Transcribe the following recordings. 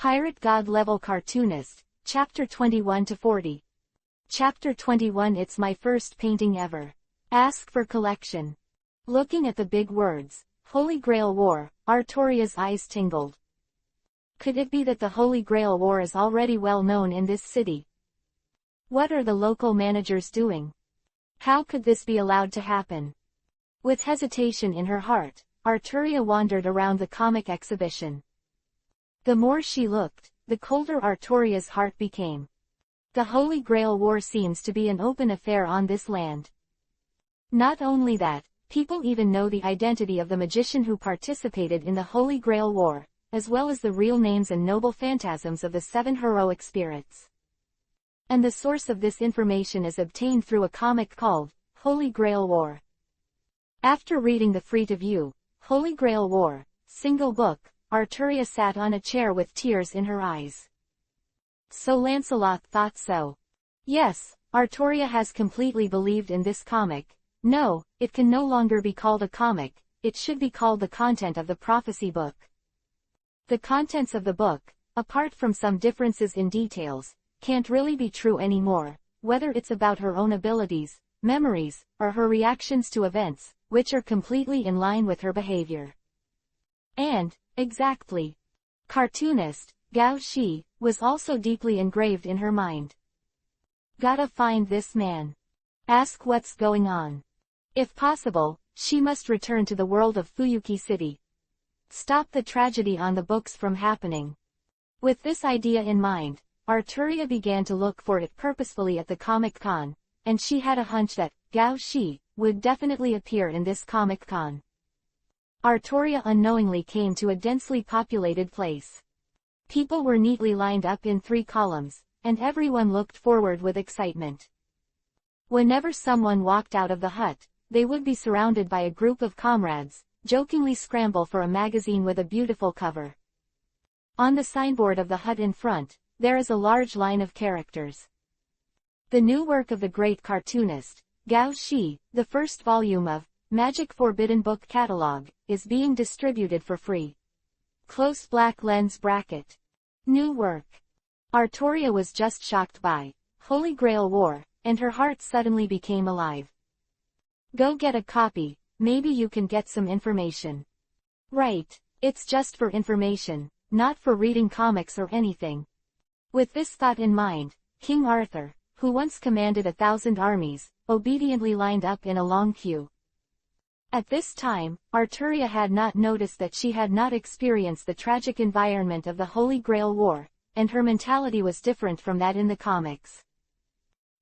Pirate God Level Cartoonist, Chapter 21-40. Chapter 21 It's my first painting ever. Ask for collection. Looking at the big words, Holy Grail War, Artoria's eyes tingled. Could it be that the Holy Grail War is already well known in this city? What are the local managers doing? How could this be allowed to happen? With hesitation in her heart, Arturia wandered around the comic exhibition. The more she looked, the colder Artoria's heart became. The Holy Grail War seems to be an open affair on this land. Not only that, people even know the identity of the magician who participated in the Holy Grail War, as well as the real names and noble phantasms of the 7 heroic spirits. And the source of this information is obtained through a comic called Holy Grail War. After reading the free-to-view Holy Grail War single book, Arturia sat on a chair with tears in her eyes. So Lancelot thought so. Yes, Arturia has completely believed in this comic. No, it can no longer be called a comic, it should be called the content of the prophecy book. The contents of the book, apart from some differences in details, can't really be true anymore, whether it's about her own abilities, memories, or her reactions to events, which are completely in line with her behavior. And, exactly. Cartoonist, Gao Shi, was also deeply engraved in her mind. Gotta find this man. Ask what's going on. If possible, she must return to the world of Fuyuki City. Stop the tragedy on the books from happening. With this idea in mind, Arturia began to look for it purposefully at the Comic-Con, and she had a hunch that Gao Shi would definitely appear in this Comic-Con. Arturia unknowingly came to a densely populated place. People were neatly lined up in 3 columns, and everyone looked forward with excitement. Whenever someone walked out of the hut, they would be surrounded by a group of comrades, jokingly scramble for a magazine with a beautiful cover. On the signboard of the hut in front, there is a large line of characters. The new work of the great cartoonist, Gao Shi, the first volume of Magic Forbidden Book Catalog, is being distributed for free. Close black lens bracket. New work. Arturia was just shocked by Holy Grail War, and her heart suddenly became alive. Go get a copy, maybe you can get some information. Right, it's just for information, not for reading comics or anything. With this thought in mind, King Arthur, who once commanded 1,000 armies, obediently lined up in a long queue. At this time, Arturia had not noticed that she had not experienced the tragic environment of the Holy Grail War, and her mentality was different from that in the comics.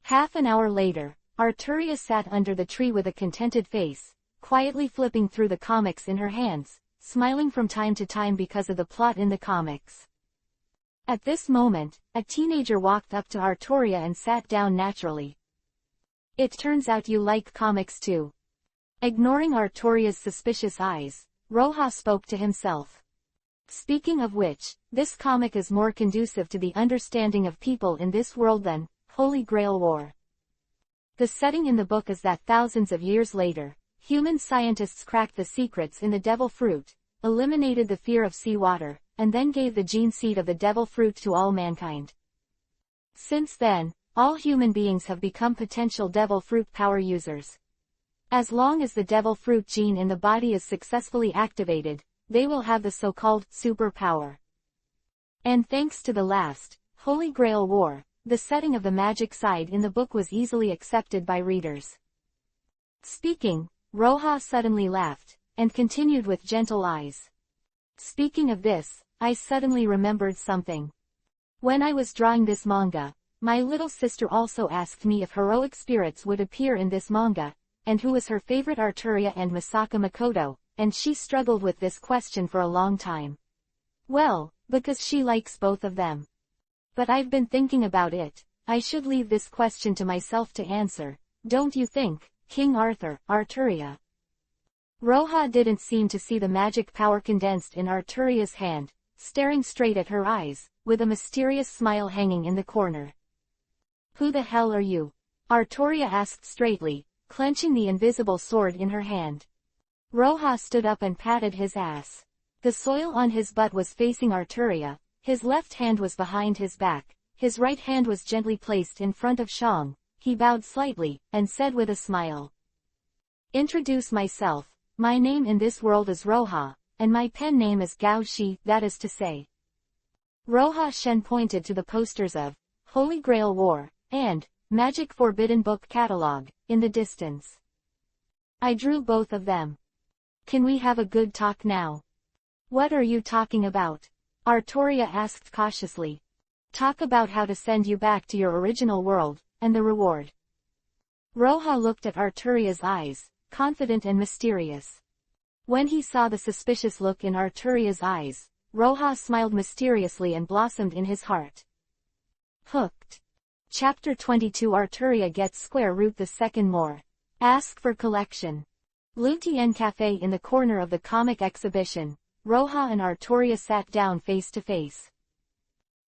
Half an hour later, Arturia sat under the tree with a contented face, quietly flipping through the comics in her hands, smiling from time to time because of the plot in the comics. At this moment, a teenager walked up to Arturia and sat down naturally. It turns out you like comics too. Ignoring Arturia's suspicious eyes, Roja spoke to himself. Speaking of which, this comic is more conducive to the understanding of people in this world than Holy Grail War. The setting in the book is that thousands of years later, human scientists cracked the secrets in the devil fruit, eliminated the fear of seawater, and then gave the gene seed of the devil fruit to all mankind. Since then, all human beings have become potential devil fruit power users. As long as the devil fruit gene in the body is successfully activated, they will have the so-called superpower. And thanks to the last Holy Grail War, the setting of the magic side in the book was easily accepted by readers. Speaking, Roja suddenly laughed, and continued with gentle eyes. Speaking of this, I suddenly remembered something. When I was drawing this manga, my little sister also asked me if heroic spirits would appear in this manga, and who was her favorite Arturia and Misaka Makoto, and she struggled with this question for a long time. Well, because she likes both of them. But I've been thinking about it, I should leave this question to myself to answer, don't you think, King Arthur, Arturia? Roja didn't seem to see the magic power condensed in Arturia's hand, staring straight at her eyes, with a mysterious smile hanging in the corner. Who the hell are you? Arturia asked straightly, clenching the invisible sword in her hand. Roja stood up and patted his ass. The soil on his butt was facing Arturia, His left hand was behind his back, his right hand was gently placed in front of Shang. He bowed slightly, and said with a smile. Introduce myself. My name in this world is Roha, and my pen name is Gao Shi, that is to say. Roha Shen pointed to the posters of Holy Grail War and Magic Forbidden Book Catalog in the distance. I drew both of them. Can we have a good talk now? What are you talking about? Artoria asked cautiously. Talk about how to send you back to your original world, and the reward. Roha looked at Artoria's eyes, confident and mysterious. When he saw the suspicious look in Artoria's eyes, Roha smiled mysteriously and blossomed in his heart. Hooked. Chapter 22 Arturia gets square root the second more. Ask for collection. Lutien Cafe in the corner of the comic exhibition, Roha and Arturia sat down face to face.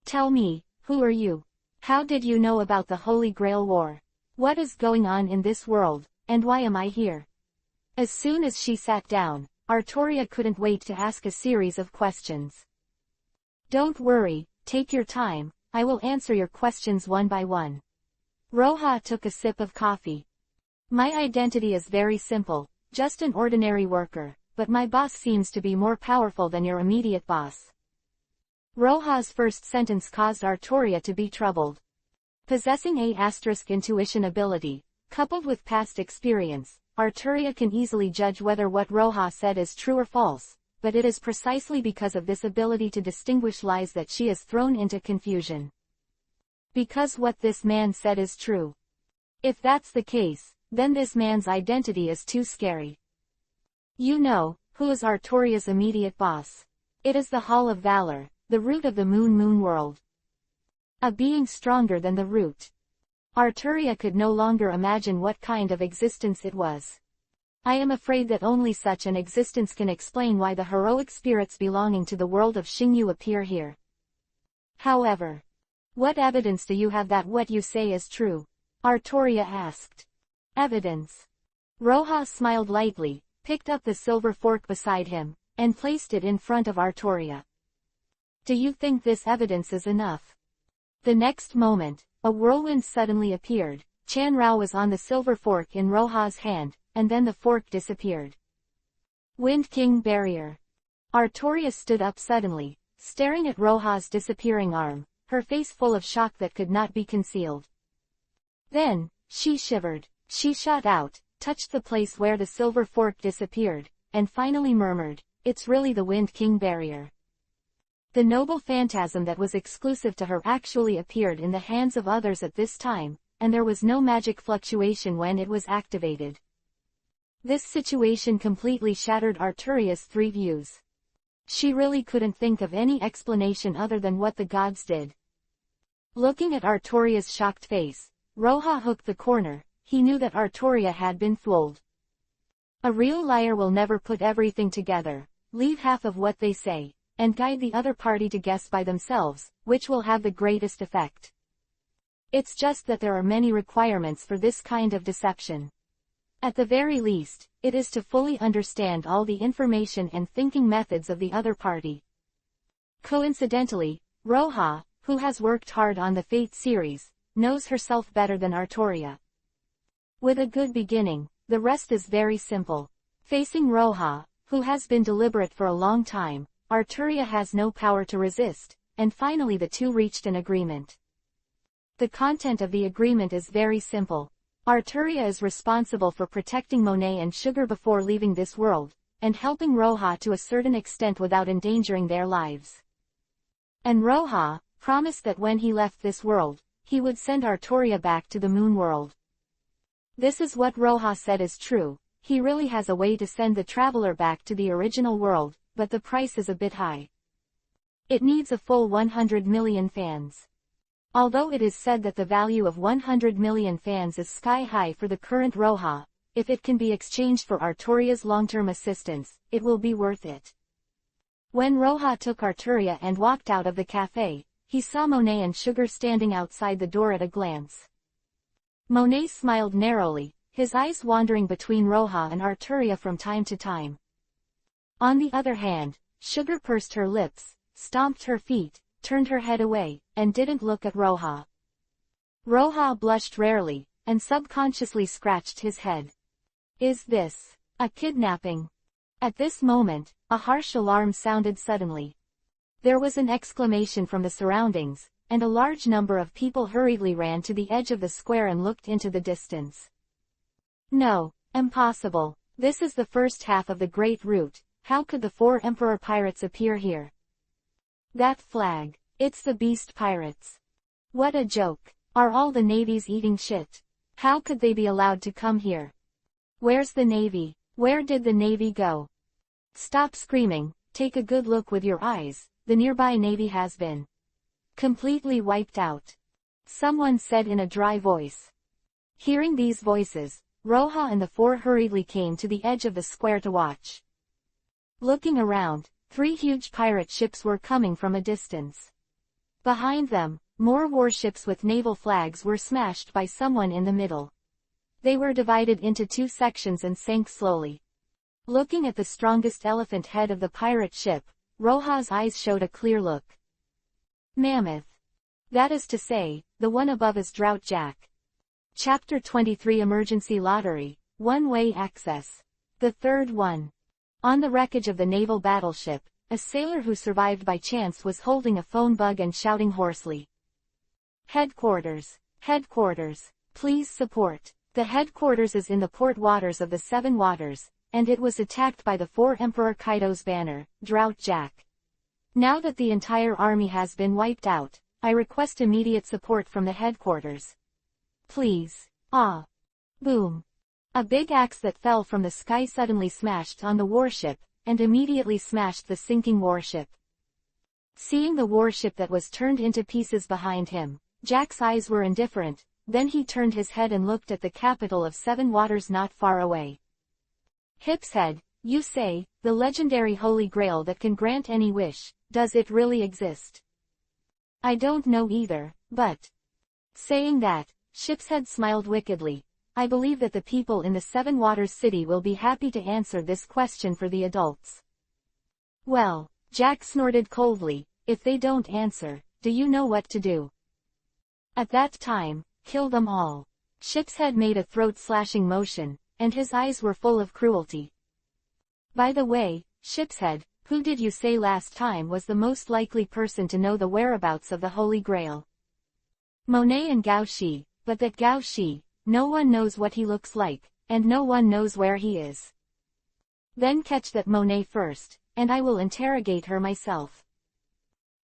Tell me, who are you? How did you know about the Holy Grail War? What is going on in this world, and why am I here? As soon as she sat down, Arturia couldn't wait to ask a series of questions. Don't worry, take your time, I will answer your questions one by one. Roha took a sip of coffee. My identity is very simple, just an ordinary worker, but my boss seems to be more powerful than your immediate boss. Roha's first sentence caused Arturia to be troubled. Possessing ** intuition ability, coupled with past experience, Arturia can easily judge whether what Roha said is true or false, but it is precisely because of this ability to distinguish lies that she is thrown into confusion. Because what this man said is true. If that's the case, then this man's identity is too scary. You know, who is Arturia's immediate boss? It is the Hall of Valor, the root of the moon world. A being stronger than the root. Arturia could no longer imagine what kind of existence it was. I am afraid that only such an existence can explain why the heroic spirits belonging to the world of Xingyu appear here. However, what evidence do you have that what you say is true? Arturia asked. Evidence. Roha smiled lightly, picked up the silver fork beside him, and placed it in front of Arturia. Do you think this evidence is enough? The next moment, a whirlwind suddenly appeared. Chan Rao was on the silver fork in Roha's hand, and then the fork disappeared. Wind King Barrier. Arturia stood up suddenly, staring at Roha's disappearing arm, her face full of shock that could not be concealed. Then, she shivered. She shot out, touched the place where the silver fork disappeared, and finally murmured, "It's really the Wind King Barrier." The noble phantasm that was exclusive to her actually appeared in the hands of others at this time, and there was no magic fluctuation when it was activated. This situation completely shattered Arturia's three views. She really couldn't think of any explanation other than what the gods did. Looking at Arturia's shocked face, Roha hooked the corner. He knew that Arturia had been fooled. A real liar will never put everything together, leave half of what they say, and guide the other party to guess by themselves, which will have the greatest effect. It's just that there are many requirements for this kind of deception. At the very least, it is to fully understand all the information and thinking methods of the other party. Coincidentally, Roha, who has worked hard on the Fate series, knows herself better than Arturia. With a good beginning, the rest is very simple. Facing Roha, who has been deliberate for a long time, Arturia has no power to resist, and finally the two reached an agreement. The content of the agreement is very simple. Arturia is responsible for protecting Monet and Sugar before leaving this world, and helping Roha to a certain extent without endangering their lives. And Roha promised that when he left this world, he would send Arturia back to the moon world. This is what Roha said is true. He really has a way to send the traveler back to the original world, but the price is a bit high. It needs a full 100 million fans. Although it is said that the value of 100 million fans is sky high for the current Roha, if it can be exchanged for Arturia's long-term assistance, it will be worth it. When Roha took Arturia and walked out of the cafe, he saw Monet and Sugar standing outside the door at a glance. Monet smiled narrowly, his eyes wandering between Roha and Arturia from time to time. On the other hand, Sugar pursed her lips, stomped her feet, turned her head away, and didn't look at Roha. Roha blushed rarely, and subconsciously scratched his head. Is this a kidnapping? At this moment, a harsh alarm sounded suddenly. There was an exclamation from the surroundings, and a large number of people hurriedly ran to the edge of the square and looked into the distance. No, impossible. This is the first half of the Great Route. How could the 4 Emperor pirates appear here? That flag. It's the Beast Pirates. What a joke. Are all the navies eating shit? How could they be allowed to come here? Where's the navy? Where did the navy go? Stop screaming, take a good look with your eyes. The nearby navy has been completely wiped out, someone said in a dry voice. Hearing these voices, Roha and the 4 hurriedly came to the edge of the square to watch. Looking around, 3 huge pirate ships were coming from a distance. Behind them, more warships with naval flags were smashed by someone in the middle. They were divided into 2 sections and sank slowly. Looking at the strongest elephant head of the pirate ship, Roha's eyes showed a clear look. Mammoth. That is to say, the one above is Drought Jack. Chapter 23 Emergency Lottery, One-Way Access. The third one. On the wreckage of the naval battleship, a sailor who survived by chance was holding a phone bug and shouting hoarsely. Headquarters. Headquarters. Please support. The headquarters is in the port waters of the 7 Waters, and it was attacked by the 4 Emperor Kaido's banner, Drought Jack. Now that the entire army has been wiped out, I request immediate support from the headquarters. Please. Ah. Boom. A big axe that fell from the sky suddenly smashed on the warship, and immediately smashed the sinking warship. Seeing the warship that was turned into pieces behind him, Jack's eyes were indifferent, then he turned his head and looked at the capital of 7 Waters not far away. Hip's head, you say, the legendary Holy Grail that can grant any wish, does it really exist? I don't know either, but... Saying that, Shipshead smiled wickedly. I believe that the people in the 7 Waters city will be happy to answer this question for the adults. Well, Jack snorted coldly, if they don't answer, do you know what to do? At that time, kill them all. Shipshead made a throat-slashing motion, and his eyes were full of cruelty. By the way, Shipshead, who did you say last time was the most likely person to know the whereabouts of the Holy Grail? Monet and Gao Shi, but that Gao Shi, no one knows what he looks like, and no one knows where he is. Then catch that Monet first, and I will interrogate her myself.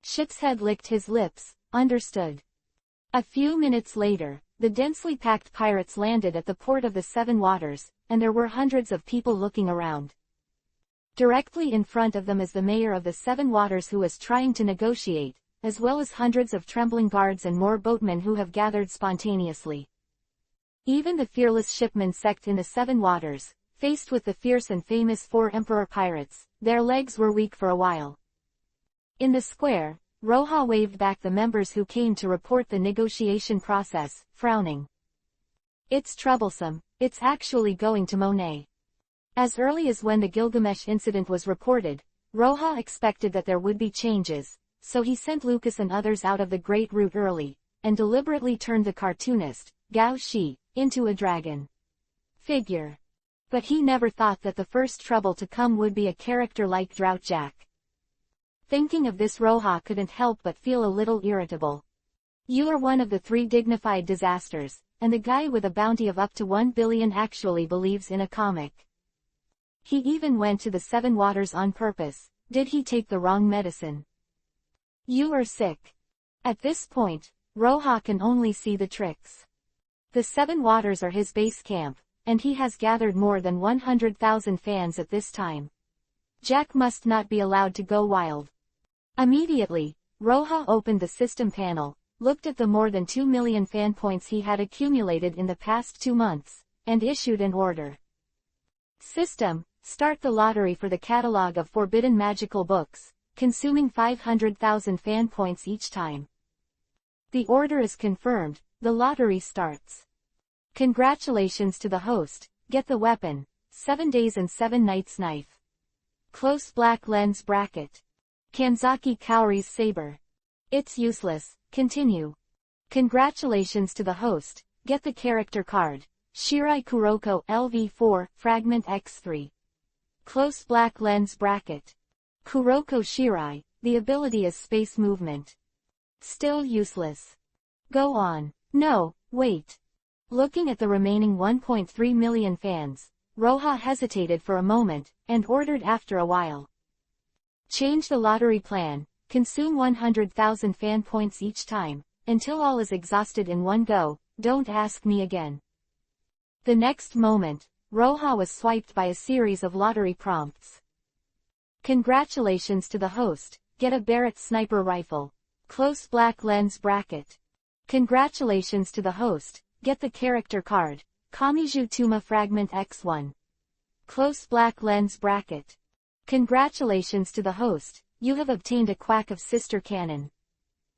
Shipshead licked his lips, understood. A few minutes later, the densely packed pirates landed at the port of the 7 Waters, and there were hundreds of people looking around. Directly in front of them is the mayor of the 7 Waters who is trying to negotiate, as well as hundreds of trembling guards and more boatmen who have gathered spontaneously. Even the fearless shipmen sect in the 7 Waters, faced with the fierce and famous 4 Emperor pirates, their legs were weak for a while. In the square, Roha waved back the members who came to report the negotiation process, frowning. It's troublesome, it's actually going to Monet. As early as when the Gilgamesh incident was reported, Roha expected that there would be changes, so he sent Lucas and others out of the Great Route early, and deliberately turned the cartoonist, Gao Shi, into a dragon figure. But he never thought that the first trouble to come would be a character like Drought Jack. Thinking of this, Roha couldn't help but feel a little irritable. You are one of the 3 dignified disasters, and the guy with a bounty of up to 1 billion actually believes in a comic. He even went to the 7 Waters on purpose. Did he take the wrong medicine? You are sick. At this point, Roha can only see the tricks. The 7 Waters are his base camp, and he has gathered more than 100,000 fans at this time. Jack must not be allowed to go wild. Immediately, Roha opened the system panel, looked at the more than 2 million fan points he had accumulated in the past 2 months, and issued an order. System, start the lottery for the catalog of forbidden magical books, consuming 500,000 fan points each time. The order is confirmed, the lottery starts. Congratulations to the host, get the weapon, 7 days and 7 nights knife. Close black lens bracket. Kanzaki Kaori's saber. It's useless, continue. Congratulations to the host, get the character card. Shirai Kuroko LV4, Fragment X3. Close black lens bracket. Kuroko Shirai, the ability is space movement. Still useless. Go on. No, wait. Looking at the remaining 1.3 million fans, Roha hesitated for a moment, and ordered after a while. Change the lottery plan, consume 100,000 fan points each time, until all is exhausted in one go, don't ask me again. The next moment, Roha was swiped by a series of lottery prompts. Congratulations to the host, get a Barrett sniper rifle. Close black lens bracket. Congratulations to the host, get the character card. Kamiju Tuma Fragment X1. Close black lens bracket. Congratulations to the host, you have obtained a Quack of Sister Cannon.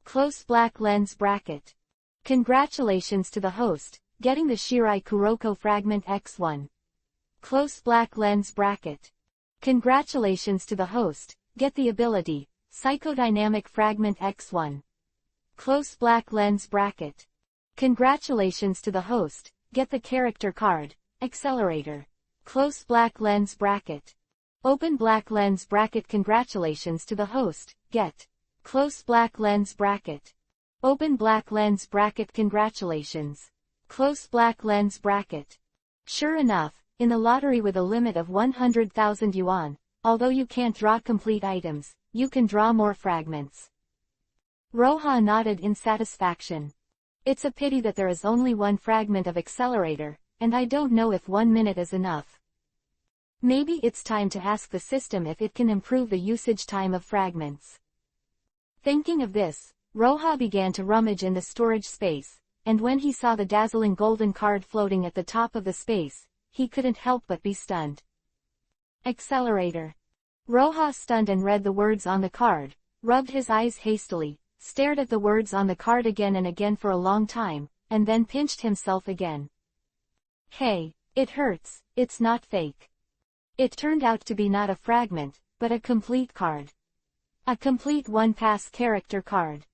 Close black lens bracket. Congratulations to the host, getting the Shirai Kuroko Fragment X1. Close black lens bracket. Congratulations to the host, get the ability, Psychodynamic Fragment X1. Close black lens bracket. Congratulations to the host, get the character card, Accelerator. Close black lens bracket. Open black lens bracket. Congratulations to the host, get. Close black lens bracket. Open black lens bracket. Congratulations. Close black lens bracket. Sure enough, in the lottery with a limit of 100,000 yuan, although you can't draw complete items, you can draw more fragments. Roha nodded in satisfaction. It's a pity that there is only one fragment of Accelerator, and I don't know if 1 minute is enough. Maybe it's time to ask the system if it can improve the usage time of fragments. Thinking of this, Roha began to rummage in the storage space, and when he saw the dazzling golden card floating at the top of the space, he couldn't help but be stunned. Accelerator. Roha stunned and read the words on the card, rubbed his eyes hastily, stared at the words on the card again and again for a long time, and then pinched himself again. Hey, it hurts, it's not fake. It turned out to be not a fragment, but a complete card. A complete one-pass character card.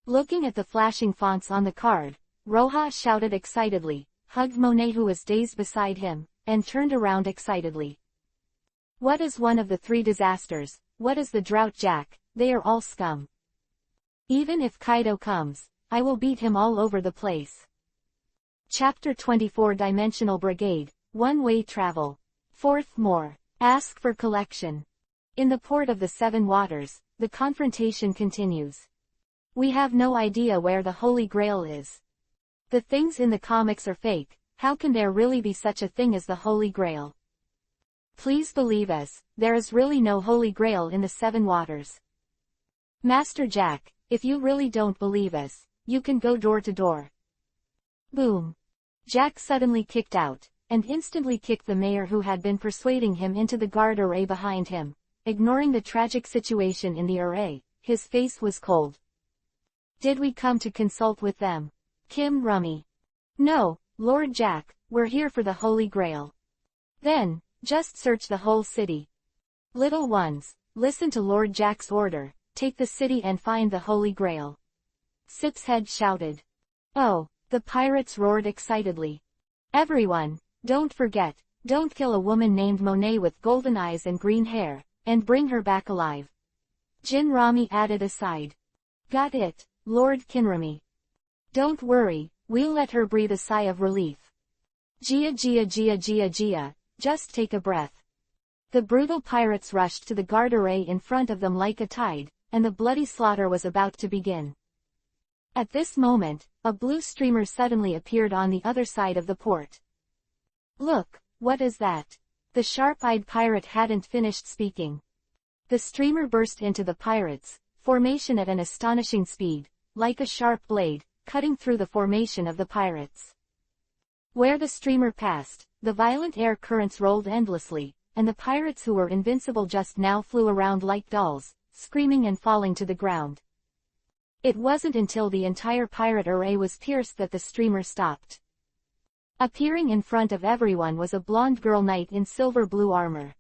Looking at the flashing fonts on the card, Roha shouted excitedly, hugged Monet who was dazed beside him, and turned around excitedly. What is one of the three disasters? What is the drought, Jack? They are all scum. Even if Kaido comes, I will beat him all over the place. Chapter 24 Dimensional Brigade, One-Way Travel. Fourth more. Ask for collection. In the port of the Seven Waters, the confrontation continues. We have no idea where the Holy Grail is. The things in the comics are fake, how can there really be such a thing as the Holy Grail? Please believe us, there is really no Holy Grail in the Seven Waters. Master Jack, if you really don't believe us, you can go door to door. Boom. Jack suddenly kicked out, and instantly kicked the mayor who had been persuading him into the guard array behind him. Ignoring the tragic situation in the array, his face was cold. Did we come to consult with them? Kim Rummy. No, Lord Jack, we're here for the Holy Grail. Then, just search the whole city. Little ones, listen to Lord Jack's order, take the city and find the Holy Grail. Sip's head shouted. Oh, the pirates roared excitedly. Everyone, don't forget, don't kill a woman named Monet with golden eyes and green hair, and bring her back alive. Jin Rami added aside. Got it, Lord Kinrami. Don't worry, we'll let her breathe a sigh of relief. Gia, just take a breath. The brutal pirates rushed to the guard array in front of them like a tide, and the bloody slaughter was about to begin. At this moment, a blue streamer suddenly appeared on the other side of the port. Look, what is that? The sharp-eyed pirate hadn't finished speaking. The streamer burst into the pirates' formation at an astonishing speed, like a sharp blade, cutting through the formation of the pirates. Where the streamer passed, the violent air currents rolled endlessly, and the pirates who were invincible just now flew around like dolls, screaming and falling to the ground. It wasn't until the entire pirate array was pierced that the streamer stopped. Appearing in front of everyone was a blonde girl knight in silver blue armor.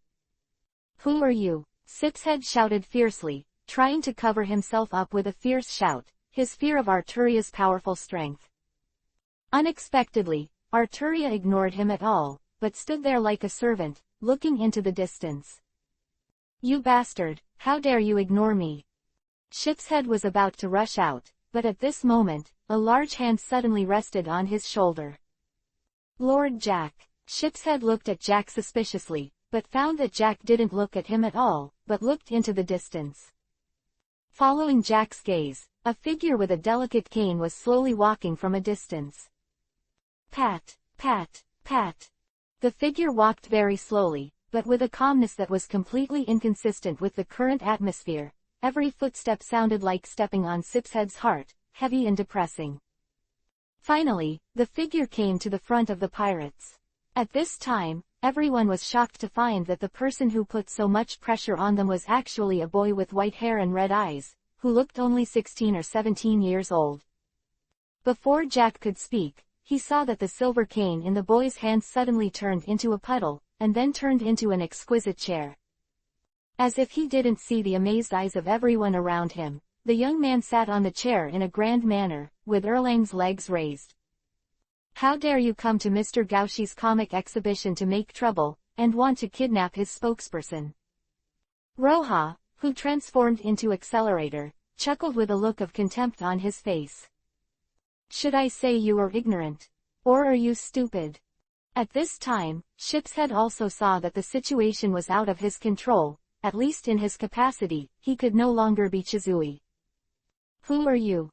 Who are you? Sip's head shouted fiercely, trying to cover himself up with a fierce shout, his fear of Arturia's powerful strength. Unexpectedly, Arturia ignored him at all, but stood there like a servant, looking into the distance. "You bastard, how dare you ignore me?" Shipshead was about to rush out, but at this moment, a large hand suddenly rested on his shoulder. "Lord Jack." Shipshead looked at Jack suspiciously, but found that Jack didn't look at him at all, but looked into the distance. Following Jack's gaze, a figure with a delicate cane was slowly walking from a distance. Pat, pat, pat. The figure walked very slowly, but with a calmness that was completely inconsistent with the current atmosphere. Every footstep sounded like stepping on Shipshead's heart, heavy and depressing. Finally, the figure came to the front of the pirates. At this time, everyone was shocked to find that the person who put so much pressure on them was actually a boy with white hair and red eyes, who looked only 16 or 17 years old. Before Jack could speak, he saw that the silver cane in the boy's hand suddenly turned into a puddle, and then turned into an exquisite chair. As if he didn't see the amazed eyes of everyone around him, the young man sat on the chair in a grand manner, with Erlang's legs raised. "How dare you come to Mr. Gauchy's comic exhibition to make trouble, and want to kidnap his spokesperson?" Roja, who transformed into Accelerator, chuckled with a look of contempt on his face. "Should I say you are ignorant? Or are you stupid?" At this time, Shipshead also saw that the situation was out of his control, at least in his capacity. He could no longer be Chizui. "Who are you?"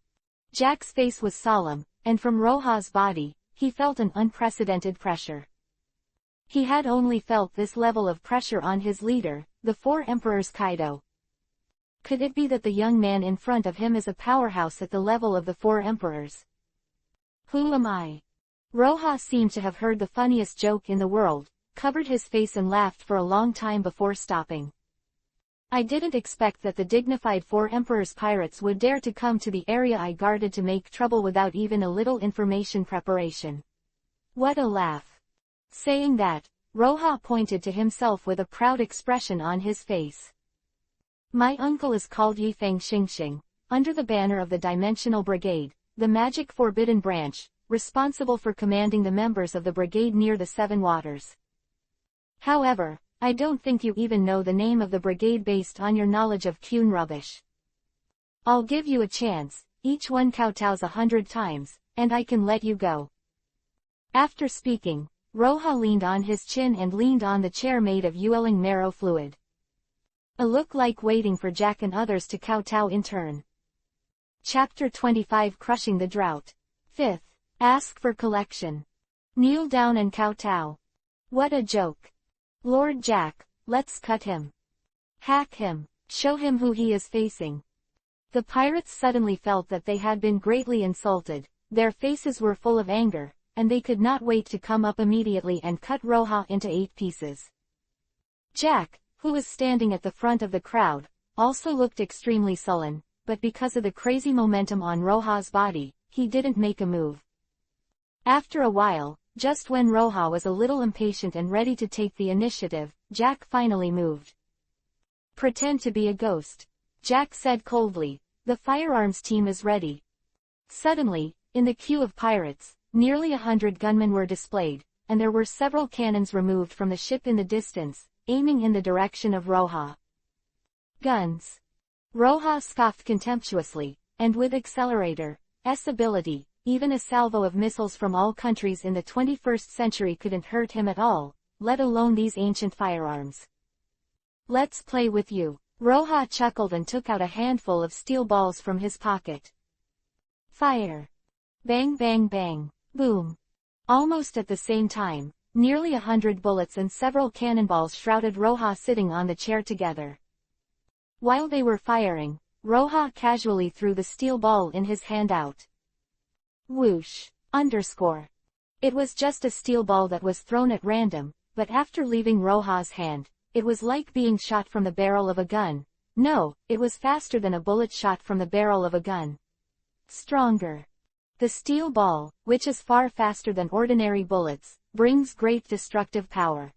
Jack's face was solemn, and from Roja's body, he felt an unprecedented pressure. He had only felt this level of pressure on his leader, the Four Emperors Kaido. Could it be that the young man in front of him is a powerhouse at the level of the Four Emperors? "Who am I?" Roja seemed to have heard the funniest joke in the world, covered his face and laughed for a long time before stopping. "I didn't expect that the dignified Four Emperors pirates would dare to come to the area I guarded to make trouble without even a little information preparation." What a laugh. Saying that, Roja pointed to himself with a proud expression on his face. "My uncle is called Yifeng Xingxing, under the banner of the Dimensional Brigade, the Magic Forbidden Branch, responsible for commanding the members of the brigade near the Seven Waters. However, I don't think you even know the name of the brigade based on your knowledge of Kyun rubbish. I'll give you a chance, each one kowtows 100 times, and I can let you go." After speaking, Roja leaned on his chin and leaned on the chair made of Yueling marrow fluid. A look like waiting for Jack and others to kowtow in turn. Chapter 25 Crushing the Drought. 5th. Ask for collection. Kneel down and kowtow. What a joke. Lord Jack, let's cut him. Hack him. Show him who he is facing. The pirates suddenly felt that they had been greatly insulted, their faces were full of anger, and they could not wait to come up immediately and cut Roja into 8 pieces. Jack, who was standing at the front of the crowd, also looked extremely sullen, but because of the crazy momentum on Roja's body, he didn't make a move. After a while, just when Roja was a little impatient and ready to take the initiative, Jack finally moved. "Pretend to be a ghost," Jack said coldly. "The firearms team is ready." Suddenly, in the queue of pirates, nearly 100 gunmen were displayed, and there were several cannons removed from the ship in the distance, aiming in the direction of Roja. "Guns." Roja scoffed contemptuously, and with Accelerator's ability, even a salvo of missiles from all countries in the 21st century couldn't hurt him at all, let alone these ancient firearms. "Let's play with you." Roja chuckled and took out a handful of steel balls from his pocket. Fire. Bang bang bang. Boom. Almost at the same time, nearly 100 bullets and several cannonballs shrouded Roja sitting on the chair together. While they were firing, Roja casually threw the steel ball in his hand out. Whoosh. Underscore. It was just a steel ball that was thrown at random, but after leaving Roja's hand, it was like being shot from the barrel of a gun. No, it was faster than a bullet shot from the barrel of a gun. Stronger. The steel ball, which is far faster than ordinary bullets, brings great destructive power.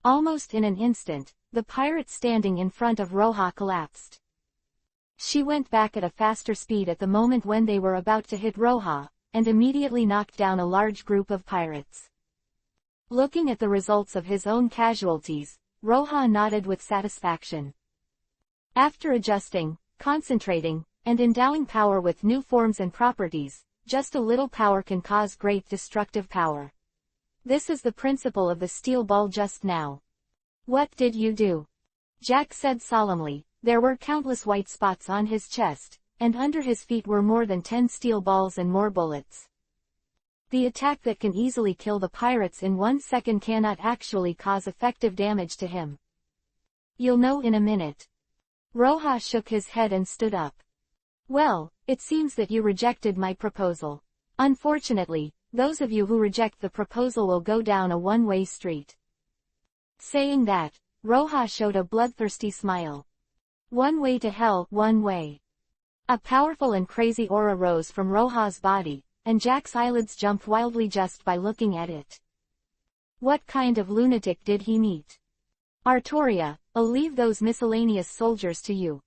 Almost in an instant, the pirate standing in front of Roja collapsed. She went back at a faster speed at the moment when they were about to hit Roja, and immediately knocked down a large group of pirates. Looking at the results of his own casualties, Roja nodded with satisfaction. After adjusting, concentrating, and endowing power with new forms and properties, just a little power can cause great destructive power. This is the principle of the steel ball just now. What did you do? Jack said solemnly. There were countless white spots on his chest, and under his feet were more than 10 steel balls and more bullets. The attack that can easily kill the pirates in 1 second cannot actually cause effective damage to him. You'll know in a minute. Roja shook his head and stood up. Well, it seems that you rejected my proposal. Unfortunately, those of you who reject the proposal will go down a one-way street. Saying that, Roja showed a bloodthirsty smile. One way to hell, one way. A powerful and crazy aura rose from Roja's body, and Jack's eyelids jumped wildly just by looking at it. What kind of lunatic did he meet? Artoria, I'll leave those miscellaneous soldiers to you.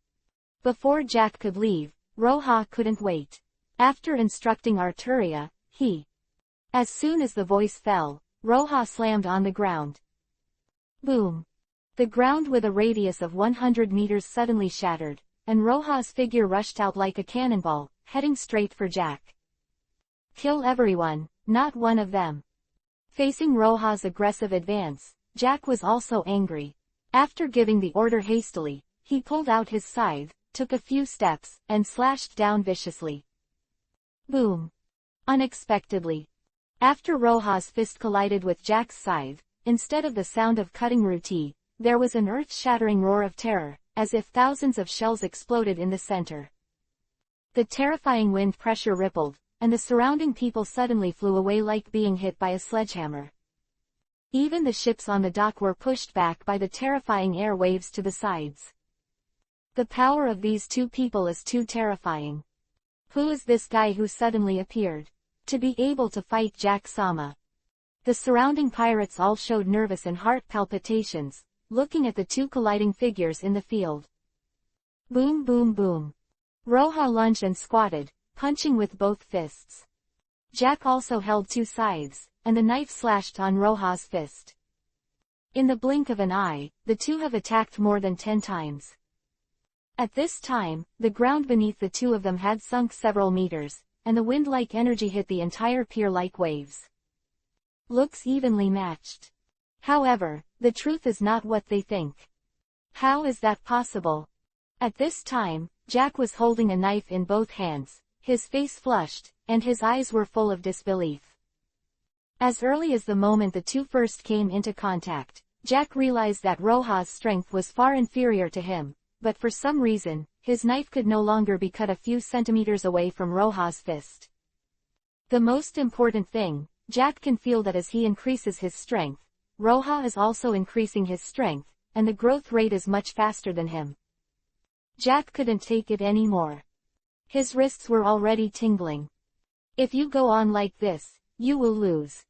Before Jack could leave, Roja couldn't wait. After instructing Arturia, as soon as the voice fell, Roja slammed on the ground. Boom. The ground with a radius of 100 meters suddenly shattered, and Roja's figure rushed out like a cannonball, heading straight for Jack. Kill everyone, not one of them. Facing Roja's aggressive advance, Jack was also angry. After giving the order hastily, he pulled out his scythe, took a few steps, and slashed down viciously. Boom. Unexpectedly. After Roja's fist collided with Jack's scythe, instead of the sound of cutting rootie, there was an earth-shattering roar of terror, as if thousands of shells exploded in the center. The terrifying wind pressure rippled, and the surrounding people suddenly flew away like being hit by a sledgehammer. Even the ships on the dock were pushed back by the terrifying air waves to the sides. The power of these two people is too terrifying. Who is this guy who suddenly appeared? To be able to fight Jack-sama. The surrounding pirates all showed nervous and heart palpitations, looking at the two colliding figures in the field. Boom boom boom. Roja lunged and squatted, punching with both fists. Jack also held two scythes, and the knife slashed on Roja's fist. In the blink of an eye, the two have attacked more than 10 times. At this time, the ground beneath the two of them had sunk several meters, and the wind-like energy hit the entire pier like waves. Looks evenly matched. However, the truth is not what they think. How is that possible? At this time, Jack was holding a knife in both hands, his face flushed, and his eyes were full of disbelief. As early as the moment the two first came into contact, Jack realized that Roja's strength was far inferior to him, but for some reason, his knife could no longer be cut a few centimeters away from Roja's fist. The most important thing, Jack can feel that as he increases his strength, Roja is also increasing his strength, and the growth rate is much faster than him. Jack couldn't take it anymore. His wrists were already tingling. If you go on like this, you will lose.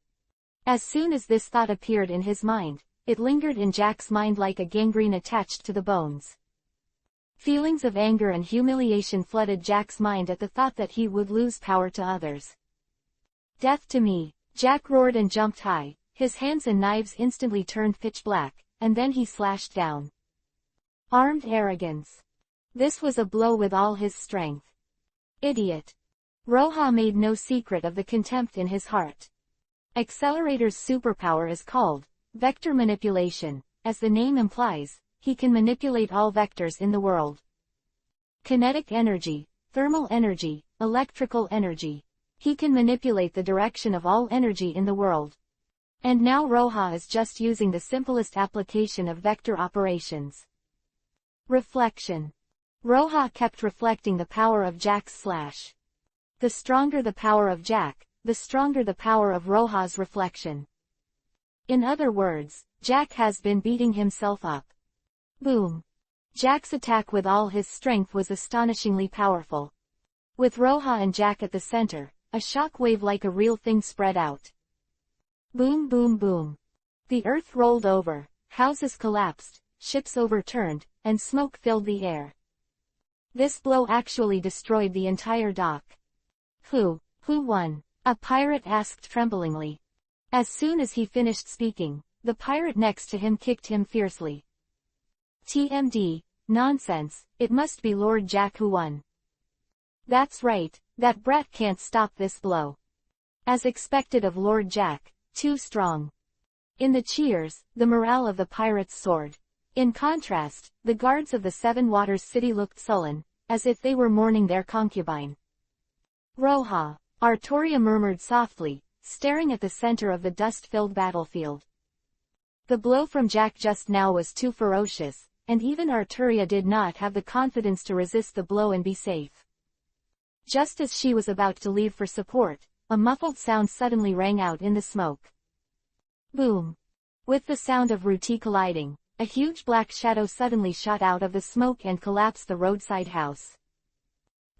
As soon as this thought appeared in his mind, it lingered in Jack's mind like a gangrene attached to the bones. Feelings of anger and humiliation flooded Jack's mind at the thought that he would lose power to others. Death to me! Jack roared and jumped high, his hands and knives instantly turned pitch black, and then he slashed down. Armed arrogance. This was a blow with all his strength. Idiot. Roja made no secret of the contempt in his heart. Accelerator's superpower is called vector manipulation. As the name implies, he can manipulate all vectors in the world. Kinetic energy, thermal energy, electrical energy. He can manipulate the direction of all energy in the world. And now Roja is just using the simplest application of vector operations. Reflection. Roja kept reflecting the power of Jack's slash. The stronger the power of Jack, the stronger the power of Roja's reflection. In other words, Jack has been beating himself up. Boom. Jack's attack with all his strength was astonishingly powerful. With Roja and Jack at the center, a shock wave like a real thing spread out. Boom boom boom. The earth rolled over, houses collapsed, ships overturned, and smoke filled the air. This blow actually destroyed the entire dock. Who won? A pirate asked tremblingly. As soon as he finished speaking, the pirate next to him kicked him fiercely. TMD, nonsense, it must be Lord Jack who won. That's right, that brat can't stop this blow. As expected of Lord Jack, too strong. In the cheers, the morale of the pirates soared. In contrast, the guards of the Seven Waters City looked sullen, as if they were mourning their concubine. Roha, Artoria murmured softly, staring at the center of the dust-filled battlefield. The blow from Jack just now was too ferocious, and even Arturia did not have the confidence to resist the blow and be safe. Just as she was about to leave for support, a muffled sound suddenly rang out in the smoke. Boom! With the sound of Ruti colliding, a huge black shadow suddenly shot out of the smoke and collapsed the roadside house.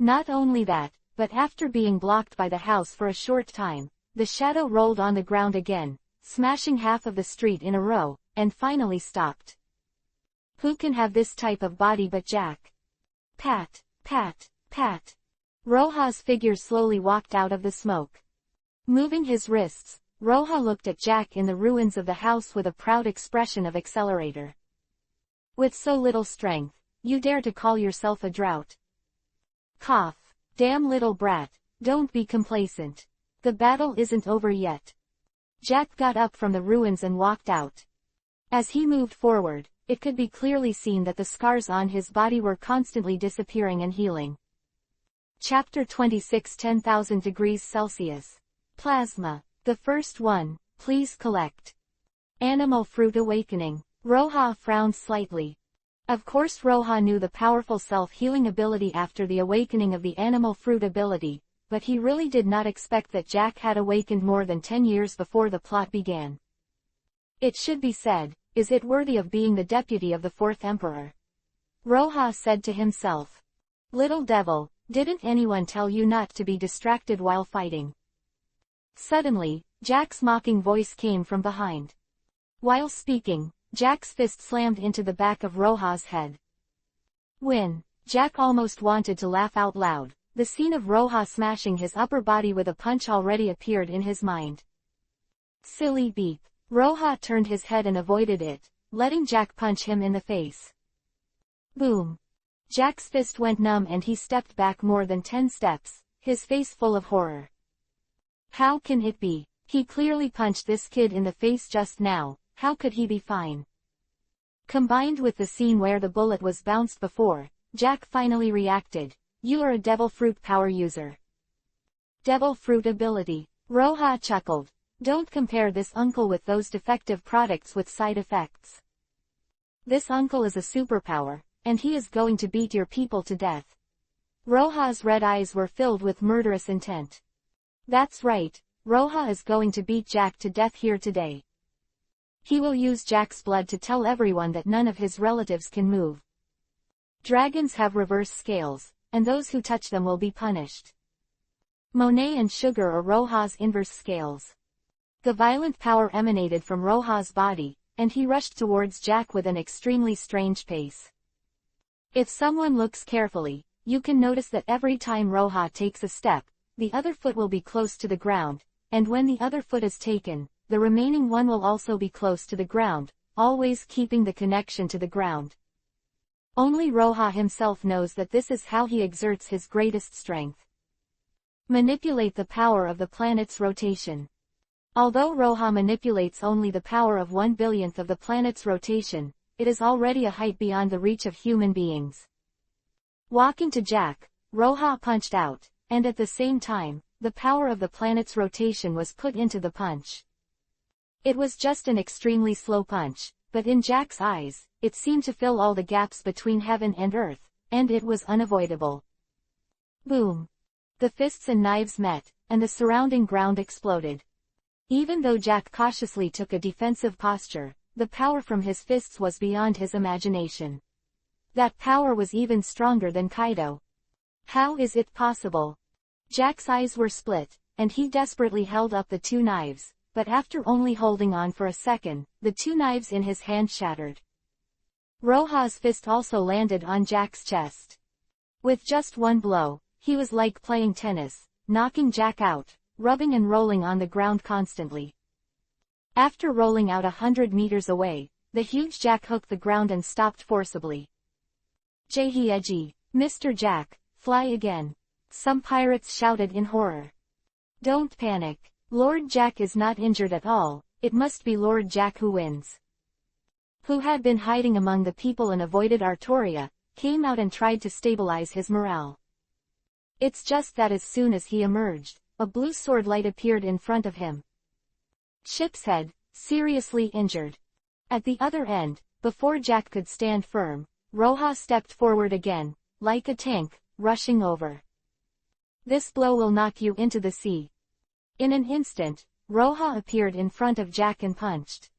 Not only that, but after being blocked by the house for a short time, the shadow rolled on the ground again, smashing half of the street in a row, and finally stopped. Who can have this type of body but Jack? Pat, pat, pat. Roha's figure slowly walked out of the smoke. Moving his wrists, Roha looked at Jack in the ruins of the house with a proud expression of accelerator. With so little strength, you dare to call yourself a drought? Cough. Damn little brat, don't be complacent. The battle isn't over yet. Jack got up from the ruins and walked out. As he moved forward, it could be clearly seen that the scars on his body were constantly disappearing and healing. Chapter 26 10,000 degrees Celsius. Plasma. The first one, please collect. Animal Fruit Awakening. Roha frowned slightly. Of course Roha knew the powerful self-healing ability after the awakening of the animal fruit ability, but he really did not expect that Jack had awakened more than 10 years before the plot began. It should be said, is it worthy of being the deputy of the fourth emperor? Roha said to himself. Little devil, didn't anyone tell you not to be distracted while fighting? Suddenly, Jack's mocking voice came from behind. While speaking, Jack's fist slammed into the back of Roha's head. When Jack almost wanted to laugh out loud, the scene of Roha smashing his upper body with a punch already appeared in his mind. Silly beep. Roha turned his head and avoided it, letting Jack punch him in the face. Boom. Jack's fist went numb and he stepped back more than 10 steps, his face full of horror. How can it be? He clearly punched this kid in the face just now. How could he be fine? Combined with the scene where the bullet was bounced before, Jack finally reacted. You are a devil fruit power user. Devil fruit ability. Roha chuckled. Don't compare this uncle with those defective products with side effects. This uncle is a superpower, and he is going to beat your people to death. Roha's red eyes were filled with murderous intent. That's right, Roha is going to beat Jack to death here today. He will use Jack's blood to tell everyone that none of his relatives can move. Dragons have reverse scales, and those who touch them will be punished. Monet and Sugar are Roha's inverse scales. The violent power emanated from Roha's body, and he rushed towards Jack with an extremely strange pace. If someone looks carefully, you can notice that every time Roha takes a step, the other foot will be close to the ground, and when the other foot is taken, the remaining one will also be close to the ground, always keeping the connection to the ground. Only Roha himself knows that this is how he exerts his greatest strength. Manipulate the power of the planet's rotation. Although Roha manipulates only the power of 1/1000th of the planet's rotation, it is already a height beyond the reach of human beings. Walking to Jack, Roha punched out, and at the same time, the power of the planet's rotation was put into the punch. It was just an extremely slow punch, but in Jack's eyes, it seemed to fill all the gaps between heaven and earth, and it was unavoidable. Boom! The fists and knives met, and the surrounding ground exploded. Even though Jack cautiously took a defensive posture, the power from his fists was beyond his imagination. That power was even stronger than Kaido. How is it possible? Jack's eyes were split, and he desperately held up the two knives, but after only holding on for a second, the two knives in his hand shattered. Roha's fist also landed on Jack's chest. With just one blow, he was like playing tennis, knocking Jack out, rubbing and rolling on the ground constantly. After rolling out 100 meters away, the huge Jack hooked the ground and stopped forcibly. "Jehi-eji, Mr. Jack, fly again," some pirates shouted in horror. "Don't panic. Lord Jack is not injured at all, it must be Lord Jack who wins." Who had been hiding among the people and avoided Artoria, came out and tried to stabilize his morale. It's just that as soon as he emerged, a blue sword light appeared in front of him. "Ship's head, seriously injured." At the other end, before Jack could stand firm, Roja stepped forward again, like a tank, rushing over. "This blow will knock you into the sea." In an instant, Roja appeared in front of Jack and punched.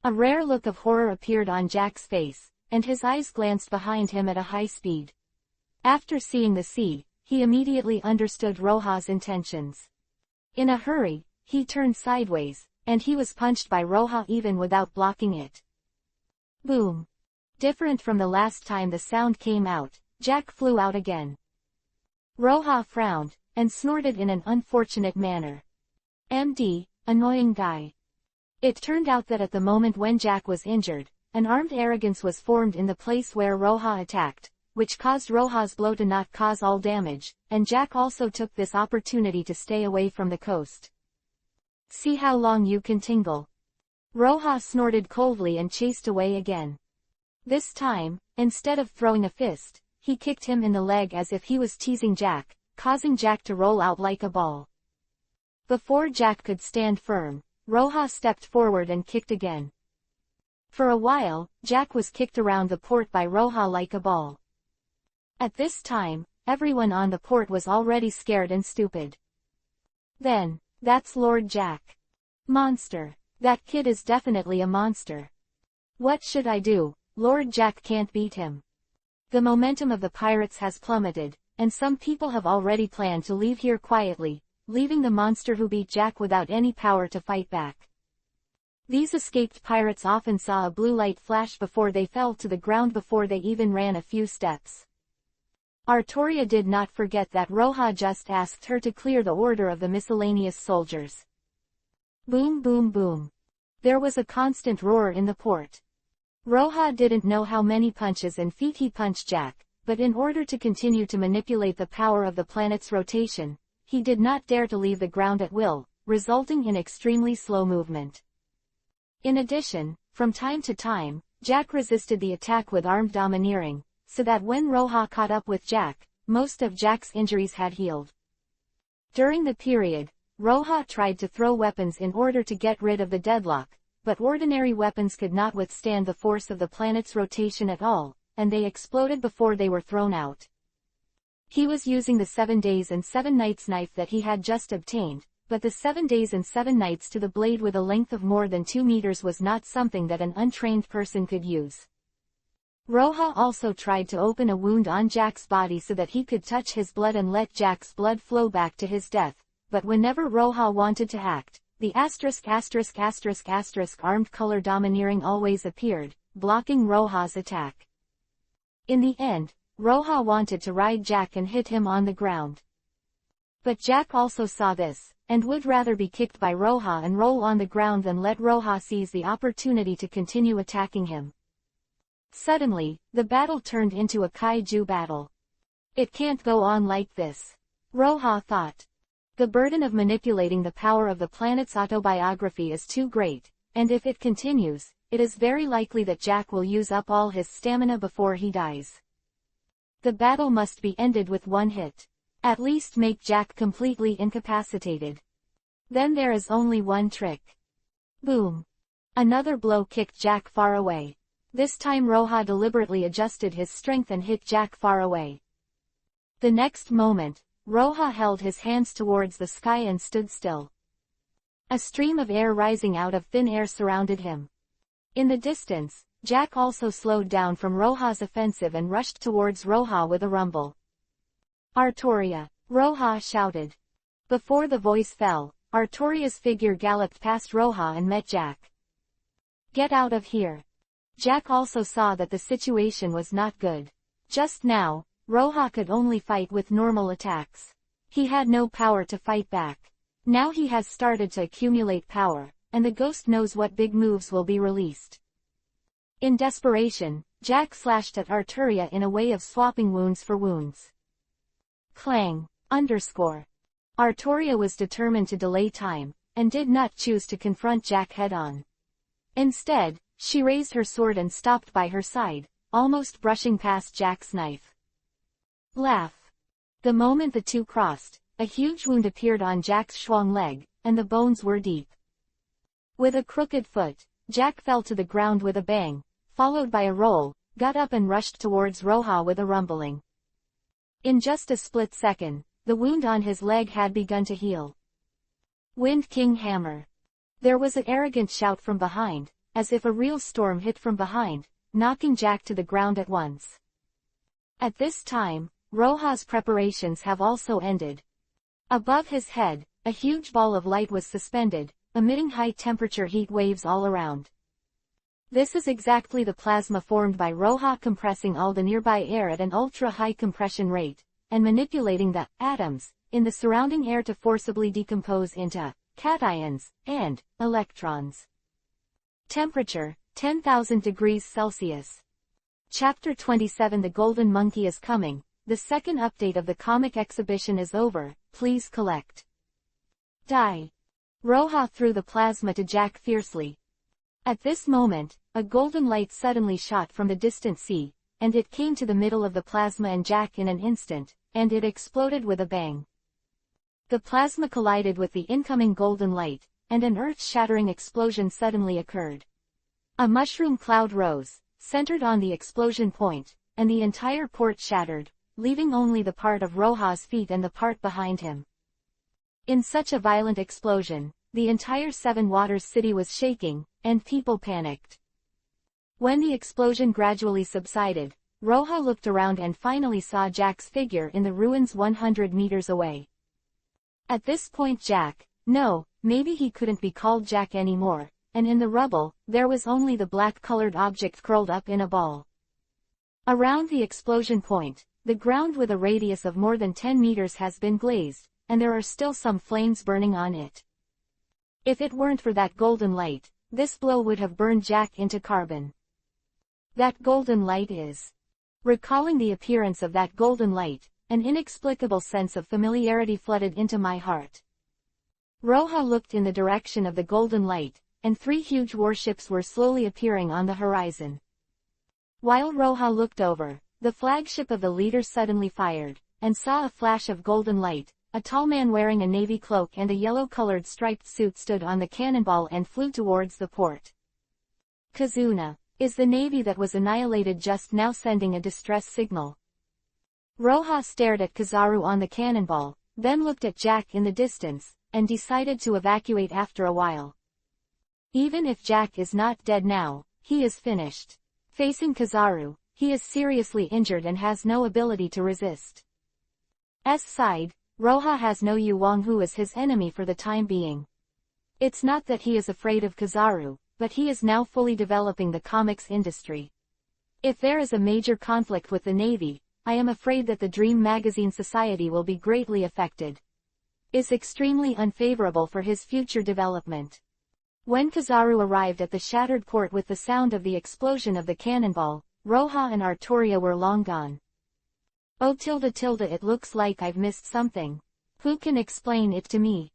A rare look of horror appeared on Jack's face, and his eyes glanced behind him at a high speed. After seeing the sea, he immediately understood Roja's intentions. In a hurry, he turned sideways, and he was punched by Roja even without blocking it. Boom! Different from the last time the sound came out, Jack flew out again. Roja frowned, and snorted in an unfortunate manner. "MD, annoying guy." It turned out that at the moment when Jack was injured, an armed arrogance was formed in the place where Roja attacked, which caused Roja's blow to not cause all damage, and Jack also took this opportunity to stay away from the coast. "See how long you can tingle." Roja snorted coldly and chased away again. This time, instead of throwing a fist, he kicked him in the leg as if he was teasing Jack, causing Jack to roll out like a ball. Before Jack could stand firm, Roja stepped forward and kicked again. For a while, Jack was kicked around the port by Roja like a ball. At this time, everyone on the port was already scared and stupid. Then, "That's Lord Jack. Monster. That kid is definitely a monster. What should I do? Lord Jack can't beat him." The momentum of the pirates has plummeted, and some people have already planned to leave here quietly, leaving the monster who beat Jack without any power to fight back. These escaped pirates often saw a blue light flash before they fell to the ground before they even ran a few steps. Artoria did not forget that Roja just asked her to clear the order of the miscellaneous soldiers. Boom boom boom. There was a constant roar in the port. Roja didn't know how many punches and feet he punched Jack, but in order to continue to manipulate the power of the planet's rotation, he did not dare to leave the ground at will, resulting in extremely slow movement. In addition, from time to time, Jack resisted the attack with armed domineering, so that when Roja caught up with Jack, most of Jack's injuries had healed. During the period, Roja tried to throw weapons in order to get rid of the deadlock, but ordinary weapons could not withstand the force of the planet's rotation at all, and they exploded before they were thrown out. He was using the 7 days and 7 nights knife that he had just obtained, but the 7 days and 7 nights to the blade with a length of more than 2 meters was not something that an untrained person could use. Roja also tried to open a wound on Jack's body so that he could touch his blood and let Jack's blood flow back to his death, but whenever Roja wanted to act, the ***** armed color domineering always appeared, blocking Roja's attack. In the end, Roja wanted to ride Jack and hit him on the ground. But Jack also saw this, and would rather be kicked by Roja and roll on the ground than let Roja seize the opportunity to continue attacking him. Suddenly, the battle turned into a kaiju battle. It can't go on like this, Roja thought. The burden of manipulating the power of the planet's autobiography is too great, and if it continues, it is very likely that Jack will use up all his stamina before he dies. The battle must be ended with one hit. At least make Jack completely incapacitated. Then there is only one trick. Boom. Another blow kicked Jack far away. This time Roja deliberately adjusted his strength and hit Jack far away. The next moment, Roja held his hands towards the sky and stood still. A stream of air rising out of thin air surrounded him. In the distance, Jack also slowed down from Roja's offensive and rushed towards Roja with a rumble. Artoria, Roja shouted. Before the voice fell, Artoria's figure galloped past Roja and met Jack. Get out of here. Jack also saw that the situation was not good. Just now, Roja could only fight with normal attacks. He had no power to fight back. Now he has started to accumulate power, and the ghost knows what big moves will be released. In desperation, Jack slashed at Arturia in a way of swapping wounds for wounds. Clang! Arturia was determined to delay time, and did not choose to confront Jack head-on. Instead, she raised her sword and stopped by her side, almost brushing past Jack's knife. Laugh! The moment the two crossed, a huge wound appeared on Jack's schwang leg, and the bones were deep. With a crooked foot, Jack fell to the ground with a bang, followed by a roll, got up and rushed towards Roja with a rumbling. In just a split second, the wound on his leg had begun to heal. Wind King Hammer! There was an arrogant shout from behind, as if a real storm hit from behind, knocking Jack to the ground at once. At this time, Roja's preparations have also ended. Above his head, a huge ball of light was suspended, emitting high-temperature heat waves all around. This is exactly the plasma formed by Roja compressing all the nearby air at an ultra-high compression rate, and manipulating the atoms in the surrounding air to forcibly decompose into cations and electrons. Temperature, 10,000 degrees Celsius. Chapter 27 The Golden Monkey is coming. The second update of the comic exhibition is over, please collect. Die! Roja threw the plasma to Jack fiercely. At this moment, a golden light suddenly shot from the distant sea, and it came to the middle of the plasma and Jack in an instant, and it exploded with a bang. The plasma collided with the incoming golden light, and an earth-shattering explosion suddenly occurred. A mushroom cloud rose, centered on the explosion point, and the entire port shattered, leaving only the part of Roja's feet and the part behind him. In such a violent explosion, the entire Seven Waters city was shaking, and people panicked. When the explosion gradually subsided, Roja looked around and finally saw Jack's figure in the ruins 100 meters away. At this point maybe he couldn't be called Jack anymore, and in the rubble, there was only the black-colored object curled up in a ball. Around the explosion point, the ground with a radius of more than 10 meters has been glazed, and there are still some flames burning on it. If it weren't for that golden light, this blow would have burned Jack into carbon. That golden light is. Recalling the appearance of that golden light, an inexplicable sense of familiarity flooded into my heart. Roja looked in the direction of the golden light, and 3 huge warships were slowly appearing on the horizon. While Roja looked over, the flagship of the leader suddenly fired, and saw a flash of golden light. A tall man wearing a navy cloak and a yellow-colored striped suit stood on the cannonball and flew towards the port. Kazuna, is the navy that was annihilated just now sending a distress signal? Roja stared at Kizaru on the cannonball, then looked at Jack in the distance, and decided to evacuate after a while. Even if Jack is not dead now, he is finished. Facing Kizaru, he is seriously injured and has no ability to resist. Side, Roja has no Yu Wanghu as his enemy for the time being. It's not that he is afraid of Kizaru, but he is now fully developing the comics industry. If there is a major conflict with the Navy, I am afraid that the Dream Magazine Society will be greatly affected. Is extremely unfavorable for his future development. When Kizaru arrived at the shattered port with the sound of the explosion of the cannonball, Roja and Arturia were long gone. Oh it looks like I've missed something. Who can explain it to me?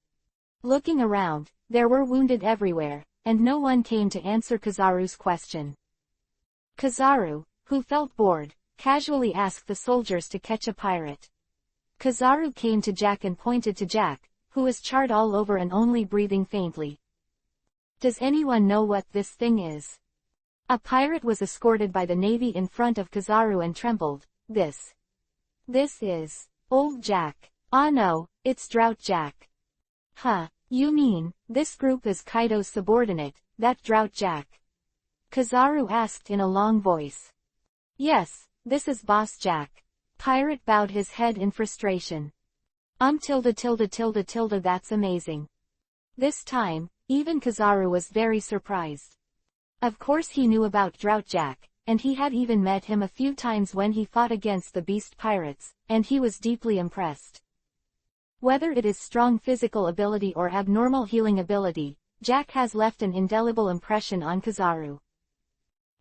Looking around, there were wounded everywhere, and no one came to answer Kizaru's question. Kizaru, who felt bored, casually asked the soldiers to catch a pirate. Kizaru came to Jack and pointed to Jack, who was charred all over and only breathing faintly. Does anyone know what this thing is? A pirate was escorted by the navy in front of Kizaru and trembled. This is Old Jack. Ah no, it's Drought Jack. Huh, you mean, this group is Kaido's subordinate, that Drought Jack? Kizaru asked in a long voice. Yes, this is Boss Jack. Pirate bowed his head in frustration. That's amazing. This time, even Kizaru was very surprised. Of course he knew about Drought Jack, and he had even met him a few times when he fought against the beast pirates, and he was deeply impressed. Whether it is strong physical ability or abnormal healing ability, Jack has left an indelible impression on Kizaru.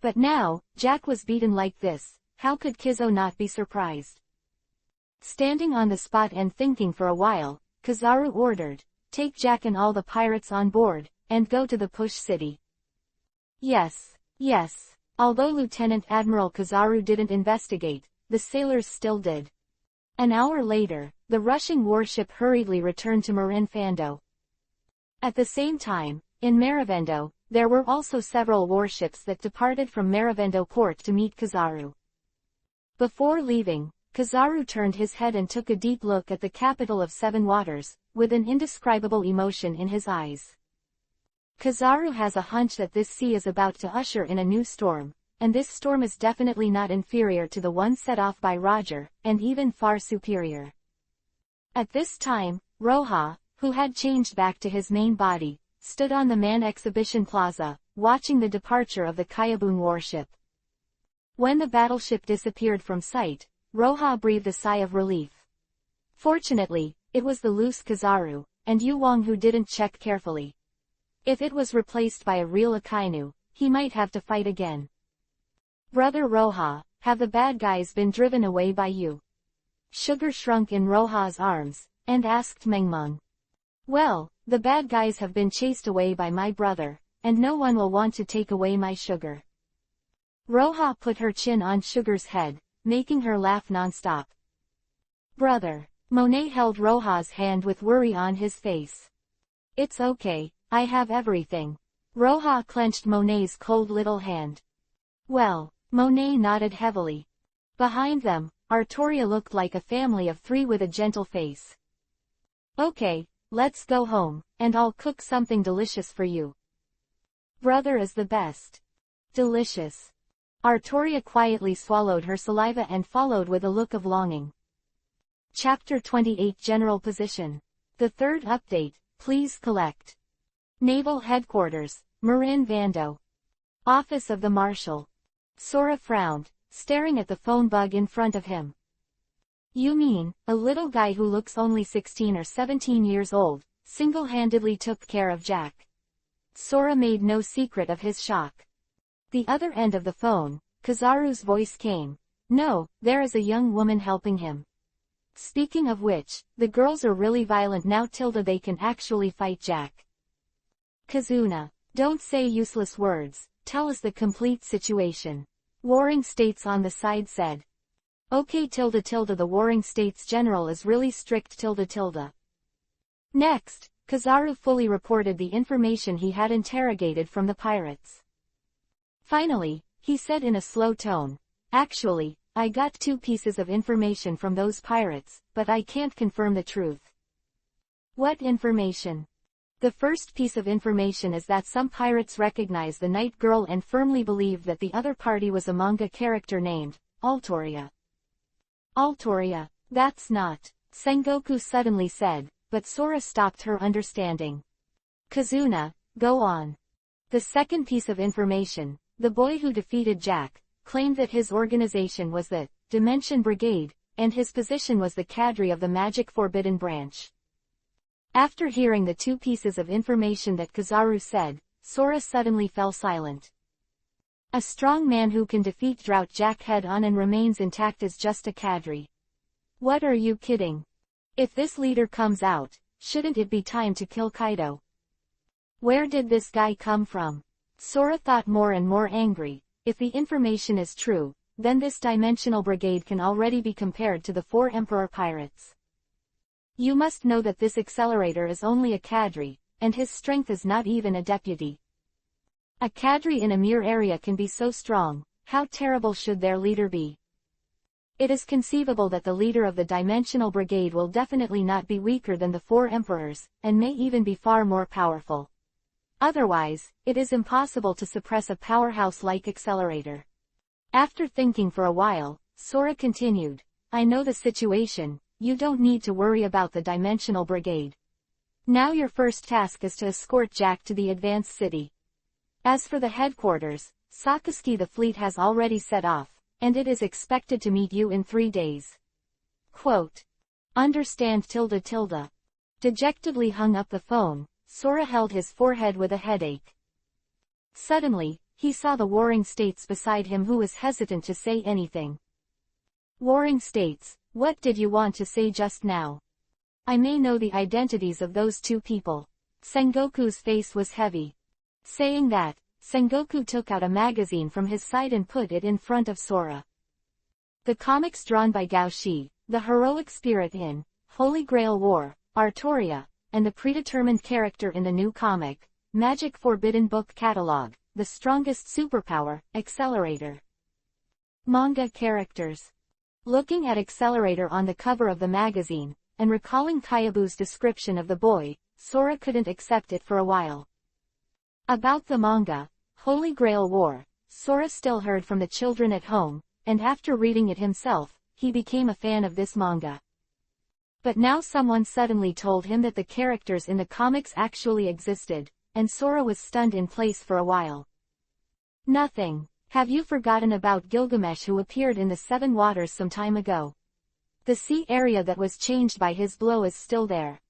But now, Jack was beaten like this, how could Kizo not be surprised? Standing on the spot and thinking for a while, Kizaru ordered, "Take Jack and all the pirates on board, and go to the Push City." Yes, yes. Although Lieutenant Admiral Kizaru didn't investigate, the sailors still did. An hour later, the rushing warship hurriedly returned to Marinfando. At the same time, in Marivendo, there were also several warships that departed from Marivendo port to meet Kizaru. Before leaving, Kizaru turned his head and took a deep look at the capital of Seven Waters, with an indescribable emotion in his eyes. Kizaru has a hunch that this sea is about to usher in a new storm, and this storm is definitely not inferior to the one set off by Roger, and even far superior. At this time, Roja, who had changed back to his main body, stood on the Man Exhibition Plaza, watching the departure of the Kayabun warship. When the battleship disappeared from sight, Roja breathed a sigh of relief. Fortunately, it was the loose Kizaru, and Yu Wang who didn't check carefully. If it was replaced by a real Akainu, he might have to fight again. "Brother Roja, have the bad guys been driven away by you?" Sugar shrunk in Roja's arms, and asked Mengmeng. "Well, the bad guys have been chased away by my brother, and no one will want to take away my Sugar." Roja put her chin on Sugar's head, making her laugh non-stop. "Brother." Monet held Roja's hand with worry on his face. "It's okay, I have everything." Roja clenched Monet's cold little hand. "Well." Monet nodded heavily. Behind them, Artoria looked like a family of three with a gentle face. "Okay, let's go home, and I'll cook something delicious for you." "Brother is the best." "Delicious." Artoria quietly swallowed her saliva and followed with a look of longing. Chapter 28 General Position. The third update, please collect. Naval Headquarters, Marin Vando. Office of the Marshal. Sora frowned, staring at the phone bug in front of him. "You mean, a little guy who looks only 16 or 17 years old, single-handedly took care of Jack?" Sora made no secret of his shock. The other end of the phone, Kizaru's voice came. "No, there is a young woman helping him. Speaking of which, the girls are really violent now they can actually fight Jack." "Kazuna, don't say useless words, tell us the complete situation." Warring States on the side said. "Okay the Warring States General is really strict Next, Kizaru fully reported the information he had interrogated from the pirates. Finally, he said in a slow tone, "Actually, I got 2 pieces of information from those pirates, but I can't confirm the truth." "What information?" "The first piece of information is that some pirates recognize the Night Girl and firmly believe that the other party was a manga character named Altoria." "Altoria? That's not," Sengoku suddenly said, but Sora stopped her understanding. "Kazuna, go on." "The second piece of information, the boy who defeated Jack, claimed that his organization was the Dimension Brigade, and his position was the cadre of the Magic Forbidden Branch." After hearing the 2 pieces of information that Kizaru said, Sora suddenly fell silent. A strong man who can defeat Drought Jack head-on and remains intact is just a cadre. What are you kidding? If this leader comes out, shouldn't it be time to kill Kaido? Where did this guy come from? Sora thought more and more angry. If the information is true, then this Dimensional Brigade can already be compared to the 4 Emperor Pirates. You must know that this accelerator is only a cadre, and his strength is not even a deputy. A cadre in a mere area can be so strong, how terrible should their leader be? It is conceivable that the leader of the Dimensional Brigade will definitely not be weaker than the 4 emperors, and may even be far more powerful. Otherwise, it is impossible to suppress a powerhouse-like accelerator. After thinking for a while, Sora continued, "I know the situation. You don't need to worry about the Dimensional Brigade. Now your first task is to escort Jack to the Advanced City. As for the headquarters, Sakazuki, the fleet has already set off, and it is expected to meet you in 3 days. Quote. Understand ... Dejectedly hung up the phone, Sora held his forehead with a headache. Suddenly, he saw the Warring States beside him, who was hesitant to say anything. Warring States, what did you want to say just now? I may know the identities of those 2 people. Sengoku's face was heavy. Saying that, Sengoku took out a magazine from his side and put it in front of Sora. The comics drawn by Gao Shi, the heroic spirit in Holy Grail War, Artoria, and the predetermined character in the new comic, Magic Forbidden Book Catalog, the strongest superpower, Accelerator. Manga characters. Looking at Accelerator on the cover of the magazine, and recalling Kayabu's description of the boy, Sora couldn't accept it for a while. About the manga, Holy Grail War, Sora still heard from the children at home, and after reading it himself, he became a fan of this manga. But now someone suddenly told him that the characters in the comics actually existed, and Sora was stunned in place for a while. Nothing. Have you forgotten about Gilgamesh, who appeared in the 7 Waters some time ago? The sea area that was changed by his blow is still there.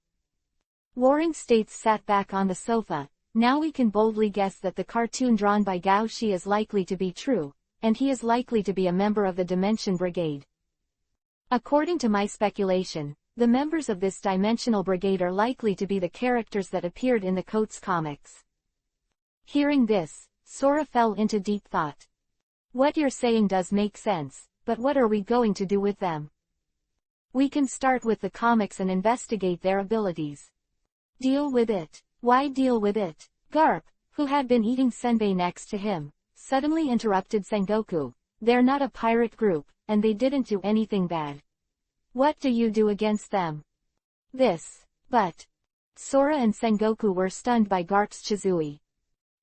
Warring States sat back on the sofa. Now we can boldly guess that the cartoon drawn by Gao Shi is likely to be true, and he is likely to be a member of the Dimension Brigade. According to my speculation, the members of this Dimensional Brigade are likely to be the characters that appeared in the Coates comics. Hearing this, Sora fell into deep thought. What you're saying does make sense, but what are we going to do with them? We can start with the comics and investigate their abilities. Deal with it. Why deal with it? Garp, who had been eating senbei next to him, suddenly interrupted Sengoku. They're not a pirate group, and they didn't do anything bad. What do you do against them? This. But Sora and Sengoku were stunned by Garp's Chizui.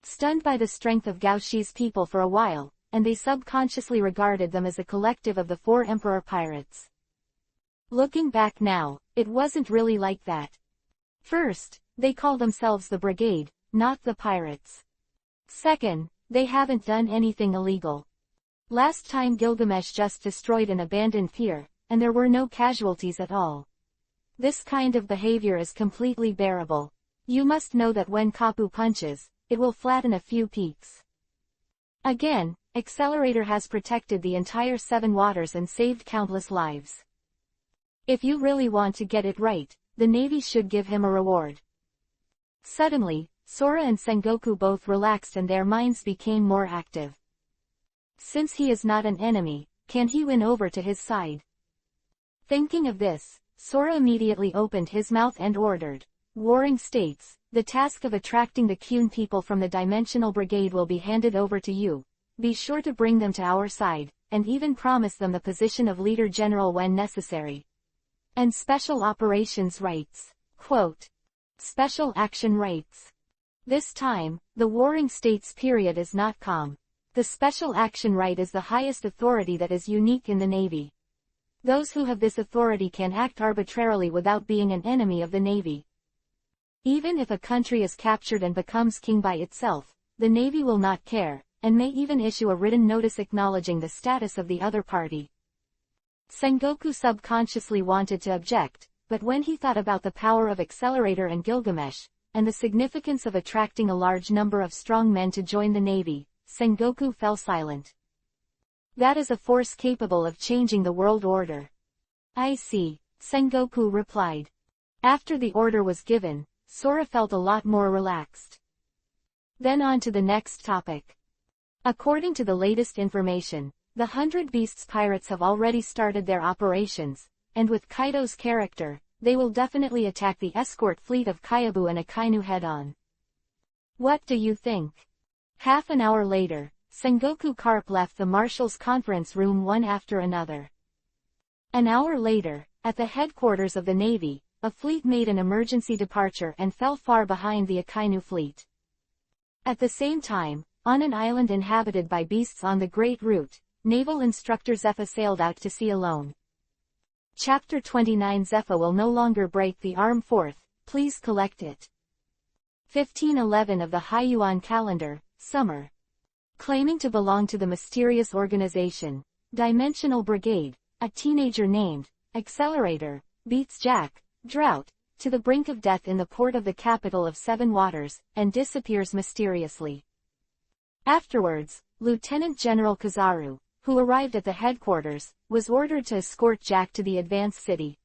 Stunned by the strength of Gao Shi's people for a while, and they subconsciously regarded them as a collective of the 4 Emperor Pirates. Looking back now, it wasn't really like that. First, they call themselves the Brigade, not the Pirates. Second, they haven't done anything illegal. Last time Gilgamesh just destroyed an abandoned pier, and there were no casualties at all. This kind of behavior is completely bearable. You must know that when Kapu punches, it will flatten a few peaks. Again, Accelerator has protected the entire 7 Waters and saved countless lives. If you really want to get it right, the Navy should give him a reward. Suddenly, Sora and Sengoku both relaxed and their minds became more active. Since he is not an enemy, can he win over to his side? Thinking of this, Sora immediately opened his mouth and ordered, Warring States, the task of attracting the Kyun people from the Dimensional Brigade will be handed over to you. Be sure to bring them to our side, and even promise them the position of Leader General when necessary. And Special Operations Rights. Quote. Special Action Rights. This time, the Warring States period is not calm. The Special Action Right is the highest authority that is unique in the Navy. Those who have this authority can act arbitrarily without being an enemy of the Navy. Even if a country is captured and becomes king by itself, the Navy will not care, and may even issue a written notice acknowledging the status of the other party. Sengoku subconsciously wanted to object, but when he thought about the power of Accelerator and Gilgamesh, and the significance of attracting a large number of strong men to join the Navy, Sengoku fell silent. That is a force capable of changing the world order. I see, Sengoku replied. After the order was given, Sora felt a lot more relaxed. Then on to the next topic. According to the latest information, the 100 Beasts pirates have already started their operations, and with Kaido's character, they will definitely attack the escort fleet of Kayabu and Akainu head-on. What do you think? Half an hour later, Sengoku Carp left the Marshal's conference room one after another. An hour later, at the headquarters of the Navy, a fleet made an emergency departure and fell far behind the Akainu fleet. At the same time, on an island inhabited by beasts on the Great Route, Naval Instructor Zephyr sailed out to sea alone. Chapter 29 Zephyr will no longer break the arm. Fourth, please collect it. 1511 of the Haiyuan calendar, summer. Claiming to belong to the mysterious organization, Dimensional Brigade, a teenager named Accelerator beats Jack, Drought, to the brink of death in the port of the capital of Seven Waters, and disappears mysteriously. Afterwards, Lieutenant General Kizaru, who arrived at the headquarters, was ordered to escort Jack to the advanced city.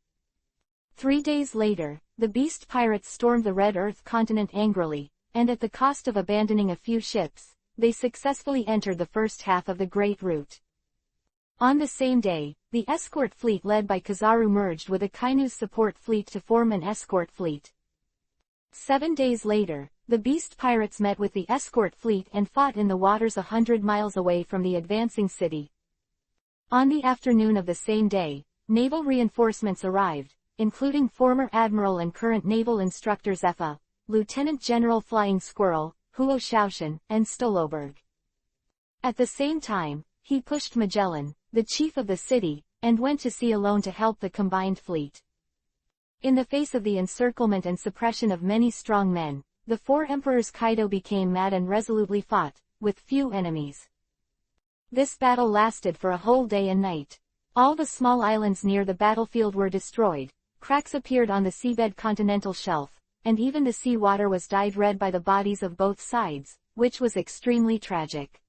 3 days later, the Beast Pirates stormed the Red Earth continent angrily, and at the cost of abandoning a few ships, they successfully entered the first half of the Great Route. On the same day, the escort fleet led by Kizaru merged with Akainu's support fleet to form an escort fleet. 7 days later, the Beast Pirates met with the escort fleet and fought in the waters 100 miles away from the advancing city. On the afternoon of the same day, naval reinforcements arrived, including former admiral and current naval instructor Zephyr, Lieutenant General Flying Squirrel, Huo Shaoshan, and Stoloberg. At the same time, he pushed Magellan, the chief of the city, and went to sea alone to help the combined fleet. In the face of the encirclement and suppression of many strong men, the four emperors Kaido became mad and resolutely fought, with few enemies. This battle lasted for a whole day and night. All the small islands near the battlefield were destroyed, cracks appeared on the seabed continental shelf, and even the sea water was dyed red by the bodies of both sides, which was extremely tragic.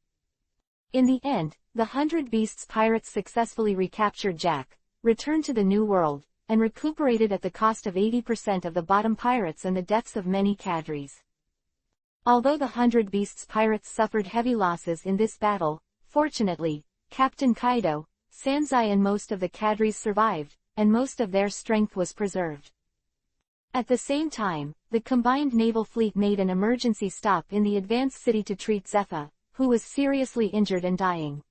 In the end, the 100 Beasts pirates successfully recaptured Jack, returned to the New World, and recuperated at the cost of 80% of the bottom pirates and the deaths of many cadres. Although the 100 Beasts pirates suffered heavy losses in this battle, fortunately, Captain Kaido, Sanzai and most of the cadres survived, and most of their strength was preserved. At the same time, the combined naval fleet made an emergency stop in the advanced city to treat Zephyr, who was seriously injured and dying.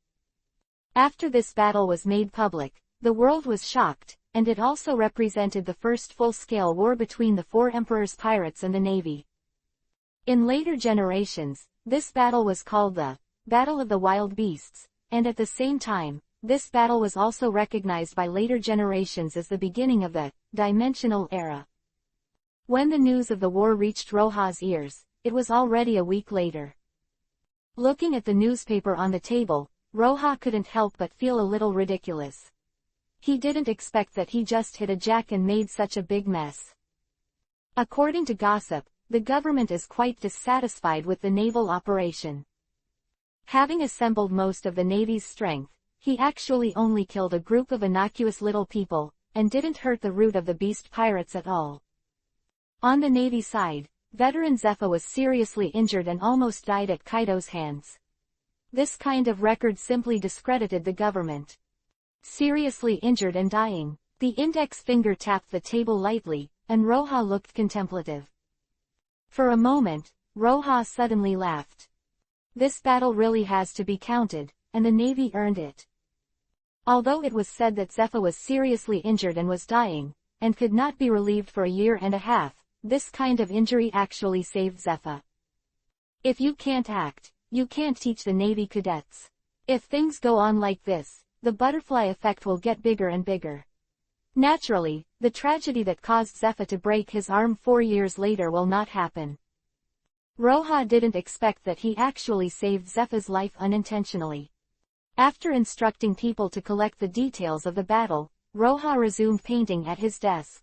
After this battle was made public, the world was shocked, and it also represented the first full-scale war between the four emperors' pirates and the navy. In later generations, this battle was called the Battle of the Wild Beasts, and at the same time, this battle was also recognized by later generations as the beginning of the Dimensional Era. When the news of the war reached Roha's ears, it was already a week later. Looking at the newspaper on the table, Roha couldn't help but feel a little ridiculous. He didn't expect that he just hit a Jack and made such a big mess. According to gossip, the government is quite dissatisfied with the naval operation. Having assembled most of the Navy's strength, he actually only killed a group of innocuous little people, and didn't hurt the root of the Beast Pirates at all. On the Navy side, veteran Zephyr was seriously injured and almost died at Kaido's hands. This kind of record simply discredited the government. Seriously injured and dying, the index finger tapped the table lightly, and Roha looked contemplative. For a moment, Roha suddenly laughed. This battle really has to be counted, and the Navy earned it. Although it was said that Zephyr was seriously injured and was dying, and could not be relieved for a year and a half, this kind of injury actually saved Zephyr. If you can't act, you can't teach the Navy cadets. If things go on like this, the butterfly effect will get bigger and bigger. Naturally, the tragedy that caused Zephyr to break his arm 4 years later will not happen. Roha didn't expect that he actually saved Zephyr's life unintentionally. After instructing people to collect the details of the battle, Roha resumed painting at his desk.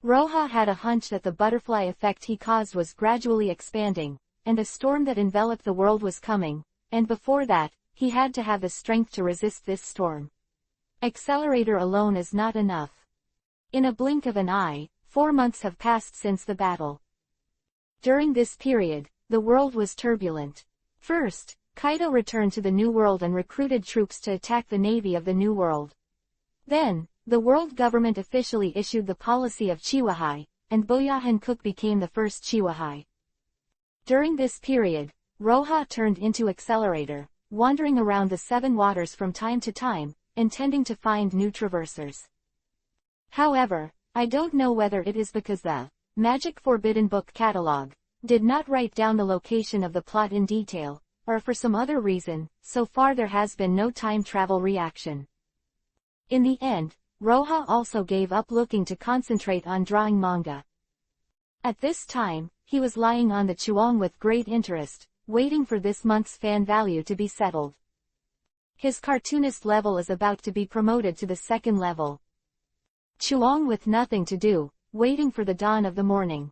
Roha had a hunch that the butterfly effect he caused was gradually expanding, and a storm that enveloped the world was coming, and before that, he had to have the strength to resist this storm. Accelerator alone is not enough. In a blink of an eye, 4 months have passed since the battle. During this period, the world was turbulent. First, Kaido returned to the New World and recruited troops to attack the Navy of the New World. Then, the world government officially issued the policy of Chiwahai, and Boya Hankook became the first Chiwahai. During this period, Roha turned into Accelerator, wandering around the Seven Waters from time to time, intending to find new traversers. However, I don't know whether it is because the Magic Forbidden Book catalog did not write down the location of the plot in detail, or for some other reason. So far there has been no time travel reaction. In the end, Roha also gave up looking to concentrate on drawing manga. At this time, he was lying on the Chuang with great interest, waiting for this month's fan value to be settled. His cartoonist level is about to be promoted to the second level. Chuang with nothing to do, waiting for the dawn of the morning.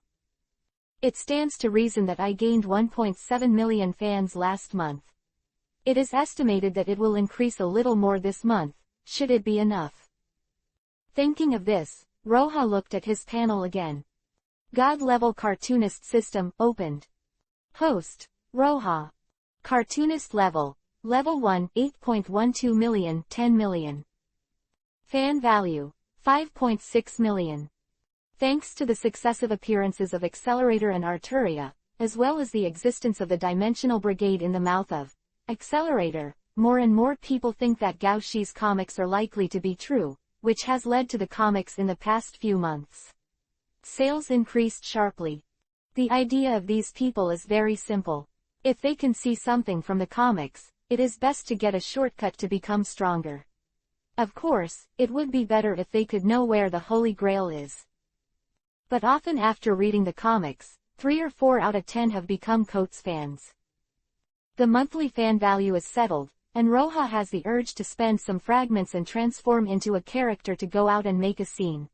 It stands to reason that I gained 1.7 million fans last month. It is estimated that it will increase a little more this month, should it be enough. Thinking of this, Roha looked at his panel again. God-level cartoonist system opened. Host, Roha. Cartoonist level, level 1, 8.12 million, 10 million. Fan value, 5.6 million. Thanks to the successive appearances of Accelerator and Arturia, as well as the existence of the Dimensional Brigade in the mouth of Accelerator, more and more people think that Gao Shi's comics are likely to be true, which has led to the comics in the past few months. Sales increased sharply. The idea of these people is very simple. If they can see something from the comics, it is best to get a shortcut to become stronger. Of course, it would be better if they could know where the Holy Grail is. But often after reading the comics, 3 or 4 out of 10 have become Coates fans. The monthly fan value is settled, and Roha has the urge to spend some fragments and transform into a character to go out and make a scene.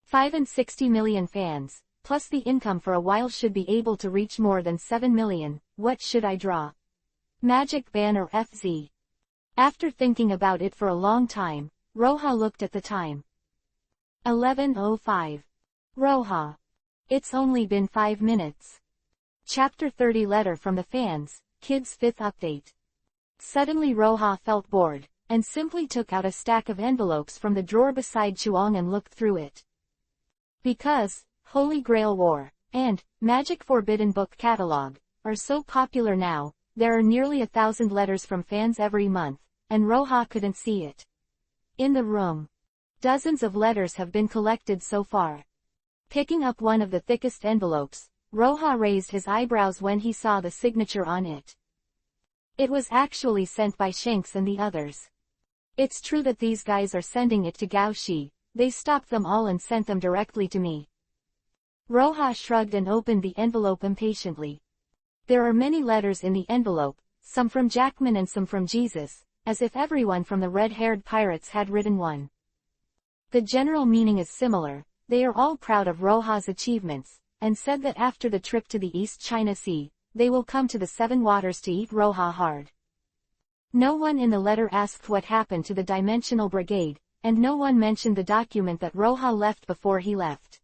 5 and 60 million fans, plus the income for a while should be able to reach more than 7 million, what should I draw? Magic Ban or FZ? After thinking about it for a long time, Roha looked at the time. 11:05. Roha. It's only been 5 minutes. Chapter 30 Letter from the Fans, Kids 5th Update. Suddenly Roha felt bored, and simply took out a stack of envelopes from the drawer beside Chuang and looked through it. Because Holy Grail War and Magic Forbidden Book Catalog are so popular now, there are nearly 1,000 letters from fans every month, and Roha couldn't see it. In the room, dozens of letters have been collected so far. Picking up one of the thickest envelopes, Roha raised his eyebrows when he saw the signature on it. It was actually sent by Shanks and the others. It's true that these guys are sending it to Gao Shi. They stopped them all and sent them directly to me. Roha shrugged and opened the envelope impatiently. There are many letters in the envelope, some from Jackman and some from Jesus, as if everyone from the red-haired pirates had written one. The general meaning is similar. They are all proud of Roha's achievements, and said that after the trip to the East China Sea, they will come to the Seven Waters to eat Roha hard. No one in the letter asked what happened to the Dimensional Brigade, and no one mentioned the document that Roha left before he left.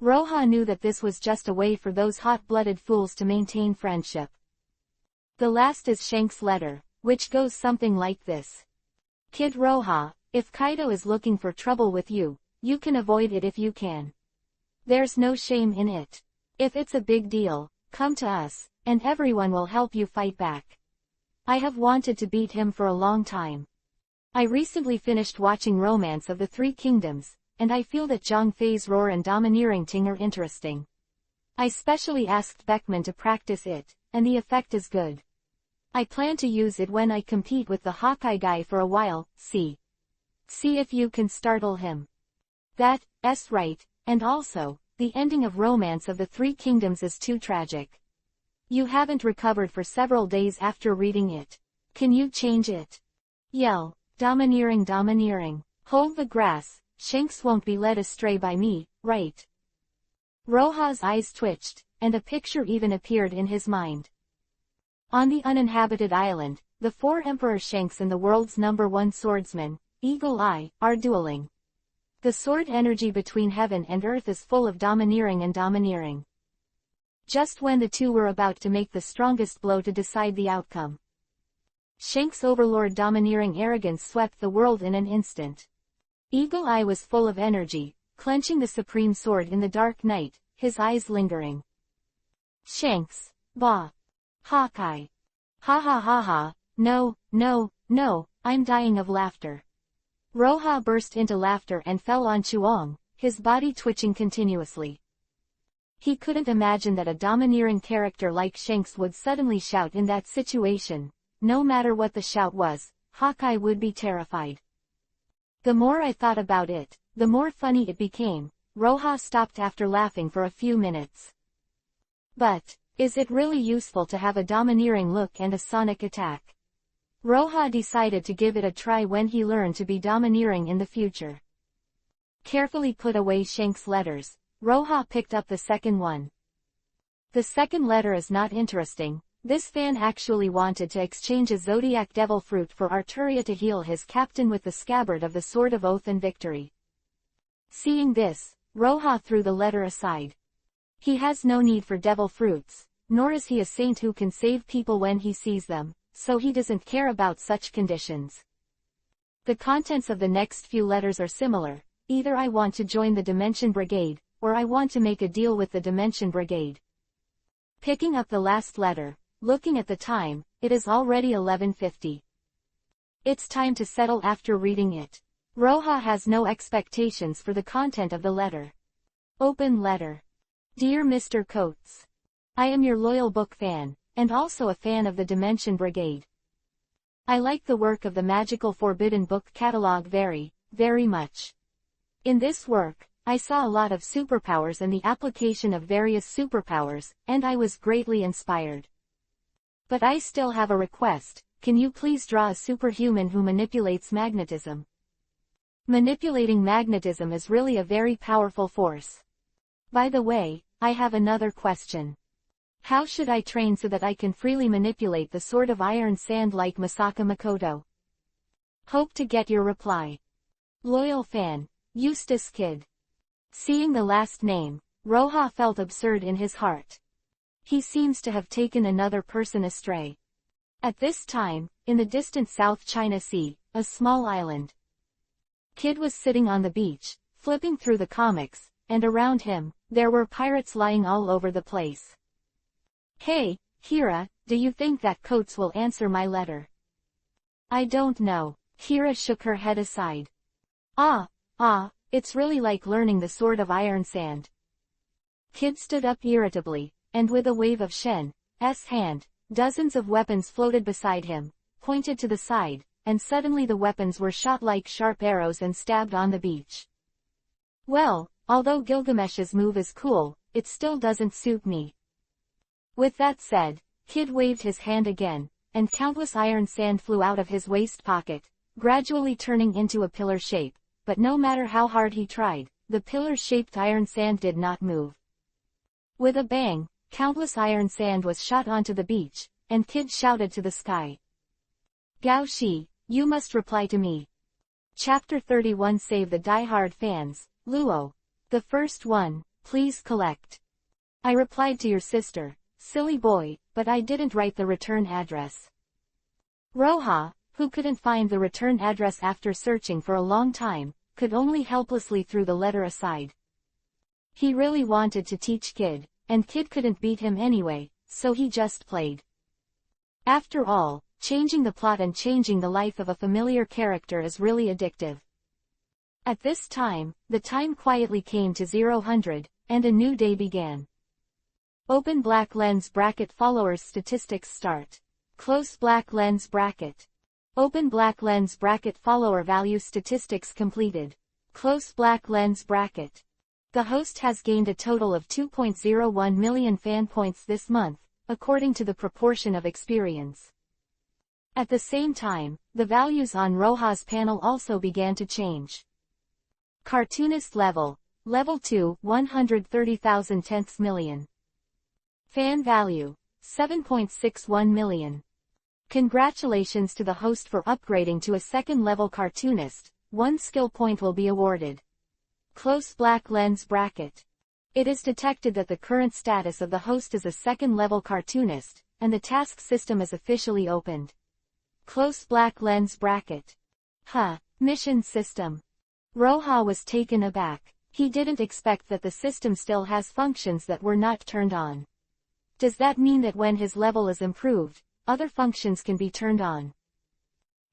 Roha knew that this was just a way for those hot-blooded fools to maintain friendship. The last is Shank's letter, which goes something like this. Kid Roha, if Kaido is looking for trouble with you, you can avoid it if you can. There's no shame in it. If it's a big deal, come to us, and everyone will help you fight back. I have wanted to beat him for a long time. I recently finished watching Romance of the Three Kingdoms, and I feel that Zhang Fei's roar and domineering ting are interesting. I specially asked Beckman to practice it, and the effect is good. I plan to use it when I compete with the Hawkeye guy for a while. See if you can startle him. That's right, and also, the ending of Romance of the Three Kingdoms is too tragic. You haven't recovered for several days after reading it. Can you change it? Yell, domineering. Hold the grass, Shanks won't be led astray by me, right? Roha's eyes twitched, and a picture even appeared in his mind. On the uninhabited island, the 4 Emperor Shanks and the world's #1 swordsman, Eagle Eye, are dueling. The sword energy between heaven and earth is full of domineering. Just when the two were about to make the strongest blow to decide the outcome, Shanks' overlord domineering arrogance swept the world in an instant. Eagle Eye was full of energy, clenching the supreme sword in the dark night, his eyes lingering. Shanks, bah! Hawkeye! Ha ha ha ha, no, I'm dying of laughter. Roha burst into laughter and fell on Chuang, his body twitching continuously. He couldn't imagine that a domineering character like Shanks would suddenly shout in that situation. No matter what the shout was, Hawkeye would be terrified. The more I thought about it, the more funny it became. Roha stopped after laughing for a few minutes. But Is it really useful to have a domineering look and a sonic attack? Roha decided to give it a try when he learned to be domineering in the future. Carefully put away Shank's letters, Roha picked up the second one. The second letter is not interesting. This fan actually wanted to exchange a zodiac devil fruit for Arturia to heal his captain with the scabbard of the Sword of Oath and Victory. Seeing this, Roha threw the letter aside. He has no need for devil fruits, nor is he a saint who can save people when he sees them, so he doesn't care about such conditions. The contents of the next few letters are similar. Either I want to join the Dimension Brigade, or I want to make a deal with the Dimension Brigade. Picking up the last letter, looking at the time, it is already 11:50. It's time to settle after reading it. Roha has no expectations for the content of the letter. Open letter. Dear Mr. Coates. I am your loyal book fan, and also a fan of the Dimension Brigade. I like the work of the Magical Forbidden Book catalog very, very much. In this work, I saw a lot of superpowers and the application of various superpowers, and I was greatly inspired. But I still have a request. Can you please draw a superhuman who manipulates magnetism? Manipulating magnetism is really a very powerful force. By the way, I have another question. How should I train so that I can freely manipulate the Sword of Iron Sand like Masaka Makoto? Hope to get your reply. Loyal fan, Eustace Kid. Seeing the last name, Roha felt absurd in his heart. He seems to have taken another person astray. At this time, in the distant South China Sea, a small island. Kid was sitting on the beach, flipping through the comics, and around him, there were pirates lying all over the place. Hey, Hira, do you think that Coates will answer my letter? I don't know. Hira shook her head aside. It's really like learning the Sword of Iron Sand. Kid stood up irritably, and with a wave of Shen's hand, dozens of weapons floated beside him, pointed to the side, and suddenly the weapons were shot like sharp arrows and stabbed on the beach. Well, although Gilgamesh's move is cool, it still doesn't suit me. With that said, Kid waved his hand again, and countless iron sand flew out of his waist pocket, gradually turning into a pillar shape. But no matter how hard he tried, the pillar-shaped iron sand did not move. With a bang, countless iron sand was shot onto the beach, and Kid shouted to the sky. Gao Shi, you must reply to me. Chapter 31 Save the Die-Hard Fans, Luo. The first one, please collect. I replied to your sister, silly boy, but I didn't write the return address. Roha, who couldn't find the return address after searching for a long time, could only helplessly throw the letter aside. He really wanted to teach Kid, and Kid couldn't beat him anyway, so he just played. After all, changing the plot and changing the life of a familiar character is really addictive. At this time, the time quietly came to 0, and a new day began. Open black lens bracket followers statistics start. Close black lens bracket. Open black lens bracket follower value statistics completed. Close black lens bracket. The host has gained a total of 2.01 million fan points this month, according to the proportion of experience. At the same time, the values on Roha's panel also began to change. Cartoonist level, level 2, 130,000 tenths million. Fan value, 7.61 million. Congratulations to the host for upgrading to a second-level cartoonist, 1 skill point will be awarded. Close black lens bracket. It is detected that the current status of the host is a second-level cartoonist, and the task system is officially opened. Close black lens bracket. Mission system. Roha was taken aback. He didn't expect that the system still has functions that were not turned on. Does that mean that when his level is improved, other functions can be turned on?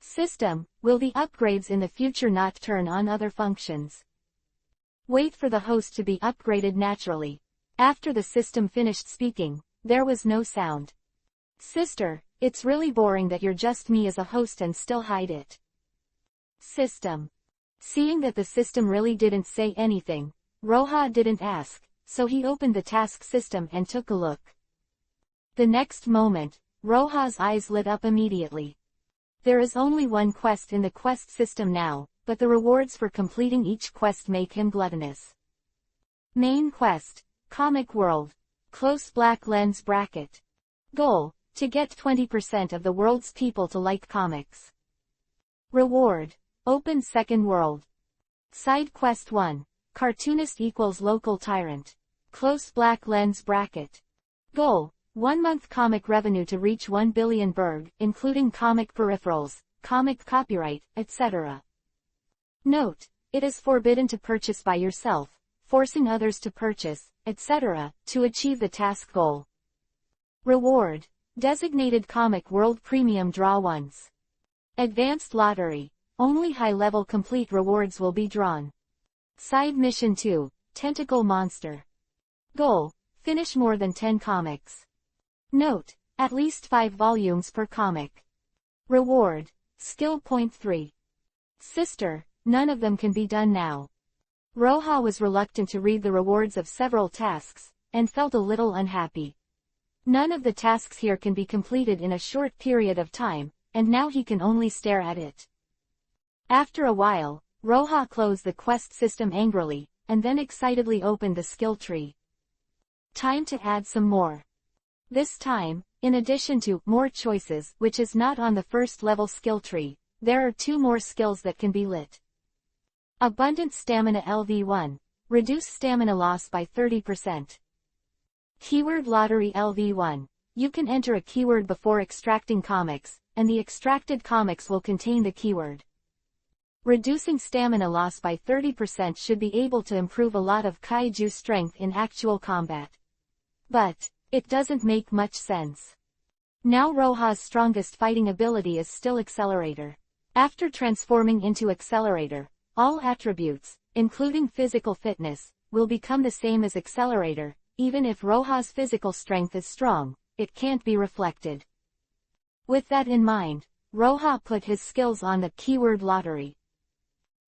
System, will the upgrades in the future not turn on other functions? Wait for the host to be upgraded naturally. After the system finished speaking, there was no sound. Sister, it's really boring that you're just me as a host and still hide it. System. Seeing that the system really didn't say anything, Roha didn't ask, so he opened the task system and took a look. The next moment, Roja's eyes lit up immediately. There is only one quest in the quest system now, but the rewards for completing each quest make him gluttonous. Main quest, Comic World. Close black lens bracket. Goal, to get 20% of the world's people to like comics. Reward, open second world. Side quest 1, cartoonist equals local tyrant. Close black lens bracket. Goal, 1 month comic revenue to reach 1 billion berg, including comic peripherals, comic copyright, etc. Note, it is forbidden to purchase by yourself, forcing others to purchase, etc., to achieve the task goal. Reward, designated Comic World Premium Draw once. Advanced Lottery, only high-level complete rewards will be drawn. Side Mission 2, Tentacle Monster. Goal, finish more than 10 comics. Note, at least 5 volumes per comic. Reward, Skill Point 3. Sister, none of them can be done now. Roja was reluctant to read the rewards of several tasks, and felt a little unhappy. None of the tasks here can be completed in a short period of time, and now he can only stare at it. After a while, Roja closed the quest system angrily, and then excitedly opened the skill tree. Time to add some more. This time, in addition to more choices, which is not on the first level skill tree, there are 2 more skills that can be lit. Abundant Stamina LV1, reduce stamina loss by 30%. Keyword Lottery LV1, you can enter a keyword before extracting comics, and the extracted comics will contain the keyword. Reducing stamina loss by 30% should be able to improve a lot of kaiju strength in actual combat. But it doesn't make much sense. Now Roja's strongest fighting ability is still Accelerator. After transforming into Accelerator, all attributes, including physical fitness, will become the same as Accelerator. Even if Roja's physical strength is strong, it can't be reflected. With that in mind, Roja put his skills on the Keyword Lottery.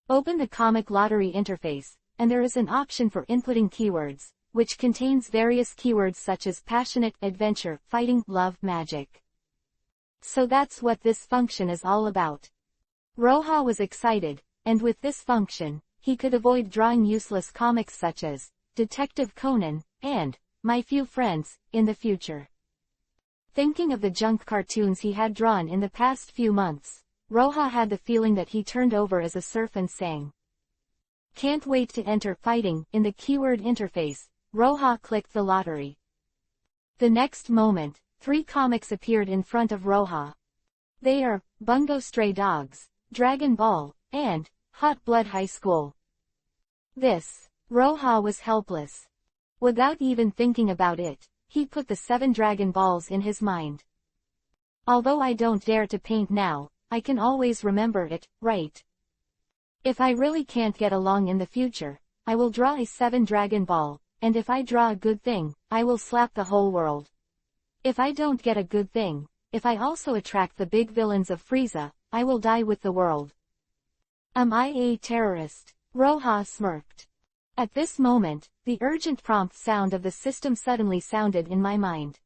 Open the Comic Lottery interface, and there is an option for inputting keywords, which contains various keywords such as passionate, adventure, fighting, love, magic. So that's what this function is all about. Roja was excited, and with this function, he could avoid drawing useless comics such as Detective Conan and My Few Friends in the future. Thinking of the junk cartoons he had drawn in the past few months, Roja had the feeling that he turned over as a serf and sang. Can't wait to enter fighting in the keyword interface. Roja clicked the lottery. The next moment, 3 comics appeared in front of Roja. They are Bungo Stray Dogs, Dragon Ball, and Hot Blood High School. Roja was helpless. Without even thinking about it, he put the 7 Dragon Balls in his mind. Although I don't dare to paint now, I can always remember it, right? If I really can't get along in the future, I will draw a 7 Dragon Ball, and if I draw a good thing, I will slap the whole world. If I don't get a good thing, if I also attract the big villains of Frieza, I will die with the world. Am I a terrorist? Roja smirked. At this moment, the urgent prompt sound of the system suddenly sounded in my mind.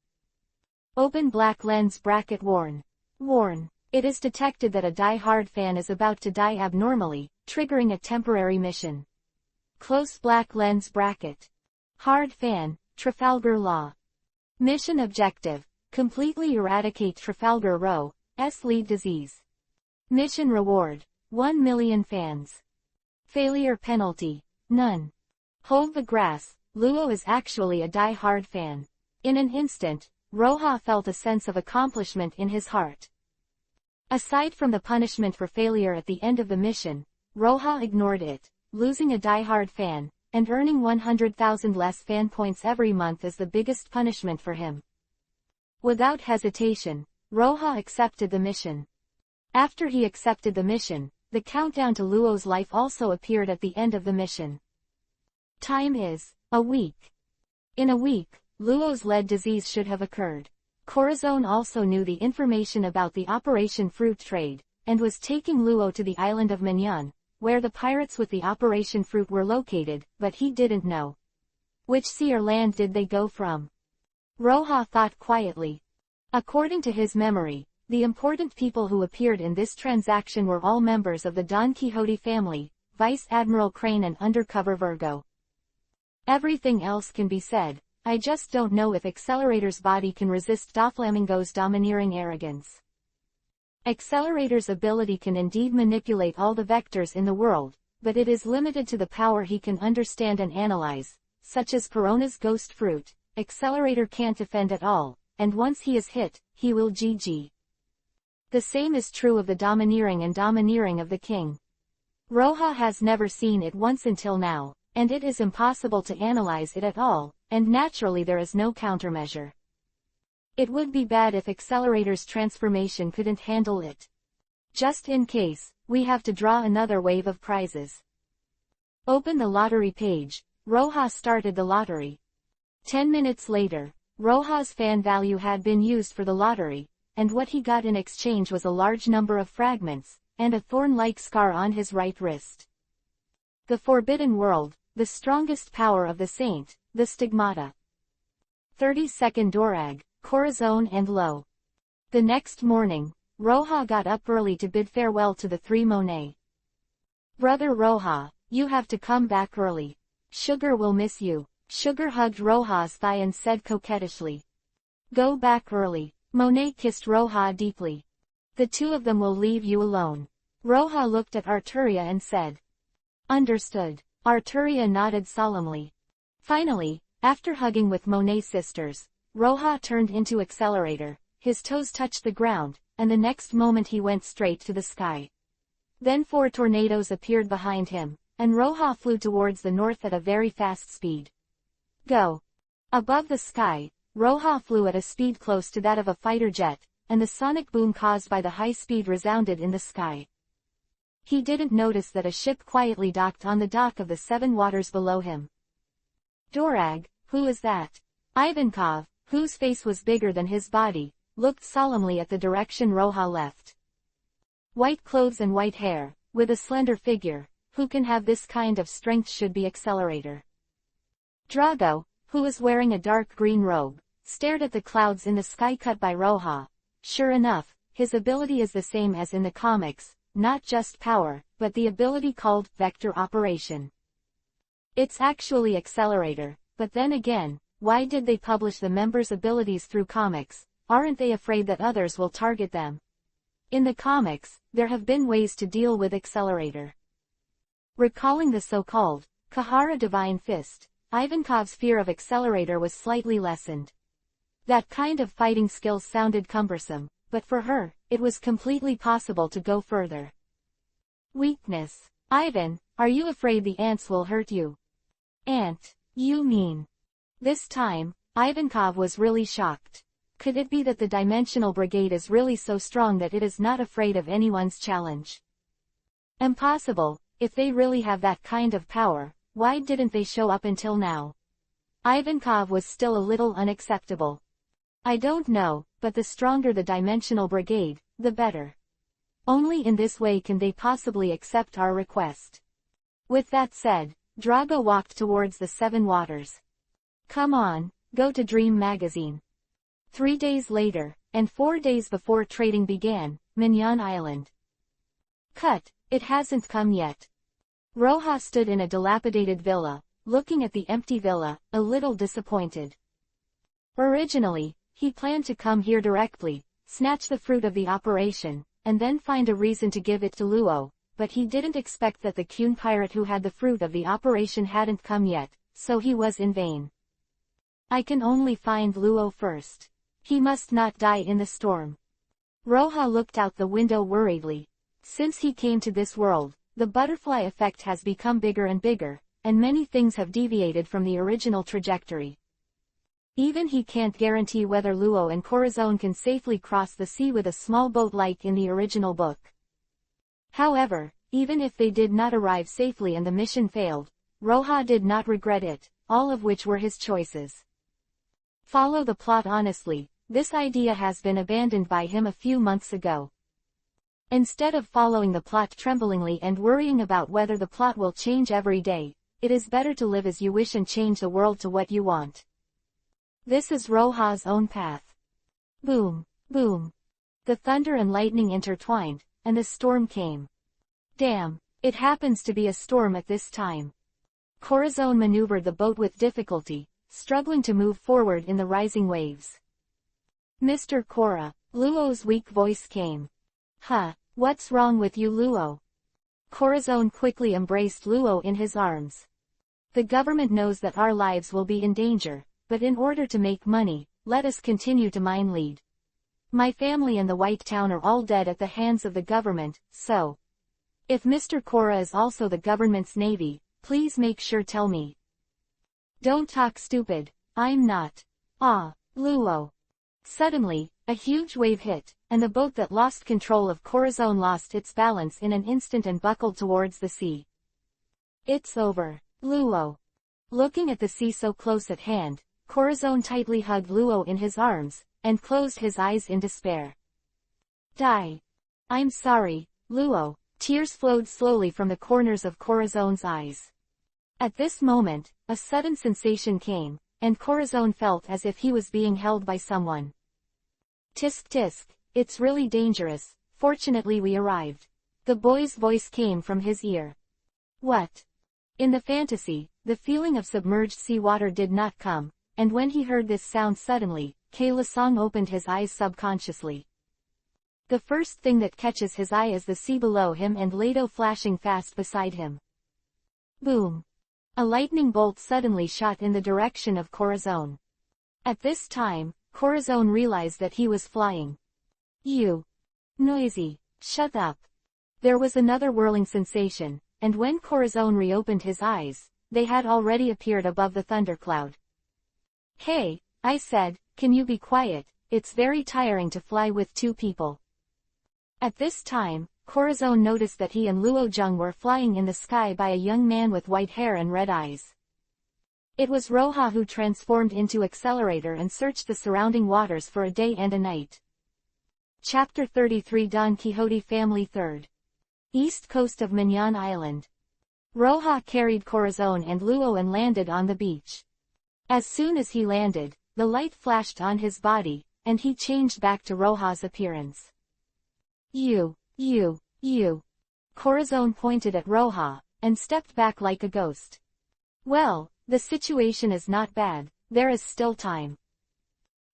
Open black lens bracket warn. Warn. It is detected that a die-hard fan is about to die abnormally, triggering a temporary mission. Close black lens bracket. Hard fan, Trafalgar Law. Mission objective, completely eradicate Trafalgar Row's lead disease. Mission reward, 1 million fans. Failure penalty, none. Hold the grass, Luo is actually a die-hard fan. In an instant, Roja felt a sense of accomplishment in his heart. Aside from the punishment for failure at the end of the mission, Roja ignored it, losing a die-hard fan, and earning 100,000 less fan points every month is the biggest punishment for him. Without hesitation, Roja accepted the mission. After he accepted the mission, the countdown to Luo's life also appeared at the end of the mission. Time is a week. In a week, Luo's lead disease should have occurred. Corazon also knew the information about the Operation Fruit trade, and was taking Luo to the island of Mignon, where the pirates with the Operation Fruit were located, but he didn't know. Which sea or land did they go from? Roja thought quietly. According to his memory, the important people who appeared in this transaction were all members of the Don Quixote family, Vice Admiral Crane and Undercover Virgo. Everything else can be said, I just don't know if Accelerator's body can resist Doflamingo's domineering arrogance. Accelerator's ability can indeed manipulate all the vectors in the world, but it is limited to the power he can understand and analyze, such as Perona's ghost fruit. Accelerator can't defend at all, and once he is hit, he will GG. The same is true of the domineering of the king. Roja has never seen it once until now, and it is impossible to analyze it at all, and naturally there is no countermeasure. It would be bad if Accelerator's transformation couldn't handle it. Just in case, we have to draw another wave of prizes. Open the lottery page. Roja started the lottery. 10 minutes later, Roja's fan value had been used for the lottery, and what he got in exchange was a large number of fragments, and a thorn-like scar on his right wrist. The Forbidden World, the strongest power of the saint, the stigmata. 32nd Dorag, Corazon and Lo. The next morning, Roja got up early to bid farewell to the three Monet. Brother Roja, you have to come back early. Sugar will miss you. Sugar hugged Roja's thigh and said coquettishly. Go back early. Monet kissed Roja deeply. The two of them will leave you alone. Roja looked at Arturia and said. Understood. Arturia nodded solemnly. Finally, after hugging with Monet's sisters, Roja turned into Accelerator, his toes touched the ground, and the next moment he went straight to the sky. Then 4 tornadoes appeared behind him, and Roja flew towards the north at a very fast speed. Go! Above the sky, Roja flew at a speed close to that of a fighter jet, and the sonic boom caused by the high speed resounded in the sky. He didn't notice that a ship quietly docked on the dock of the 7 waters below him. Dorag, who is that? Ivankov, whose face was bigger than his body, looked solemnly at the direction Roja left. White clothes and white hair, with a slender figure, who can have this kind of strength should be Accelerator. Drago, who was wearing a dark green robe, stared at the clouds in the sky cut by Roja. Sure enough, his ability is the same as in the comics, not just power, but the ability called vector operation. It's actually Accelerator, but then again, why did they publish the members' abilities through comics? Aren't they afraid that others will target them? In the comics, there have been ways to deal with Accelerator. Recalling the so-called Kahara Divine Fist, Ivankov's fear of Accelerator was slightly lessened. That kind of fighting skills sounded cumbersome, but for her, it was completely possible to go further. Weakness. Ivan, are you afraid the ants will hurt you? Ant, you mean? This time, Ivankov was really shocked. Could it be that the Dimensional Brigade is really so strong that it is not afraid of anyone's challenge? Impossible. If they really have that kind of power, why didn't they show up until now? Ivankov was still a little unacceptable. I don't know, but the stronger the Dimensional Brigade, the better. Only in this way can they possibly accept our request. With that said, Drago walked towards the 7 waters. Come on, go to Dream Magazine. 3 days later, and 4 days before trading began, Mignon Island. Cut, it hasn't come yet. Roja stood in a dilapidated villa, looking at the empty villa, a little disappointed. Originally, he planned to come here directly, snatch the fruit of the operation, and then find a reason to give it to Luo, but he didn't expect that the Kuhn pirate who had the fruit of the operation hadn't come yet, so he was in vain. I can only find Luo first. He must not die in the storm. Roja looked out the window worriedly. Since he came to this world, the butterfly effect has become bigger and bigger, and many things have deviated from the original trajectory. Even he can't guarantee whether Luo and Corazon can safely cross the sea with a small boat like in the original book. However, even if they did not arrive safely and the mission failed, Roja did not regret it, all of which were his choices. Follow the plot honestly. This idea has been abandoned by him a few months ago. Instead of following the plot tremblingly and worrying about whether the plot will change every day, it is better to live as you wish and change the world to what you want. This is Roha's own path. Boom, boom. The thunder and lightning intertwined, and the storm came. Damn, it happens to be a storm at this time. Corazon maneuvered the boat with difficulty, struggling to move forward in the rising waves. Mr. Cora, Luo's weak voice came. Huh, what's wrong with you, Luo? Corazon quickly embraced Luo in his arms. The government knows that our lives will be in danger, but in order to make money, let us continue to mine lead. My family and the White Town are all dead at the hands of the government, so. If Mr. Cora is also the government's navy, please make sure tell me. Don't talk stupid, I'm not. Ah, Luo. Suddenly, a huge wave hit, and the boat that lost control of Corazon lost its balance in an instant and buckled towards the sea. It's over, Luo. Looking at the sea so close at hand, Corazon tightly hugged Luo in his arms, and closed his eyes in despair. Die. I'm sorry, Luo. Tears flowed slowly from the corners of Corazon's eyes. At this moment, a sudden sensation came, and Corazon felt as if he was being held by someone. Tisk tisk, it's really dangerous, fortunately we arrived. The boy's voice came from his ear. What? In the fantasy, the feeling of submerged seawater did not come, and when he heard this sound suddenly, Kayla-song opened his eyes subconsciously. The first thing that catches his eye is the sea below him and Lado flashing fast beside him. Boom! A lightning bolt suddenly shot in the direction of Corazon. At this time, Corazon realized that he was flying. You! Noisy! Shut up! There was another whirling sensation, and when Corazon reopened his eyes, they had already appeared above the thundercloud. Hey, I said, can you be quiet? It's very tiring to fly with two people. At this time, Corazon noticed that he and Luo Zheng were flying in the sky by a young man with white hair and red eyes. It was Roha who transformed into Accelerator and searched the surrounding waters for a day and a night. Chapter 33 Don Quixote Family 3rd. East coast of Minyan Island. Roha carried Corazon and Luo and landed on the beach. As soon as he landed, the light flashed on his body, and he changed back to Roha's appearance. You. Corazon pointed at Roha, and stepped back like a ghost. Well, the situation is not bad, there is still time.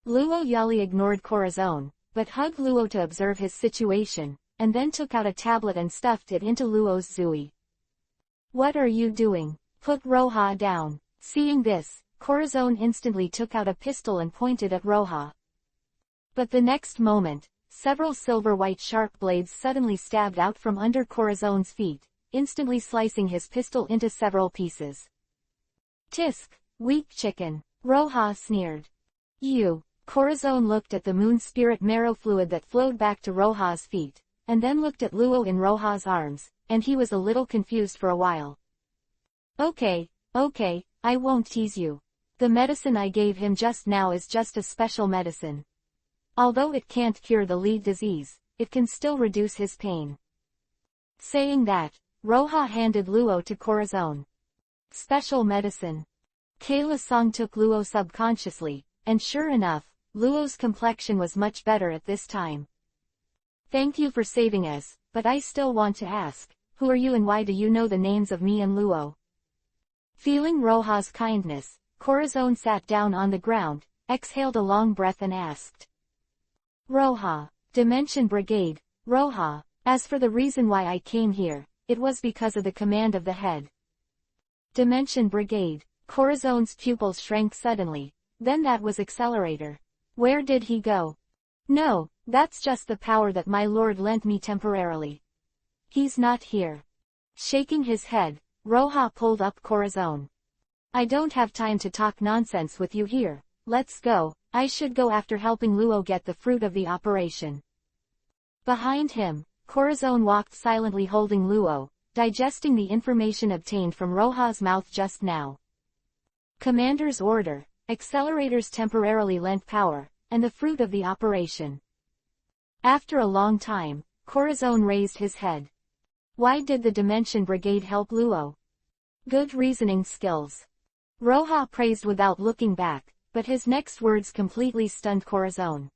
Luo Yali ignored Corazon, but hugged Luo to observe his situation, and then took out a tablet and stuffed it into Luo's zui. What are you doing? Put Roha down. Seeing this, Corazon instantly took out a pistol and pointed at Roha. But the next moment, several silver-white sharp blades suddenly stabbed out from under Corazon's feet, instantly slicing his pistol into several pieces. Tisk, weak chicken, Roha sneered. You. Corazon looked at the moon spirit marrow fluid that flowed back to Roha's feet, and then looked at Luo in Roha's arms, and he was a little confused for a while. Okay, I won't tease you. The medicine I gave him just now is just a special medicine. Although it can't cure the lead disease, it can still reduce his pain. Saying that, Roha handed Luo to Corazon. Special medicine. Kayla-song took Luo subconsciously, and sure enough, Luo's complexion was much better at this time. Thank you for saving us, but I still want to ask, who are you and why do you know the names of me and Luo? Feeling Roha's kindness, Corazon sat down on the ground, exhaled a long breath and asked. Roha, Dimension Brigade, Roha, as for the reason why I came here, it was because of the command of the head. Dimension Brigade, Corazon's pupils shrank suddenly, then that was Accelerator. Where did he go? No, that's just the power that my lord lent me temporarily. He's not here. Shaking his head, Roha pulled up Corazon. I don't have time to talk nonsense with you here, let's go, I should go after helping Luo get the fruit of the operation. Behind him, Corazon walked silently holding Luo, digesting the information obtained from Roha's mouth just now. Commander's order, Accelerators temporarily lent power, and the fruit of the operation. After a long time, Corazon raised his head. Why did the Dimension Brigade help Luo? Good reasoning skills. Roha praised without looking back, but his next words completely stunned Corazon.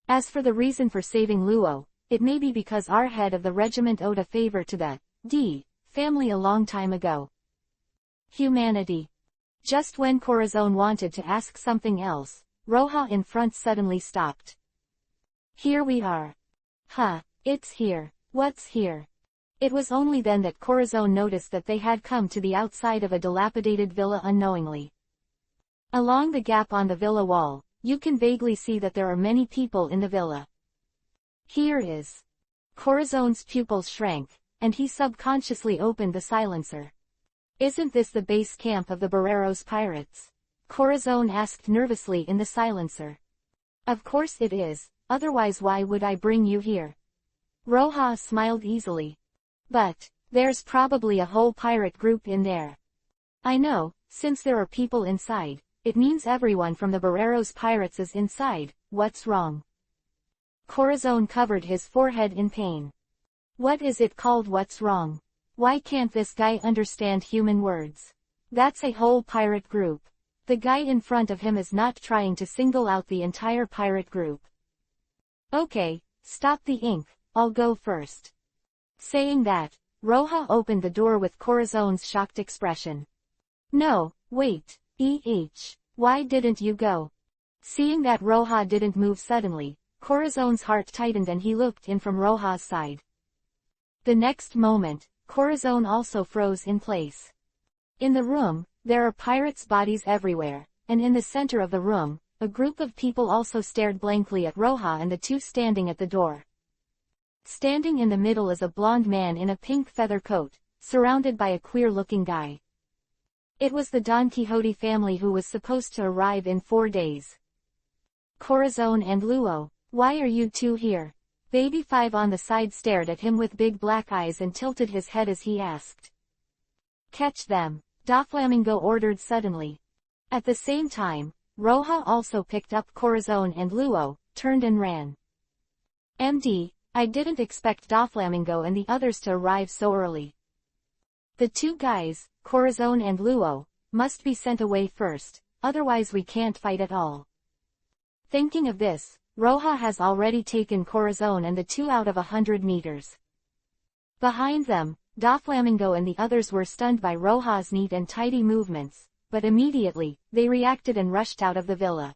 As for the reason for saving Luo, it may be because our head of the regiment owed a favor to the family a long time ago. Humanity. Just when Corazon wanted to ask something else, Roja in front suddenly stopped. Here we are. Huh, it's here. What's here? It was only then that Corazon noticed that they had come to the outside of a dilapidated villa unknowingly. Along the gap on the villa wall, you can vaguely see that there are many people in the villa. Here is. Corazon's pupils shrank, and he subconsciously opened the silencer. Isn't this the base camp of the Barreros pirates? Corazon asked nervously in the silencer. Of course it is, otherwise why would I bring you here? Roja smiled easily. But, there's probably a whole pirate group in there. I know, since there are people inside, it means everyone from the Barreros pirates is inside. What's wrong? Corazon covered his forehead in pain. What is it called what's wrong? Why can't this guy understand human words? That's a whole pirate group. The guy in front of him is not trying to single out the entire pirate group. Okay, stop the ink, I'll go first. Saying that, Roja opened the door with Corazon's shocked expression. No, wait, why didn't you go? Seeing that Roja didn't move suddenly, Corazon's heart tightened and he looked in from Roja's side. The next moment, Corazon also froze in place. In the room, there are pirates' bodies everywhere, and in the center of the room, a group of people also stared blankly at Roja and the two standing at the door. Standing in the middle is a blonde man in a pink feather coat, surrounded by a queer-looking guy. It was the Don Quixote family who was supposed to arrive in 4 days. Corazon and Luo, why are you two here? Baby Five on the side stared at him with big black eyes and tilted his head as he asked. Catch them, Doflamingo ordered suddenly. At the same time, Roja also picked up Corazon and Luo, turned and ran. MD, I didn't expect Doflamingo and the others to arrive so early. The two guys, Corazon and Luo, must be sent away first, otherwise we can't fight at all. Thinking of this, Roja has already taken Corazon and the two out of 100 meters. Behind them, Doflamingo and the others were stunned by Roja's neat and tidy movements, but immediately, they reacted and rushed out of the villa.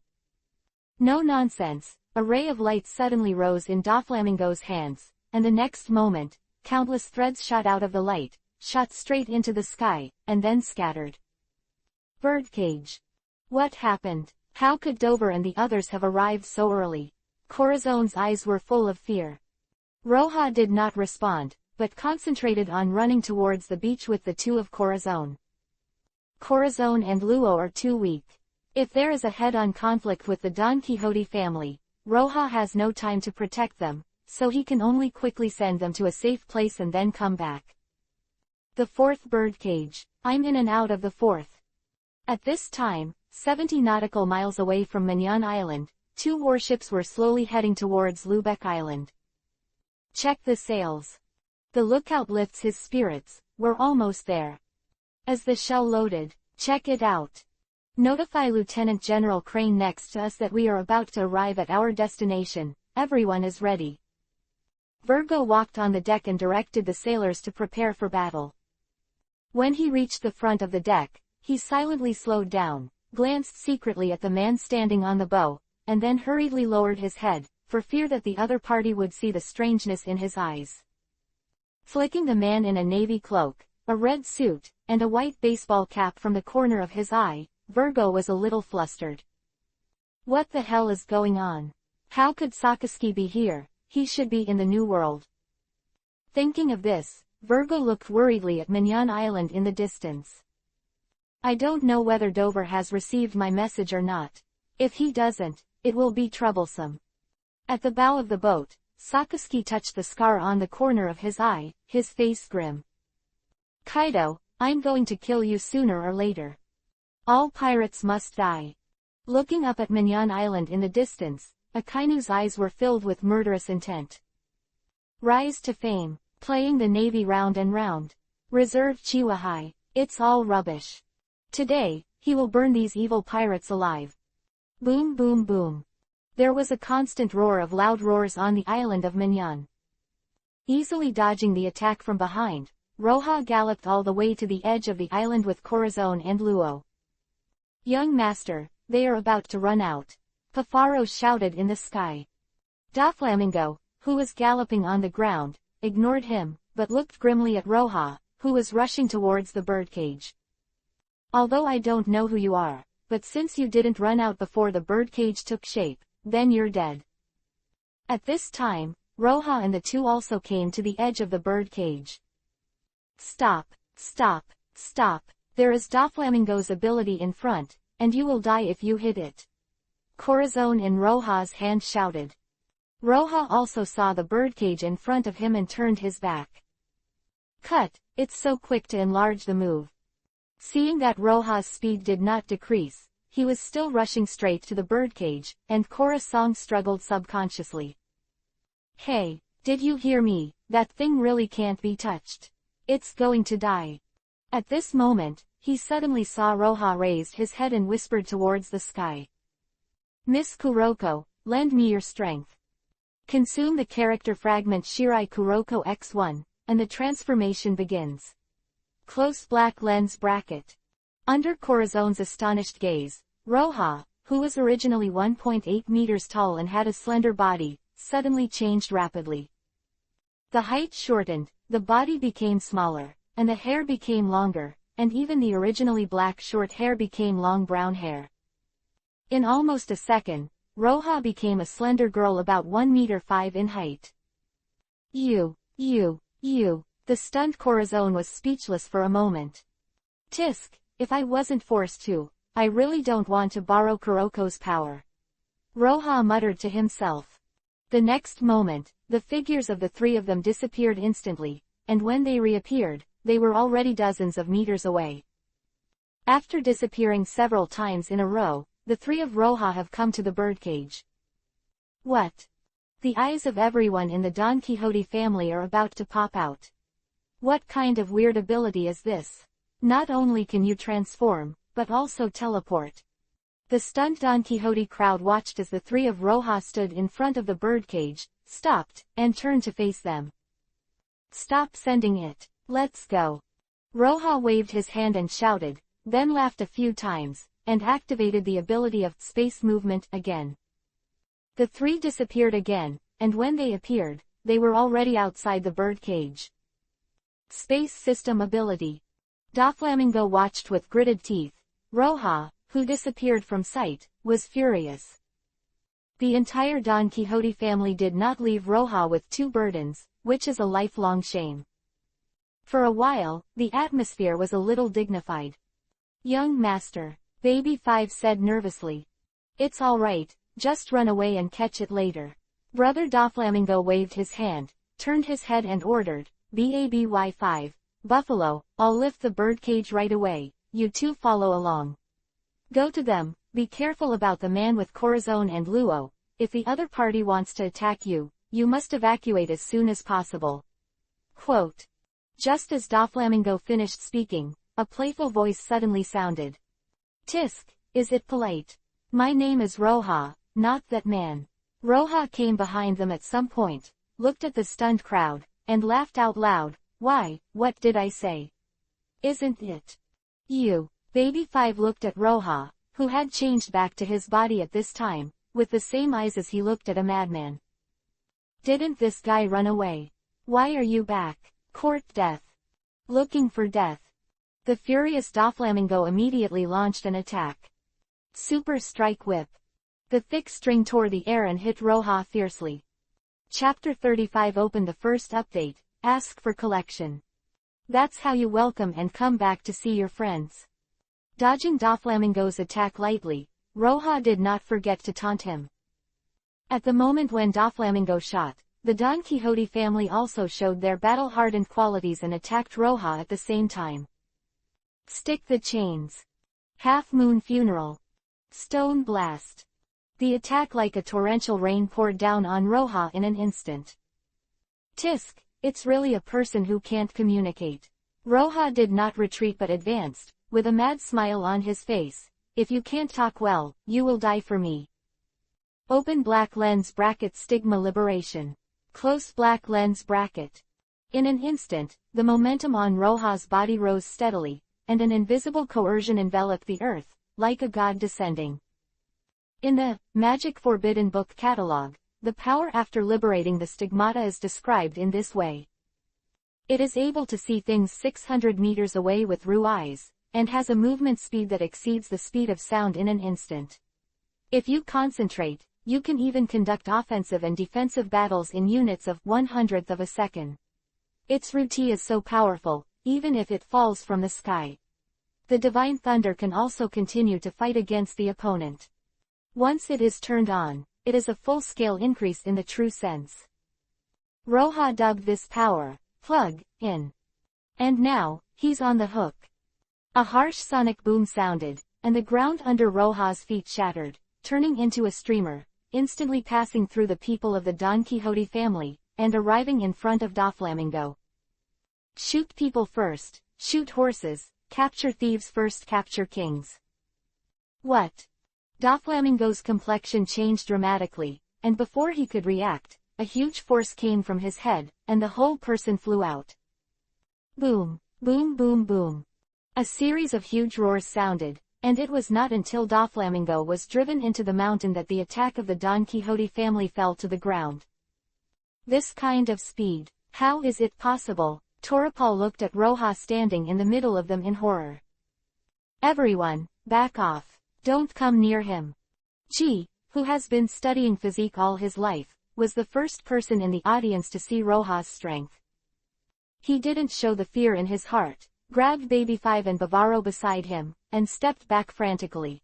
No nonsense, a ray of light suddenly rose in Doflamingo's hands, and the next moment, countless threads shot out of the light, shot straight into the sky, and then scattered. Birdcage. What happened? How could Dover and the others have arrived so early? Corazon's eyes were full of fear. Roja did not respond, but concentrated on running towards the beach with the two of Corazon. Corazon and Luo are too weak. If there is a head-on conflict with the Don Quixote family, Roja has no time to protect them, so he can only quickly send them to a safe place and then come back. The fourth birdcage. I'm in and out of the fourth. At this time, 70 nautical miles away from Mignon Island, two warships were slowly heading towards Lubeck Island. Check the sails. The lookout lifts his spirits, we're almost there. As the shell loaded, check it out. Notify Lieutenant General Crane next to us that we are about to arrive at our destination, everyone is ready. Virgo walked on the deck and directed the sailors to prepare for battle. When he reached the front of the deck, he silently slowed down, glanced secretly at the man standing on the bow, and then hurriedly lowered his head, for fear that the other party would see the strangeness in his eyes. Flicking the man in a navy cloak, a red suit, and a white baseball cap from the corner of his eye, Virgo was a little flustered. What the hell is going on? How could Sakaski be here? He should be in the New World. Thinking of this, Virgo looked worriedly at Mignon Island in the distance. I don't know whether Dover has received my message or not. If he doesn't, it will be troublesome. At the bow of the boat, Sakaski touched the scar on the corner of his eye, his face grim. Kaido, I'm going to kill you sooner or later. All pirates must die. Looking up at Mignon Island in the distance, Akainu's eyes were filled with murderous intent. Rise to fame, playing the Navy round and round. Reserve Chiwahai, it's all rubbish. Today, he will burn these evil pirates alive, Boom boom boom. There was a constant roar of loud roars on the island of Mignon. Easily dodging the attack from behind, Roja galloped all the way to the edge of the island with Corazon and Luo. Young master, they are about to run out. Pafaro shouted in the sky. Doflamingo, who was galloping on the ground, ignored him, but looked grimly at Roja, who was rushing towards the birdcage. Although I don't know who you are, but since you didn't run out before the birdcage took shape, then you're dead. At this time, Roja and the two also came to the edge of the birdcage. Stop, stop, stop, there is Doflamingo's ability in front, and you will die if you hit it. Corazon in Roja's hand shouted. Roja also saw the birdcage in front of him and turned his back. Cut, it's so quick to enlarge the move. Seeing that Roja's speed did not decrease, he was still rushing straight to the birdcage, and Corazon struggled subconsciously. Hey, did you hear me? That thing really can't be touched. It's going to die. At this moment, he suddenly saw Roja raised his head and whispered towards the sky. Miss Kuroko, lend me your strength. Consume the character fragment Shirai Kuroko X1, and the transformation begins. Close black lens bracket. Under Corazon's astonished gaze, Roja, who was originally 1.8 meters tall and had a slender body, suddenly changed rapidly. The height shortened, the body became smaller, and the hair became longer, and even the originally black short hair became long brown hair. In almost a second, Roja became a slender girl about 1 meter 5 in height. You. The stunned Corazon was speechless for a moment. Tisk, if I wasn't forced to, I really don't want to borrow Kuroko's power. Roja muttered to himself. The next moment, the figures of the three of them disappeared instantly, and when they reappeared, they were already dozens of meters away. After disappearing several times in a row, the three of Roja have come to the birdcage. What? The eyes of everyone in the Don Quixote family are about to pop out. What kind of weird ability is this? Not only can you transform, but also teleport. The stunned Don Quixote crowd watched as the three of Roja stood in front of the birdcage, stopped, and turned to face them. Stop sending it. Let's go. Roja waved his hand and shouted, then laughed a few times, and activated the ability of space movement again. The three disappeared again, and when they appeared, they were already outside the birdcage. Space system ability. Doflamingo watched with gritted teeth. Roja, who disappeared from sight, was furious. The entire Don Quixote family did not leave Roja with two burdens, which is a lifelong shame. For a while, the atmosphere was a little dignified. Young master, Baby 5 said nervously. It's all right, just run away and catch it later. Brother Doflamingo waved his hand, turned his head and ordered, BABY5, Buffalo, I'll lift the birdcage right away, you two follow along. Go to them, be careful about the man with Corazon and Luo, if the other party wants to attack you, you must evacuate as soon as possible. Quote. Just as Doflamingo finished speaking, a playful voice suddenly sounded. Tisk, is it polite? My name is Roja, not that man. Roja came behind them at some point, looked at the stunned crowd, and laughed out loud. Why, what did I say? Isn't it? You. Baby 5 looked at Roja, who had changed back to his body at this time, with the same eyes as he looked at a madman. Didn't this guy run away? Why are you back? Court death. Looking for death. The furious Doflamingo immediately launched an attack. Super Strike Whip. The thick string tore the air and hit Roja fiercely. Chapter 35 Open the first update, ask for collection. That's how you welcome and come back to see your friends. Dodging Doflamingo's attack lightly, Roja did not forget to taunt him. At the moment when Doflamingo shot, the Don Quixote family also showed their battle-hardened qualities and attacked Roja at the same time. Stick the chains. Half Moon Funeral. Stone Blast. The attack like a torrential rain poured down on Roja in an instant. Tisk, it's really a person who can't communicate. Roja did not retreat but advanced, with a mad smile on his face, if you can't talk well, you will die for me. Open black lens bracket stigma liberation. Close black lens bracket. In an instant, the momentum on Roja's body rose steadily, and an invisible coercion enveloped the earth, like a god descending. In the Magic Forbidden Book catalog, the power after liberating the stigmata is described in this way. It is able to see things 600 meters away with Ru eyes, and has a movement speed that exceeds the speed of sound in an instant. If you concentrate, you can even conduct offensive and defensive battles in units of 1/100th of a second. Its Ruti is so powerful, even if it falls from the sky. The Divine Thunder can also continue to fight against the opponent. Once it is turned on, it is a full-scale increase in the true sense. Roja dubbed this power, plug in. And now, he's on the hook. A harsh sonic boom sounded, and the ground under Roja's feet shattered, turning into a streamer, instantly passing through the people of the Don Quixote family, and arriving in front of Doflamingo. Shoot people first, shoot horses, capture thieves first, capture kings. What? Doflamingo's complexion changed dramatically, and before he could react, a huge force came from his head, and the whole person flew out. Boom, boom, boom, boom. A series of huge roars sounded, and it was not until Doflamingo was driven into the mountain that the attack of the Don Quixote family fell to the ground. This kind of speed, how is it possible? Toripal looked at Roja standing in the middle of them in horror. Everyone, back off. Don't come near him. Chi, who has been studying physique all his life, was the first person in the audience to see Roja's strength. He didn't show the fear in his heart, grabbed Baby Five and Bavaro beside him, and stepped back frantically.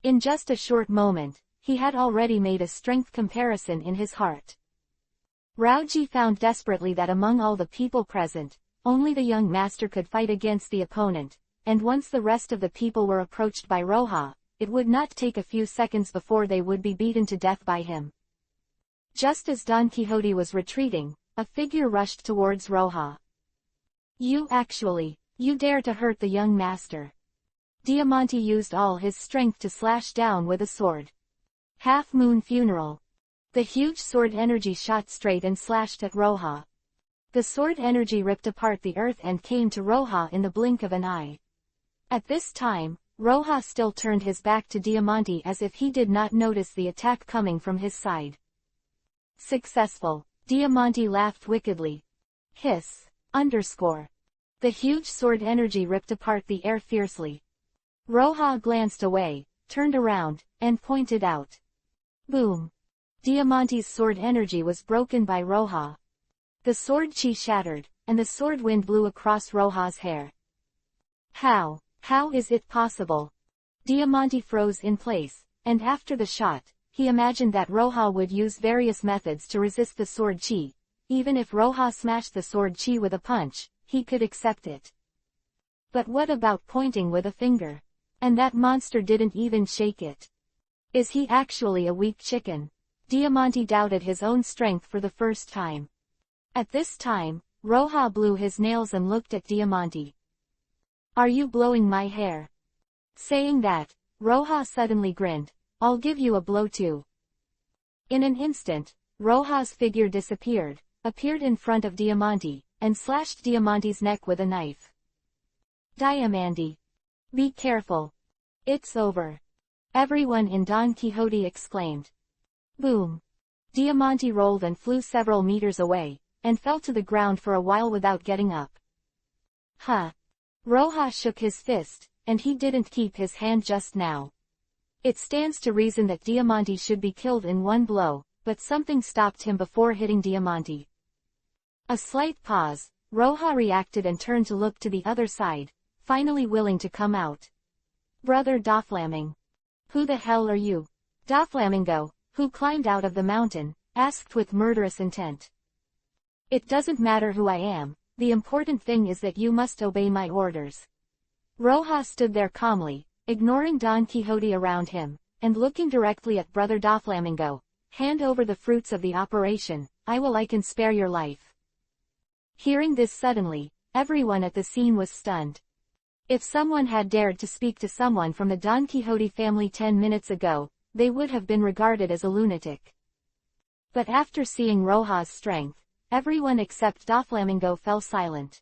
In just a short moment, he had already made a strength comparison in his heart. Rauji found desperately that among all the people present, only the young master could fight against the opponent, and once the rest of the people were approached by Roja, it would not take a few seconds before they would be beaten to death by him. Just as Don Quixote was retreating, a figure rushed towards Roja. You dare to hurt the young master. Diamante used all his strength to slash down with a sword. Half Moon Funeral. The huge sword energy shot straight and slashed at Roja. The sword energy ripped apart the earth and came to Roja in the blink of an eye. At this time, Roja still turned his back to Diamante as if he did not notice the attack coming from his side. Successful. Diamante laughed wickedly. Hiss. The huge sword energy ripped apart the air fiercely. Roja glanced away, turned around, and pointed out. Boom. Diamante's sword energy was broken by Roja. The sword chi shattered, and the sword wind blew across Roja's hair. How is it possible? Diamante froze in place, and after the shot, he imagined that Roja would use various methods to resist the sword chi. Even if Roja smashed the sword chi with a punch, he could accept it. But what about pointing with a finger? And that monster didn't even shake it. Is he actually a weak chicken? Diamante doubted his own strength for the first time. At this time, Roja blew his nails and looked at Diamante. Are you blowing my hair? Saying that, Roja suddenly grinned. I'll give you a blow too. In an instant, Roja's figure disappeared, appeared in front of Diamante, and slashed Diamante's neck with a knife. Diamante. Be careful. It's over. Everyone in Don Quixote exclaimed. Boom. Diamante rolled and flew several meters away, and fell to the ground for a while without getting up. Huh. Roja shook his fist, and he didn't keep his hand just now. It stands to reason that Diamante should be killed in one blow, but something stopped him before hitting Diamante. A slight pause, Roja reacted and turned to look to the other side, finally willing to come out. Brother Doflamingo. Who the hell are you? Doflamingo, who climbed out of the mountain, asked with murderous intent. It doesn't matter who I am, the important thing is that you must obey my orders. Roja stood there calmly, ignoring Don Quixote around him, and looking directly at Brother Doflamingo. Hand over the fruits of the operation, I can spare your life. Hearing this suddenly, everyone at the scene was stunned. If someone had dared to speak to someone from the Don Quixote family 10 minutes ago, they would have been regarded as a lunatic. But after seeing Roja's strength, everyone except Doflamingo fell silent.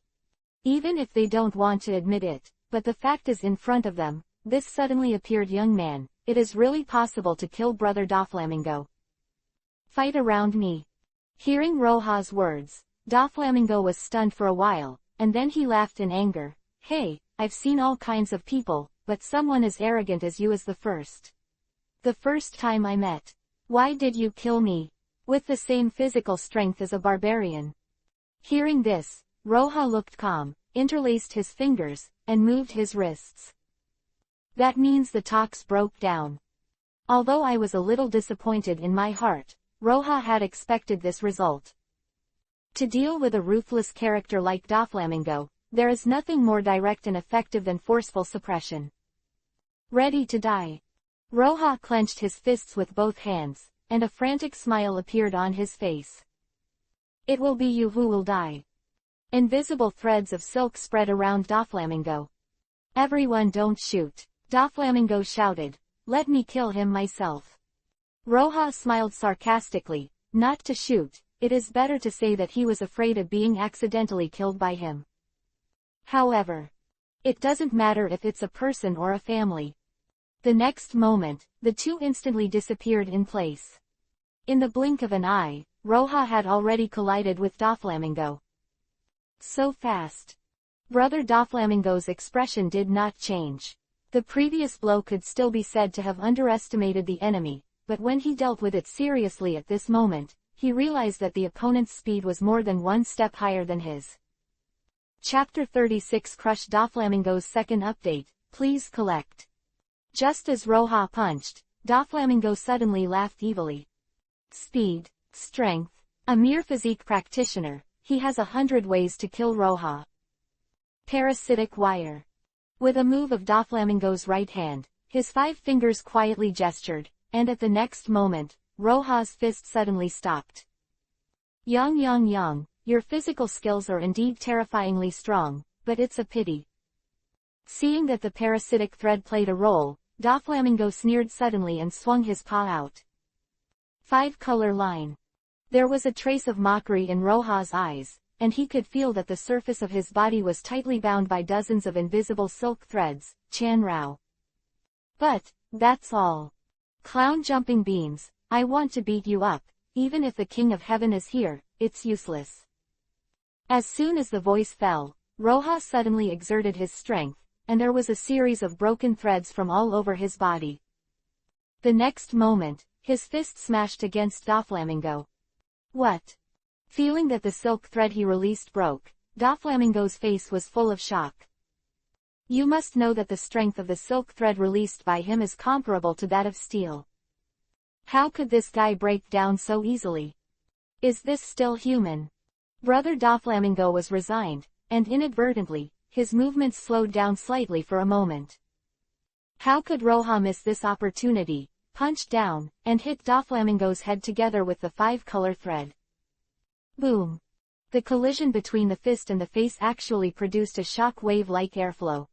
Even if they don't want to admit it, but the fact is in front of them, this suddenly appeared young man, it is really possible to kill Brother Doflamingo. Fight around me. Hearing Roja's words, Doflamingo was stunned for a while, and then he laughed in anger. Hey, I've seen all kinds of people, but someone as arrogant as you is the first. The first time I met. Why did you kill me? With the same physical strength as a barbarian. Hearing this, Roja looked calm, interlaced his fingers, and moved his wrists. That means the talks broke down. Although I was a little disappointed in my heart, Roja had expected this result. To deal with a ruthless character like Doflamingo, there is nothing more direct and effective than forceful suppression. Ready to die. Roja clenched his fists with both hands, and a frantic smile appeared on his face. It will be you who will die. Invisible threads of silk spread around Doflamingo. Everyone don't shoot, Doflamingo shouted. Let me kill him myself. Roja smiled sarcastically. Not to shoot, it is better to say that he was afraid of being accidentally killed by him. However, it doesn't matter if it's a person or a family. The next moment, the two instantly disappeared in place. In the blink of an eye, Roja had already collided with Doflamingo. So fast. Brother Doflamingo's expression did not change. The previous blow could still be said to have underestimated the enemy, but when he dealt with it seriously at this moment, he realized that the opponent's speed was more than one step higher than his. Chapter 36 Crush Doflamingo's second update, please collect. Just as Roja punched, Doflamingo suddenly laughed evilly. Speed, strength, a mere physique practitioner, he has 100 ways to kill Roja. Parasitic wire. With a move of Doflamingo's right hand, his 5 fingers quietly gestured, and at the next moment, Roja's fist suddenly stopped. Yang, your physical skills are indeed terrifyingly strong, but it's a pity. Seeing that the parasitic thread played a role, Doflamingo sneered suddenly and swung his paw out. 5-color line. There was a trace of mockery in Roja's eyes, and he could feel that the surface of his body was tightly bound by dozens of invisible silk threads. Chan Rao. But, that's all. Clown jumping beans, I want to beat you up, even if the King of Heaven is here, it's useless. As soon as the voice fell, Roja suddenly exerted his strength, and there was a series of broken threads from all over his body. The next moment, his fist smashed against Doflamingo. What? Feeling that the silk thread he released broke, Doflamingo's face was full of shock. You must know that the strength of the silk thread released by him is comparable to that of steel. How could this guy break down so easily? Is this still human? Brother Doflamingo was resigned, and inadvertently, his movements slowed down slightly for a moment. How could Roja miss this opportunity, punch down, and hit Doflamingo's head together with the 5-color thread? Boom! The collision between the fist and the face actually produced a shock wave-like airflow.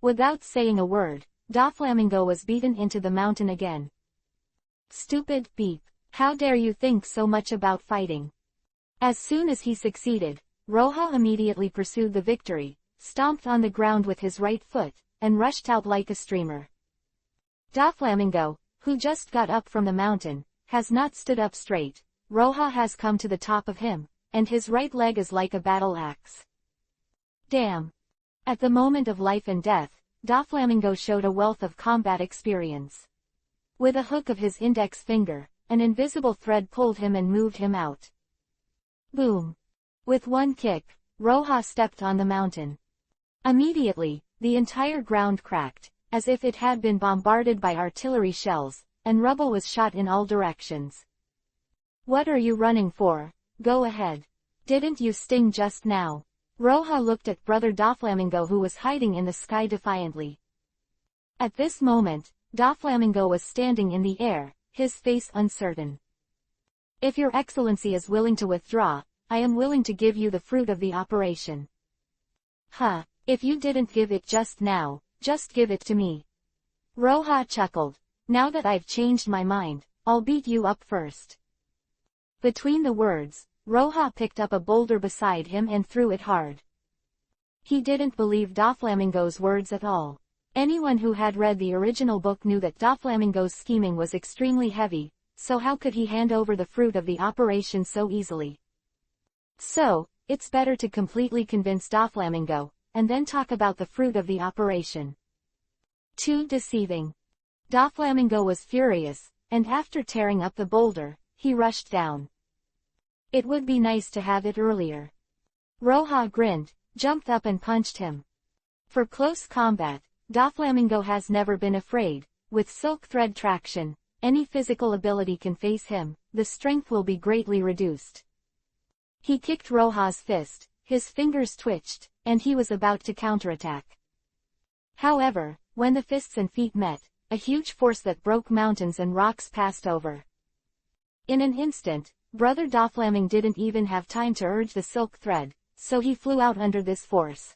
Without saying a word, Doflamingo was beaten into the mountain again. Stupid beep! How dare you think so much about fighting? As soon as he succeeded, Roja immediately pursued the victory, stomped on the ground with his right foot, and rushed out like a streamer. Doflamingo, who just got up from the mountain, has not stood up straight. Roja has come to the top of him, and his right leg is like a battle axe. Damn! At the moment of life and death, Doflamingo showed a wealth of combat experience. With a hook of his index finger, an invisible thread pulled him and moved him out. Boom! With one kick, Roja stepped on the mountain. Immediately, the entire ground cracked, as if it had been bombarded by artillery shells, and rubble was shot in all directions. What are you running for? Go ahead. Didn't you sting just now? Roja looked at Brother Doflamingo, who was hiding in the sky defiantly. At this moment, Doflamingo was standing in the air, his face uncertain. If your excellency is willing to withdraw, I am willing to give you the fruit of the operation. Huh, If you didn't give it just now, just give it to me. Roja chuckled. Now that I've changed my mind, I'll beat you up first. Between the words, Roja picked up a boulder beside him and threw it hard. He didn't believe Doflamingo's words at all. Anyone who had read the original book knew that Doflamingo's scheming was extremely heavy, so how could he hand over the fruit of the operation so easily? So, it's better to completely convince Doflamingo, and then talk about the fruit of the operation. Too deceiving. Doflamingo was furious, and after tearing up the boulder, he rushed down. It would be nice to have it earlier. Roja grinned, jumped up and punched him. For close combat, Doflamingo has never been afraid. With silk thread traction, any physical ability can face him, the strength will be greatly reduced. He kicked Roja's fist, his fingers twitched, and he was about to counterattack. However, when the fists and feet met, a huge force that broke mountains and rocks passed over. In an instant, Brother Doflamingo didn't even have time to urge the silk thread, so he flew out under this force.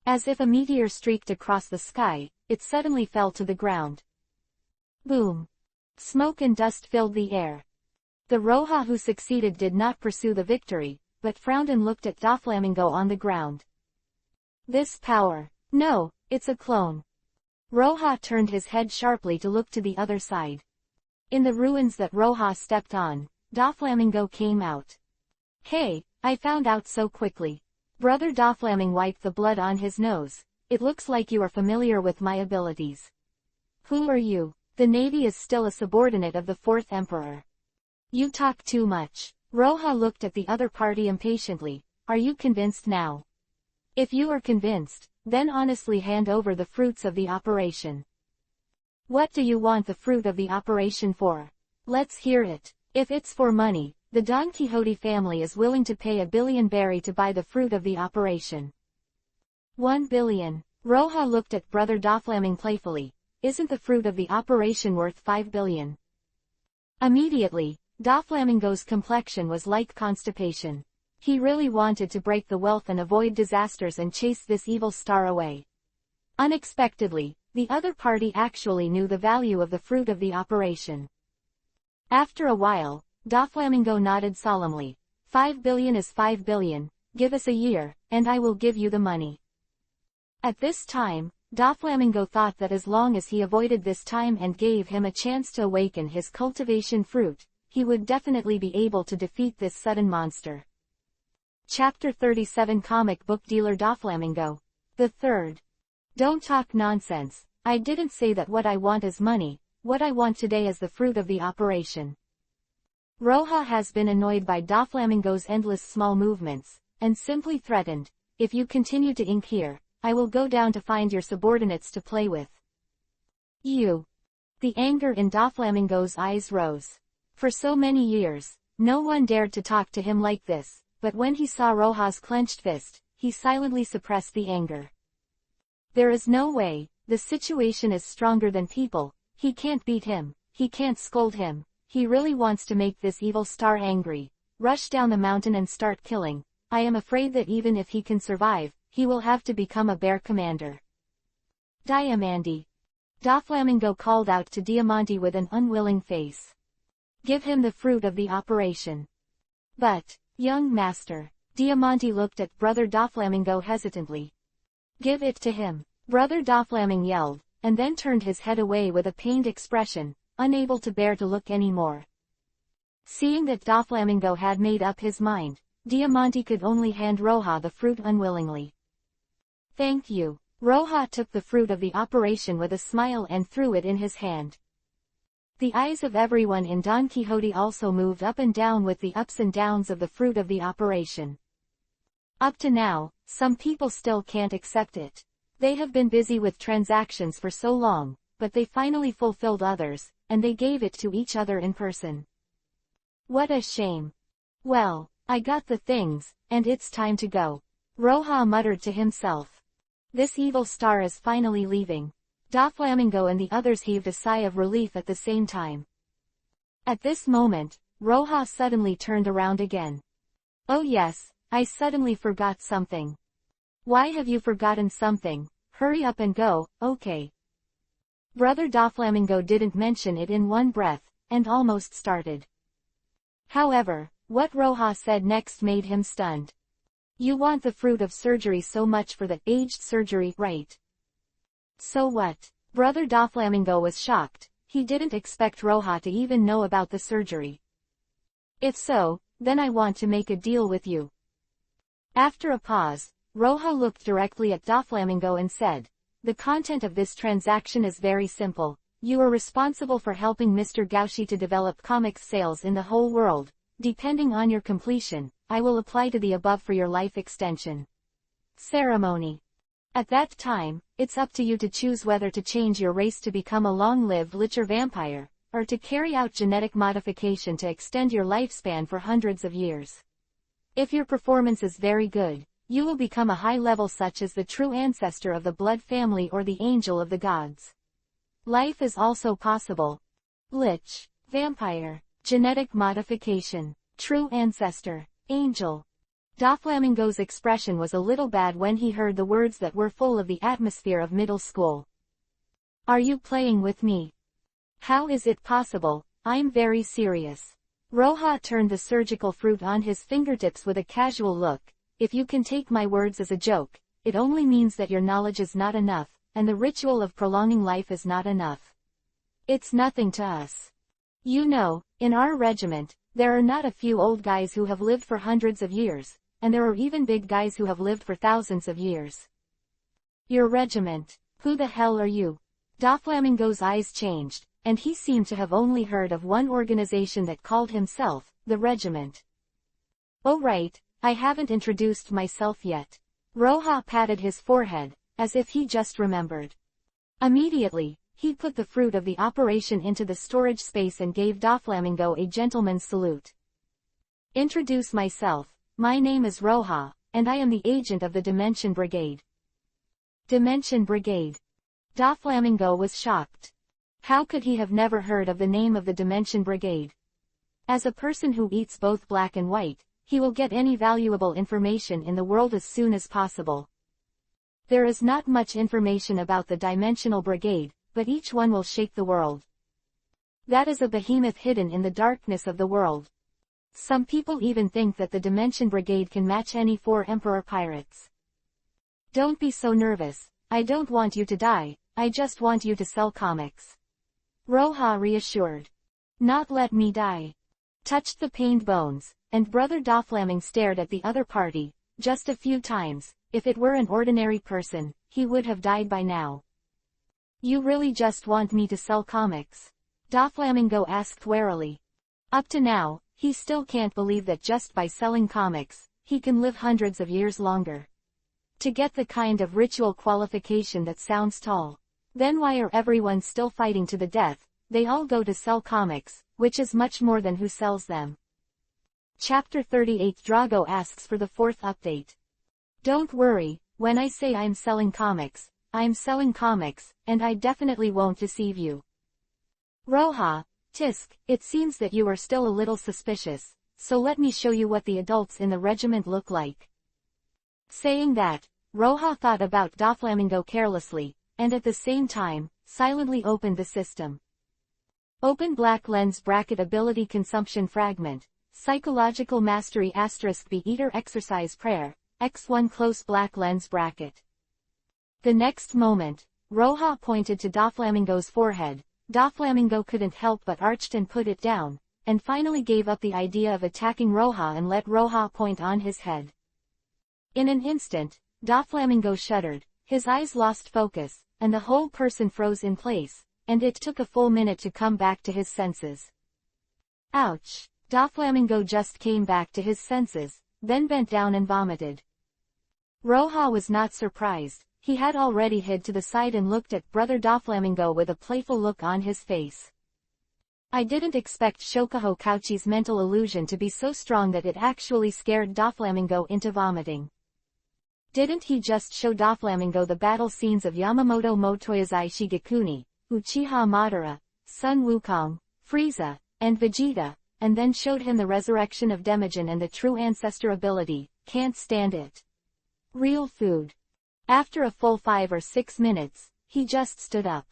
As if a meteor streaked across the sky, it suddenly fell to the ground. Boom! Smoke and dust filled the air. The Roja who succeeded did not pursue the victory, but frowned and looked at Doflamingo on the ground. This power. No, it's a clone. Roja turned his head sharply to look to the other side. In the ruins that Roja stepped on, Doflamingo came out. Hey, I found out so quickly. Brother Doflamingo wiped the blood on his nose. It looks like you are familiar with my abilities. Who are you? The Navy is still a subordinate of the Fourth Emperor. You talk too much. Roja looked at the other party impatiently. Are you convinced now? If you are convinced, then honestly hand over the fruits of the operation. What do you want the fruit of the operation for? Let's hear it. If it's for money, the Don Quixote family is willing to pay 1 billion berry to buy the fruit of the operation. 1 billion. Roja looked at Brother Doflamingo playfully. Isn't the fruit of the operation worth 5 billion? Immediately, Doflamingo's complexion was like constipation. He really wanted to break the wealth and avoid disasters and chase this evil star away. Unexpectedly, the other party actually knew the value of the fruit of the operation. After a while, Doflamingo nodded solemnly. 5 billion is 5 billion, give us a year, and I will give you the money. At this time, Doflamingo thought that as long as he avoided this time and gave him a chance to awaken his cultivation fruit, he would definitely be able to defeat this sudden monster. Chapter 37 Comic Book Dealer Doflamingo. The third. Don't talk nonsense. I didn't say that what I want is money. What I want today is the fruit of the operation. Roja has been annoyed by Doflamingo's endless small movements, and simply threatened, if you continue to ink here, I will go down to find your subordinates to play with. You. The anger in Doflamingo's eyes rose. For so many years, no one dared to talk to him like this, but when he saw Roja's clenched fist, he silently suppressed the anger. There is no way, the situation is stronger than people, he can't beat him, he can't scold him, he really wants to make this evil star angry, rush down the mountain and start killing. I am afraid that even if he can survive, he will have to become a bear commander. Diamante. Doflamingo called out to Diamante with an unwilling face. Give him the fruit of the operation. But, young master, Diamante looked at Brother Doflamingo hesitantly. Give it to him. Brother Doflamingo yelled, and then turned his head away with a pained expression, unable to bear to look any more. Seeing that Doflamingo had made up his mind, Diamante could only hand Roja the fruit unwillingly. Thank you. Roja took the fruit of the operation with a smile and threw it in his hand. The eyes of everyone in Don Quixote also moved up and down with the ups and downs of the fruit of the operation. Up to now, some people still can't accept it. They have been busy with transactions for so long, but they finally fulfilled others, and they gave it to each other in person. What a shame. Well, I got the things, and it's time to go. Roja muttered to himself. This evil star is finally leaving. Doflamingo and the others heaved a sigh of relief at the same time. At this moment, Roja suddenly turned around again. Oh yes, I suddenly forgot something. Why have you forgotten something? Hurry up and go, okay. Brother Doflamingo didn't mention it in one breath, and almost started. However, what Roja said next made him stunned. You want the fruit of surgery so much for the aged surgery, right? So what? Brother Doflamingo was shocked. He didn't expect Roja to even know about the surgery. If so, then I want to make a deal with you. After a pause, Roja looked directly at Doflamingo and said, the content of this transaction is very simple. You are responsible for helping Mr. Gauchi to develop comics sales in the whole world. Depending on your completion, I will apply to the above for your life extension ceremony. At that time, it's up to you to choose whether to change your race to become a long-lived licher vampire, or to carry out genetic modification to extend your lifespan for hundreds of years. If your performance is very good, you will become a high level such as the true ancestor of the blood family or the angel of the gods. Life is also possible. Lich, vampire, genetic modification, true ancestor, angel. Doflamingo's expression was a little bad when he heard the words that were full of the atmosphere of middle school. Are you playing with me? How is it possible? I'm very serious. Roja turned the surgical fruit on his fingertips with a casual look. If you can take my words as a joke, it only means that your knowledge is not enough, and the ritual of prolonging life is not enough. It's nothing to us. You know, in our regiment, there are not a few old guys who have lived for hundreds of years, and there are even big guys who have lived for thousands of years. Your regiment? Who the hell are you? Doflamingo's eyes changed, and he seemed to have only heard of one organization that called himself, the regiment. Oh right, I haven't introduced myself yet. Roja patted his forehead, as if he just remembered. Immediately, he put the fruit of the operation into the storage space and gave Doflamingo a gentleman's salute. Introduce myself, my name is Roja, and I am the agent of the Dimension Brigade. Dimension Brigade. Doflamingo was shocked. How could he have never heard of the name of the Dimension Brigade? As a person who eats both black and white, he will get any valuable information in the world as soon as possible. There is not much information about the Dimensional Brigade, but each one will shake the world. That is a behemoth hidden in the darkness of the world. Some people even think that the Dimension Brigade can match any 4 Emperor pirates. Don't be so nervous, I don't want you to die, I just want you to sell comics. Roja reassured. Not let me die. Touched the pained bones, and Brother Doflamingo stared at the other party, just a few times. If it were an ordinary person, he would have died by now. You really just want me to sell comics? Doflamingo asked warily. Up to now, he still can't believe that just by selling comics, he can live hundreds of years longer. To get the kind of ritual qualification that sounds tall. Then why are everyone still fighting to the death? They all go to sell comics, which is much more than who sells them. Chapter 38 Drago asks for the 4th update. Don't worry, when I say I'm selling comics, and I definitely won't deceive you. Roja, Tisk, it seems that you are still a little suspicious, so let me show you what the adults in the regiment look like. Saying that, Roja thought about Doflamingo carelessly, and at the same time, silently opened the system. Open black lens bracket ability consumption fragment, psychological mastery * be eater exercise prayer, X1 close black lens bracket. The next moment, Roja pointed to Doflamingo's forehead. Doflamingo couldn't help but arched and put it down, and finally gave up the idea of attacking Roja and let Roja point on his head. In an instant, Doflamingo shuddered, his eyes lost focus, and the whole person froze in place, and it took a full minute to come back to his senses. Ouch! Doflamingo just came back to his senses, then bent down and vomited. Roja was not surprised. He had already hid to the side and looked at Brother Doflamingo with a playful look on his face. I didn't expect Shokuho Kauchi's mental illusion to be so strong that it actually scared Doflamingo into vomiting. Didn't he just show Doflamingo the battle scenes of Yamamoto Motoyazai Shigekuni, Uchiha Madara, Sun Wukong, Frieza, and Vegeta, and then showed him the resurrection of Demagen and the true ancestor ability? Can't stand it. Real food. After a full 5 or 6 minutes, he just stood up.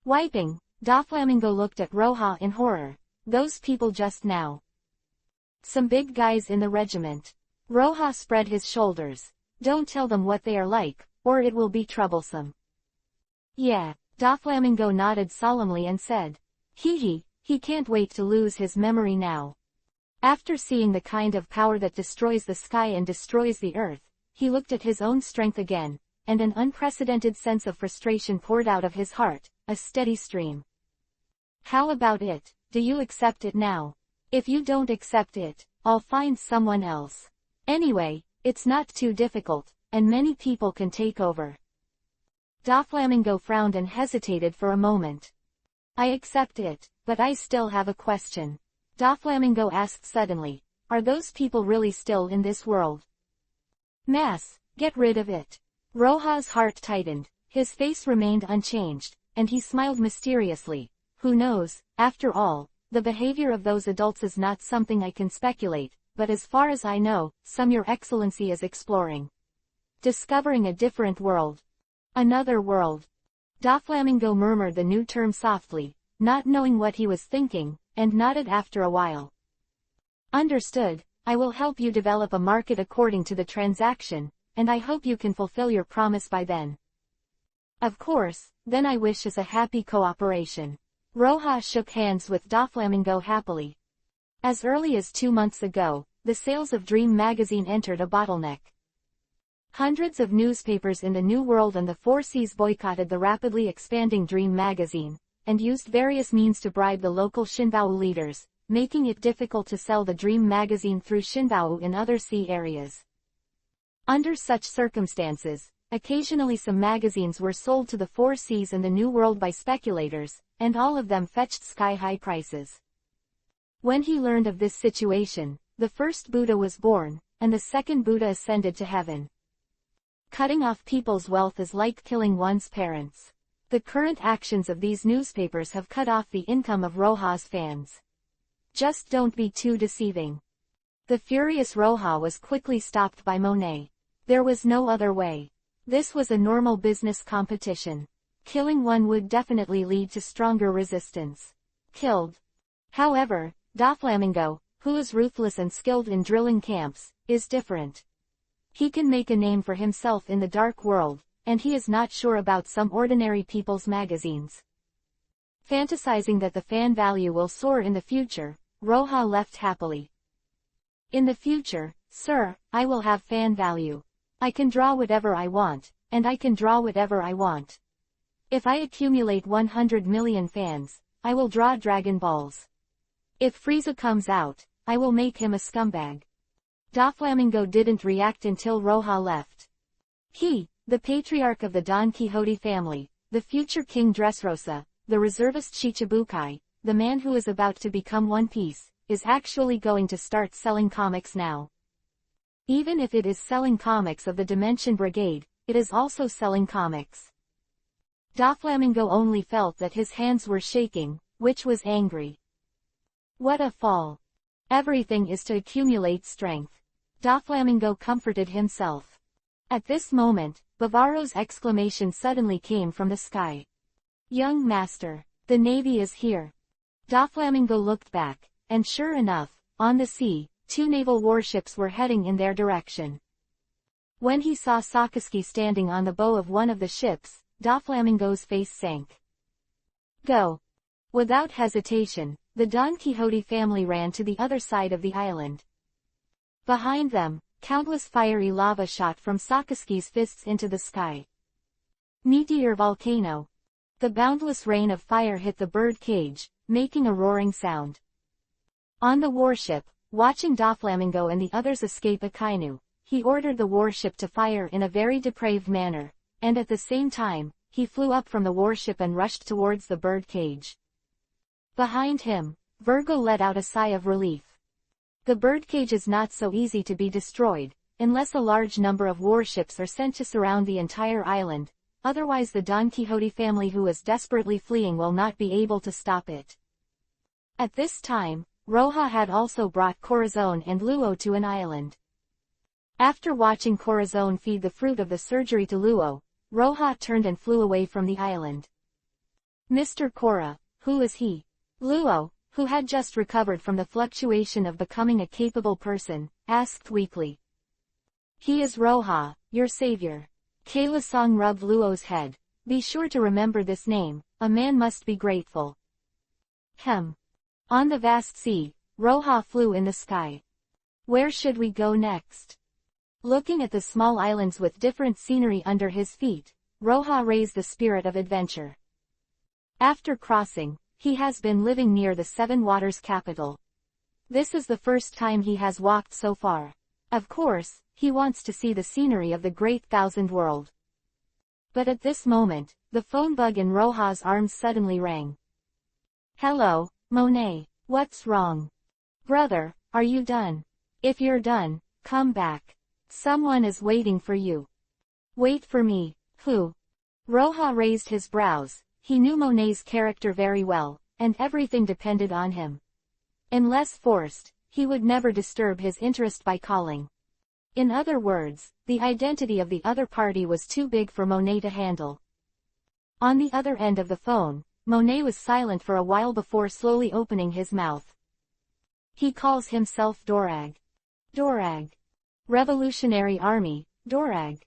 Wiping, Doflamingo looked at Roja in horror. Those people just now. Some big guys in the regiment. Roja spread his shoulders. Don't tell them what they are like, or it will be troublesome. Yeah, Doflamingo nodded solemnly and said. He can't wait to lose his memory now. After seeing the kind of power that destroys the sky and destroys the earth, he looked at his own strength again, and an unprecedented sense of frustration poured out of his heart, a steady stream. How about it? Do you accept it now? If you don't accept it, I'll find someone else. Anyway, it's not too difficult, and many people can take over. Doflamingo frowned and hesitated for a moment. I accept it, but I still have a question. Doflamingo asked suddenly, are those people really still in this world? Mass, get rid of it. Roja's heart tightened, his face remained unchanged, and he smiled mysteriously. Who knows, after all, the behavior of those adults is not something I can speculate, but as far as I know, some Your Excellency is exploring. Discovering a different world. Another world. Doflamingo murmured the new term softly, not knowing what he was thinking, and nodded after a while. Understood, I will help you develop a market according to the transaction, and I hope you can fulfill your promise by then. Of course, then I wish us a happy cooperation. Roja shook hands with Doflamingo happily. As early as 2 months ago, the sales of Dream magazine entered a bottleneck. Hundreds of newspapers in the New World and the Four Seas boycotted the rapidly expanding Dream magazine, and used various means to bribe the local Shinbao leaders, making it difficult to sell the Dream magazine through Shinbao in other sea areas. Under such circumstances, occasionally some magazines were sold to the Four Seas and the New World by speculators, and all of them fetched sky-high prices. When he learned of this situation, the first Buddha was born, and the second Buddha ascended to heaven. Cutting off people's wealth is like killing one's parents. The current actions of these newspapers have cut off the income of Roja's fans. Just don't be too deceiving. The furious Roja was quickly stopped by Monet. There was no other way. This was a normal business competition. Killing one would definitely lead to stronger resistance. Killed. However, Doflamingo, who is ruthless and skilled in drilling camps, is different. He can make a name for himself in the dark world, and he is not sure about some ordinary people's magazines. Fantasizing that the fan value will soar in the future, Roja left happily. In the future, sir, I will have fan value. I can draw whatever I want, and I can draw whatever I want. If I accumulate 100 million fans, I will draw Dragon Balls. If Frieza comes out, I will make him a scumbag. Doflamingo didn't react until Roja left. He, the patriarch of the Don Quixote family, the future King Dressrosa, the reservist Chichibukai, the man who is about to become One Piece, is actually going to start selling comics now. Even if it is selling comics of the Dimension Brigade, it is also selling comics. Doflamingo only felt that his hands were shaking, which was angry. What a fall. Everything is to accumulate strength. Doflamingo comforted himself. At this moment, Bavaro's exclamation suddenly came from the sky. Young master, the navy is here. Doflamingo looked back, and sure enough, on the sea, 2 naval warships were heading in their direction. When he saw Sakazuki standing on the bow of one of the ships, Doflamingo's face sank. Go. Without hesitation, the Don Quixote family ran to the other side of the island. Behind them, countless fiery lava shot from Sakazuki's fists into the sky. Meteor volcano. The boundless rain of fire hit the bird cage, making a roaring sound. On the warship, watching Doflamingo and the others escape Akainu, he ordered the warship to fire in a very depraved manner, and at the same time, he flew up from the warship and rushed towards the bird cage. Behind him, Virgo let out a sigh of relief. The birdcage is not so easy to be destroyed, unless a large number of warships are sent to surround the entire island, otherwise the Don Quixote family who is desperately fleeing will not be able to stop it. At this time, Roja had also brought Corazon and Luo to an island. After watching Corazon feed the fruit of the surgery to Luo, Roja turned and flew away from the island. Mr. Cora, who is he? Luo, who had just recovered from the fluctuation of becoming a capable person, asked weakly. He is Roja, your savior. Kayla Song rubbed Luo's head. Be sure to remember this name, a man must be grateful. Hem. On the vast sea, Roja flew in the sky. Where should we go next? Looking at the small islands with different scenery under his feet, Roja raised the spirit of adventure. After crossing, he has been living near the Seven Waters capital. This is the first time he has walked so far. Of course, he wants to see the scenery of the Great Thousand World. But at this moment, the phone bug in Roja's arms suddenly rang. Hello, Monet, what's wrong? Brother, are you done? If you're done, come back. Someone is waiting for you. Wait for me, who? Roja raised his brows. He knew Monet's character very well, and everything depended on him. Unless forced, he would never disturb his interest by calling. In other words, the identity of the other party was too big for Monet to handle. On the other end of the phone, Monet was silent for a while before slowly opening his mouth. He calls himself Dorag. Dorag. Revolutionary Army, Dorag.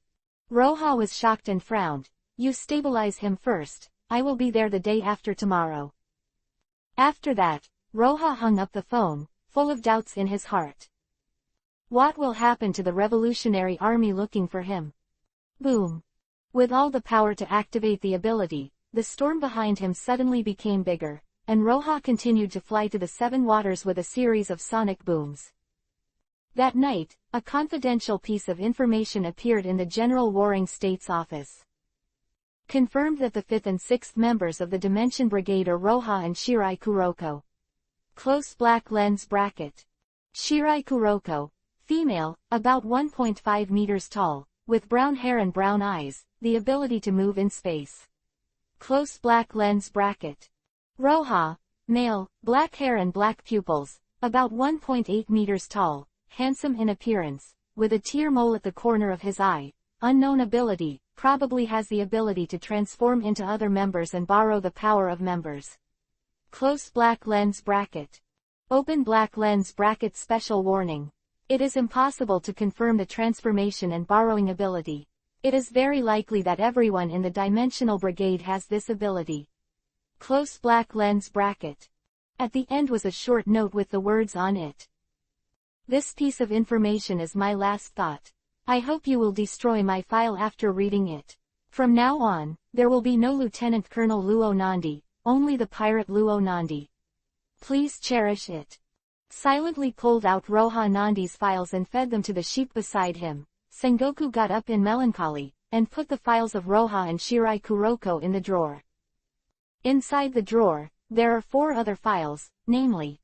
Roja was shocked and frowned. You stabilize him first, I will be there the day after tomorrow. After that, Roja hung up the phone, full of doubts in his heart. What will happen to the Revolutionary Army looking for him? Boom. With all the power to activate the ability, the storm behind him suddenly became bigger, and Roja continued to fly to the Seven Waters with a series of sonic booms. That night, a confidential piece of information appeared in the General Warring States office. Confirmed that the 5th and 6th members of the Dimension Brigade are Roja and Shirai Kuroko. Close black lens bracket. Shirai Kuroko, female, about 1.5 meters tall, with brown hair and brown eyes, the ability to move in space. Close black lens bracket. Roja, male, black hair and black pupils, about 1.8 meters tall, handsome in appearance, with a tear mole at the corner of his eye, unknown ability, probably has the ability to transform into other members and borrow the power of members. Close black lens bracket. Open black lens bracket. Special warning. It is impossible to confirm the transformation and borrowing ability. It is very likely that everyone in the Dimensional Brigade has this ability. Close black lens bracket. At the end was a short note with the words on it. This piece of information is my last thought. I hope you will destroy my file after reading it. From now on, there will be no Lieutenant Colonel Luo Nandi, only the pirate Luo Nandi. Please cherish it. Silently pulled out Roja Nandi's files and fed them to the sheep beside him. Sengoku got up in melancholy, and put the files of Roja and Shirai Kuroko in the drawer. Inside the drawer, there are 4 other files, namely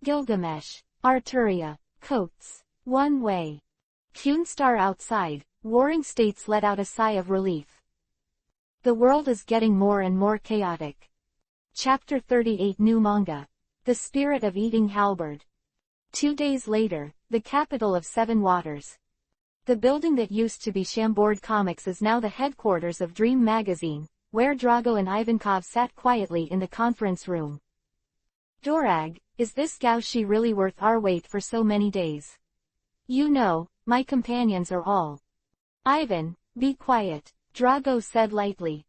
Gilgamesh, Arturia, Coates, One Way. Kunstar outside, Warring States let out a sigh of relief. The world is getting more and more chaotic. Chapter 38 New Manga. The Spirit of Eating Halberd. 2 days later, the capital of Seven Waters. The building that used to be Chambord Comics is now the headquarters of Dream Magazine, where Drago and Ivankov sat quietly in the conference room. Dorag, is this Gaushi really worth our wait for so many days? You know, my companions are all. Ivan, be quiet, Drago said lightly.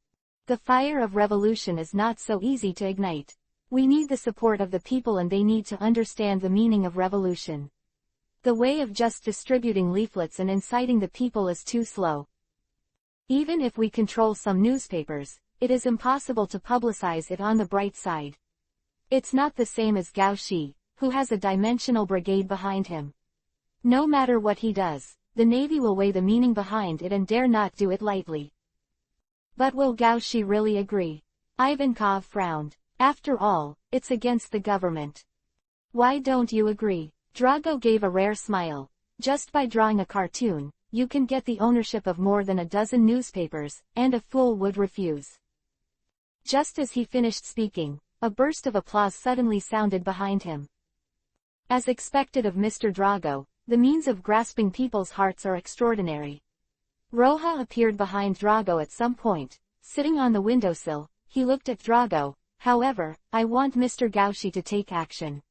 The fire of revolution is not so easy to ignite. We need the support of the people and they need to understand the meaning of revolution. The way of just distributing leaflets and inciting the people is too slow. Even if we control some newspapers, it is impossible to publicize it on the bright side. It's not the same as Gao Shi, who has a dimensional brigade behind him. No matter what he does, the Navy will weigh the meaning behind it and dare not do it lightly. But will Gao Shi really agree? Ivankov frowned. After all, it's against the government. Why don't you agree? Drago gave a rare smile. Just by drawing a cartoon, you can get the ownership of more than a dozen newspapers, and a fool would refuse. Just as he finished speaking, a burst of applause suddenly sounded behind him. As expected of Mr. Drago, the means of grasping people's hearts are extraordinary. Roja appeared behind Drago at some point, sitting on the windowsill. He looked at Drago. However, I want Mr. Gauchi to take action.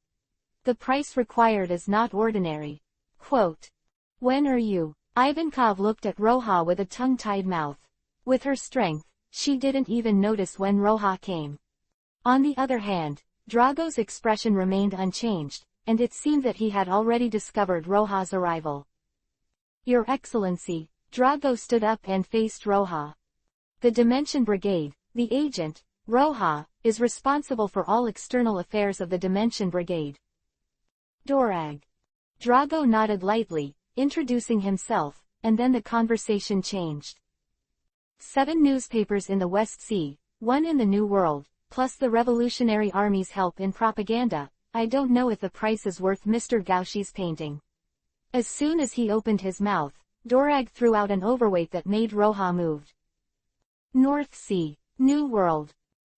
The price required is not ordinary. Quote. When are you? Ivankov looked at Roja with a tongue-tied mouth. With her strength, she didn't even notice when Roja came. On the other hand, Drago's expression remained unchanged, and it seemed that he had already discovered Roja's arrival. Your Excellency, Drago stood up and faced Roja. The Dimension Brigade, the agent, Roja, is responsible for all external affairs of the Dimension Brigade. Dorag. Drago nodded lightly, introducing himself, and then the conversation changed. 7 newspapers in the West Sea, 1 in the New World, plus the Revolutionary Army's help in propaganda. I don't know if the price is worth Mr. Gauchi's painting. As soon as he opened his mouth, Dorag threw out an overweight that made Roja moved. North Sea, New World.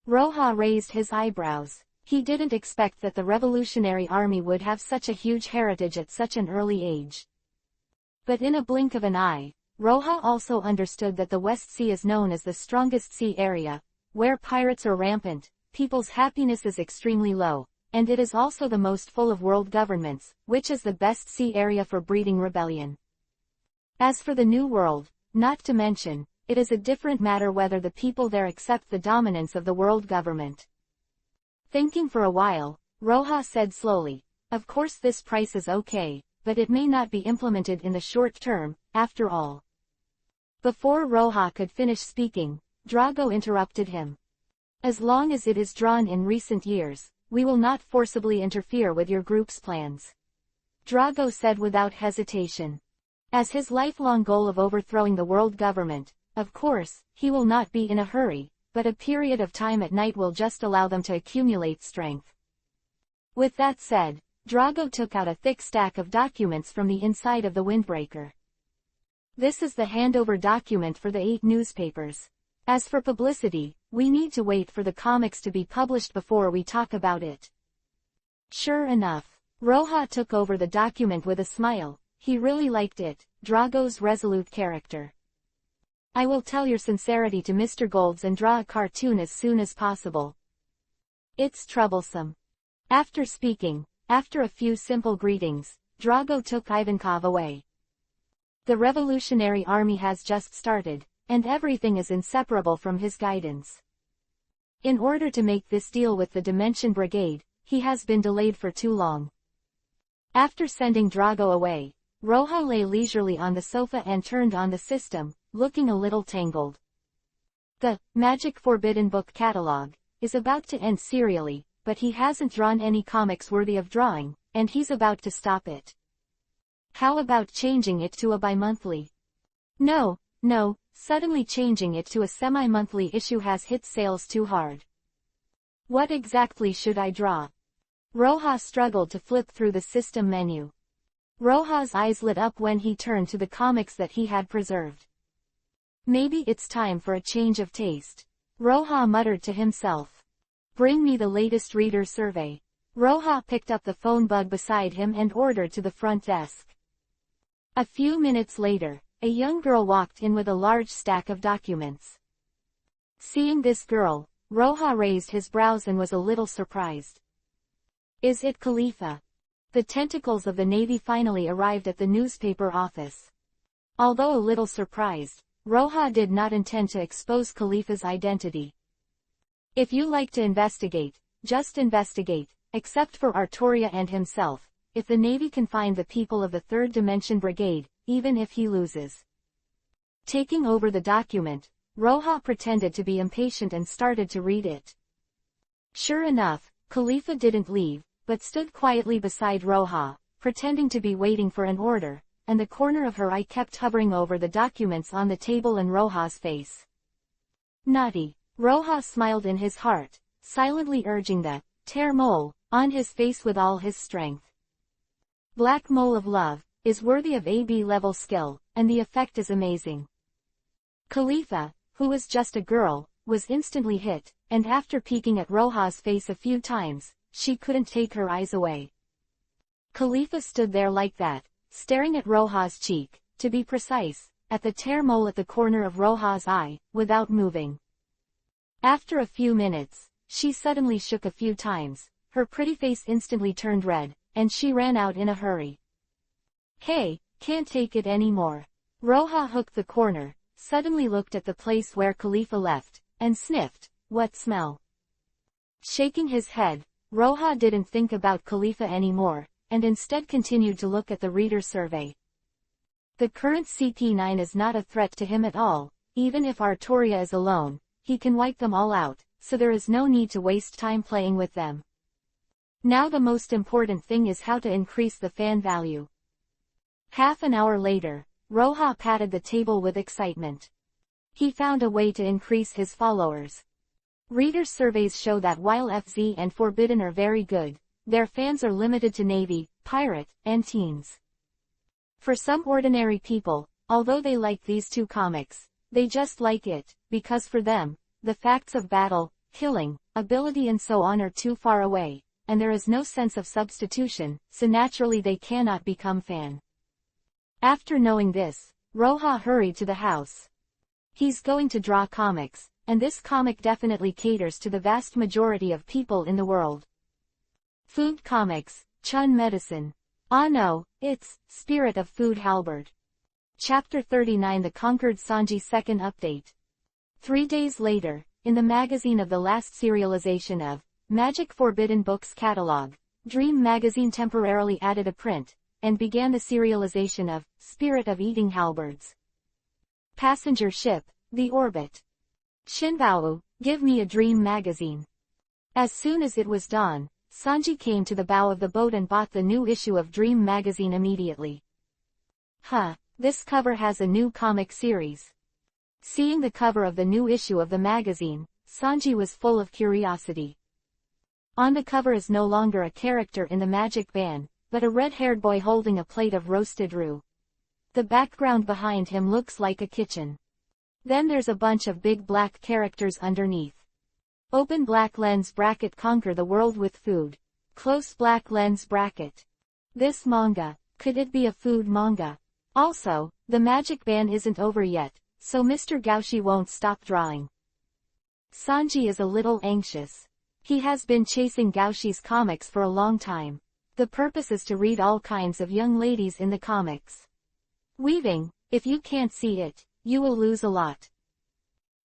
Roja raised his eyebrows. He didn't expect that the Revolutionary Army would have such a huge heritage at such an early age. But in a blink of an eye, Roja also understood that the West Sea is known as the strongest sea area, where pirates are rampant, people's happiness is extremely low, and it is also the most full of world governments, which is the best sea area for breeding rebellion. As for the New World, not to mention, it is a different matter whether the people there accept the dominance of the world government. Thinking for a while, Roja said slowly, of course this price is okay, but it may not be implemented in the short term, after all. Before Roja could finish speaking, Drago interrupted him. As long as it is drawn in recent years, we will not forcibly interfere with your group's plans. Drago said without hesitation. As his lifelong goal of overthrowing the world government, of course, he will not be in a hurry, but a period of time at night will just allow them to accumulate strength. With that said, Drago took out a thick stack of documents from the inside of the windbreaker. This is the handover document for the 8 newspapers. As for publicity, we need to wait for the comics to be published before we talk about it. Sure enough, Roja took over the document with a smile. He really liked it, Drago's resolute character. I will tell your sincerity to Mr. Golds and draw a cartoon as soon as possible. It's troublesome. After speaking, after a few simple greetings, Drago took Ivankov away. The Revolutionary Army has just started, and everything is inseparable from his guidance. In order to make this deal with the Dimension Brigade, he has been delayed for too long. After sending Drago away, Roja lay leisurely on the sofa and turned on the system, looking a little tangled. The Magic Forbidden Book catalog is about to end serially, but he hasn't drawn any comics worthy of drawing, and he's about to stop it. How about changing it to a bi-monthly? No, suddenly changing it to a semi-monthly issue has hit sales too hard. What exactly should I draw? Roja struggled to flip through the system menu. Roja's eyes lit up when he turned to the comics that he had preserved. Maybe it's time for a change of taste. Roja muttered to himself. Bring me the latest reader's survey. Roja picked up the phone bug beside him and ordered to the front desk. A few minutes later, a young girl walked in with a large stack of documents. Seeing this girl, Roja raised his brows and was a little surprised. Is it Khalifa? The tentacles of the Navy finally arrived at the newspaper office. Although a little surprised, Roja did not intend to expose Khalifa's identity. If you like to investigate, just investigate, except for Artoria and himself, if the Navy can find the people of the 3rd Dimension Brigade, even if he loses. Taking over the document, Roja pretended to be impatient and started to read it. Sure enough, Khalifa didn't leave, but stood quietly beside Roja, pretending to be waiting for an order, and the corner of her eye kept hovering over the documents on the table and Roja's face. Naughty. Roja smiled in his heart, silently urging the tear mole on his face with all his strength. Black Mole of Love is worthy of AB level skill, and the effect is amazing. Khalifa, who was just a girl, was instantly hit, and after peeking at Roja's face a few times, she couldn't take her eyes away. Khalifa stood there like that, staring at Roha's cheek, to be precise, at the tear mole at the corner of Roha's eye, without moving. After a few minutes, she suddenly shook a few times, her pretty face instantly turned red, and she ran out in a hurry. Hey, can't take it anymore. Roha hooked the corner, suddenly looked at the place where Khalifa left, and sniffed, what smell? Shaking his head, Roha didn't think about Khalifa anymore, and instead continued to look at the reader survey. The current CP9 is not a threat to him at all, even if Artoria is alone, he can wipe them all out, so there is no need to waste time playing with them. Now the most important thing is how to increase the fan value. Half an hour later, Roha patted the table with excitement. He found a way to increase his followers. Reader surveys show that while FZ and Forbidden are very good, their fans are limited to Navy, Pirate, and Teens. For some ordinary people, although they like these two comics, they just like it, because for them, the facts of battle, killing, ability and so on are too far away, and there is no sense of substitution, so naturally they cannot become fan. After knowing this, Roha hurried to the house. He's going to draw comics, and this comic definitely caters to the vast majority of people in the world. Food comics, Chun medicine. Ah no, it's Spirit of Food Halberd. Chapter 39 The Conquered Sanji second update. 3 days later, in the magazine of the last serialization of Magic Forbidden Books catalog, Dream magazine temporarily added a print, and began the serialization of Spirit of Eating Halberds. Passenger ship, The Orbit. Shinbao, give me a Dream magazine. As soon as it was dawn, Sanji came to the bow of the boat and bought the new issue of Dream magazine immediately. This cover has a new comic series. Seeing the cover of the new issue of the magazine, Sanji was full of curiosity. On the cover is no longer a character in the magic band, but a red-haired boy holding a plate of roasted roux. The background behind him looks like a kitchen. Then there's a bunch of big black characters underneath. Open black lens bracket conquer the world with food. Close black lens bracket. This manga, could it be a food manga? Also, the magic ban isn't over yet, so Mr. Gaushi won't stop drawing. Sanji is a little anxious. He has been chasing Gaushi's comics for a long time. The purpose is to read all kinds of young ladies in the comics. Weaving, if you can't see it, you will lose a lot.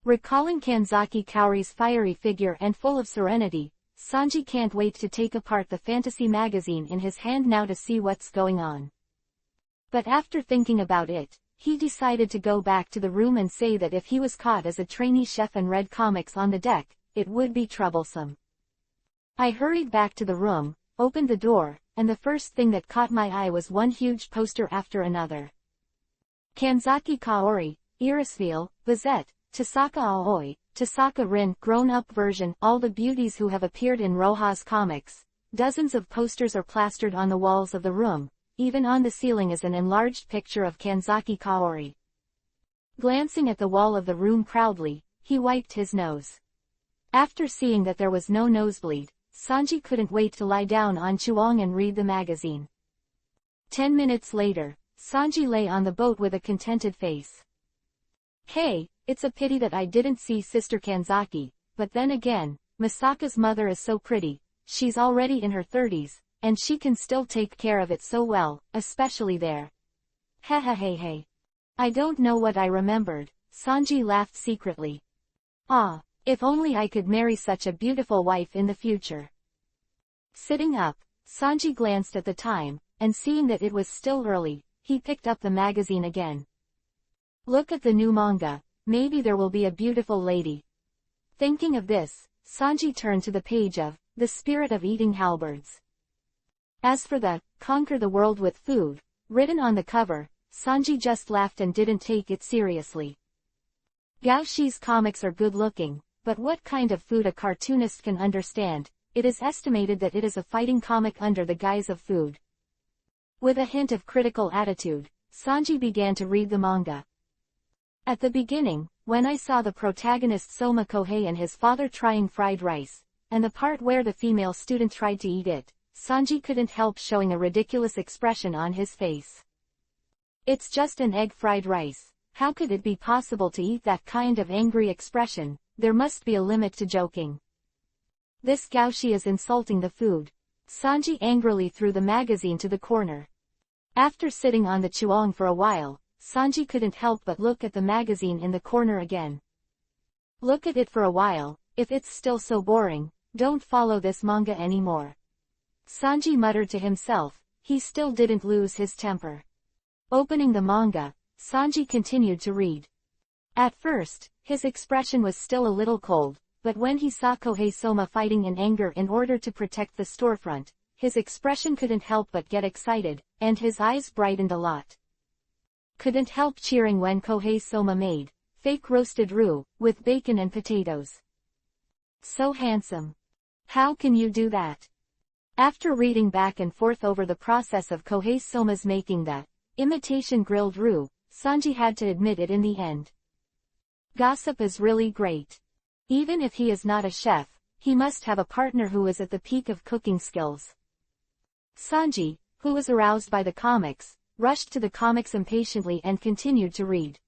Recalling Kanzaki Kaori's fiery figure and full of serenity, Sanji can't wait to take apart the fantasy magazine in his hand now to see what's going on. But after thinking about it, he decided to go back to the room and say that if he was caught as a trainee chef and read comics on the deck, it would be troublesome. I hurried back to the room, opened the door, and the first thing that caught my eye was one huge poster after another. Kanzaki Kaori, Irisville, Bazette, Tasaka Aoi, Tasaka Rin, grown-up version, all the beauties who have appeared in Roha's comics. Dozens of posters are plastered on the walls of the room, even on the ceiling is an enlarged picture of Kanzaki Kaori. Glancing at the wall of the room proudly, he wiped his nose. After seeing that there was no nosebleed, Sanji couldn't wait to lie down on Chuang and read the magazine. 10 minutes later, Sanji lay on the boat with a contented face. Hey, it's a pity that I didn't see Sister Kanzaki, but then again, Misaka's mother is so pretty, she's already in her 30s, and she can still take care of it so well, especially there. Hey. I don't know what I remembered, Sanji laughed secretly. Ah, if only I could marry such a beautiful wife in the future. Sitting up, Sanji glanced at the time, and seeing that it was still early, he picked up the magazine again. Look at the new manga, maybe there will be a beautiful lady. Thinking of this, Sanji turned to the page of The Spirit of Eating Halberds. As for the Conquer the World with Food, written on the cover, Sanji just laughed and didn't take it seriously. Gaoshi's comics are good-looking, but what kind of food a cartoonist can understand? It is estimated that it is a fighting comic under the guise of food. With a hint of critical attitude, Sanji began to read the manga. At the beginning, when I saw the protagonist Soma Kohei and his father trying fried rice, and the part where the female student tried to eat it, Sanji couldn't help showing a ridiculous expression on his face. It's just an egg fried rice. How could it be possible to eat that kind of angry expression? There must be a limit to joking. This Gaushi is insulting the food. Sanji angrily threw the magazine to the corner. After sitting on the chuang for a while, Sanji couldn't help but look at the magazine in the corner again. Look at it for a while. If it's still so boring, don't follow this manga anymore. Sanji muttered to himself. He still didn't lose his temper. Opening the manga, Sanji continued to read. At first, his expression was still a little cold, but when he saw Kohei Soma fighting in anger in order to protect the storefront, his expression couldn't help but get excited, and his eyes brightened a lot. Couldn't help cheering when Kohei Soma made fake roasted roux with bacon and potatoes. So handsome. How can you do that? After reading back and forth over the process of Kohei Soma's making that imitation grilled roux, Sanji had to admit it in the end. Gossip is really great. Even if he is not a chef, he must have a partner who is at the peak of cooking skills. Sanji, who was aroused by the comics, rushed to the comics impatiently and continued to read.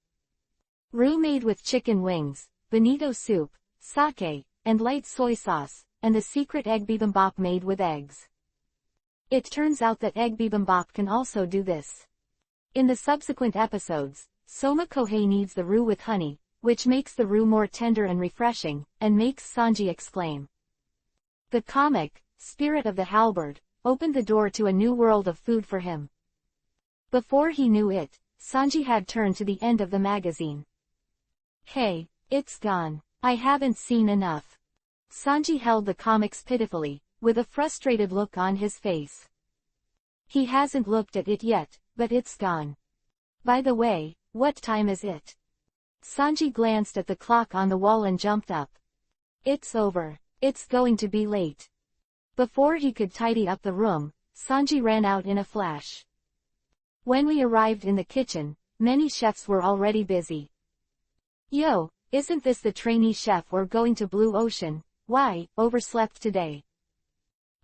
Roux made with chicken wings, bonito soup, sake, and light soy sauce, and the secret egg bibimbap made with eggs. It turns out that egg bibimbap can also do this. In the subsequent episodes, Soma Kohei needs the roux with honey, which makes the roux more tender and refreshing, and makes Sanji exclaim. The comic, Spirit of the Halberd, opened the door to a new world of food for him. Before he knew it, Sanji had turned to the end of the magazine. Hey, it's gone. I haven't seen enough. Sanji held the comics pitifully, with a frustrated look on his face. He hasn't looked at it yet, but it's gone. By the way, what time is it? Sanji glanced at the clock on the wall and jumped up. It's over. It's going to be late. Before he could tidy up the room, Sanji ran out in a flash. When we arrived in the kitchen, many chefs were already busy. Yo, isn't this the trainee chef we're going to Blue Ocean? Why, overslept today?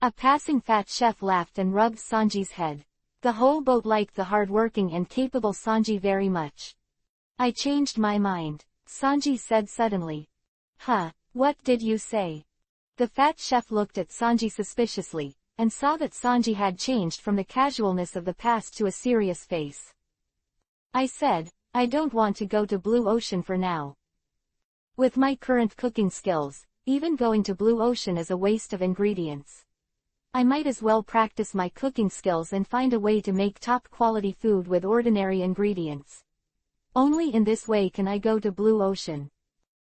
A passing fat chef laughed and rubbed Sanji's head. The whole boat liked the hard-working and capable Sanji very much. I changed my mind, Sanji said suddenly. Huh, what did you say? The fat chef looked at Sanji suspiciously, and saw that Sanji had changed from the casualness of the past to a serious face. I said, I don't want to go to Blue Ocean for now. With my current cooking skills, even going to Blue Ocean is a waste of ingredients. I might as well practice my cooking skills and find a way to make top-quality food with ordinary ingredients. Only in this way can I go to Blue Ocean.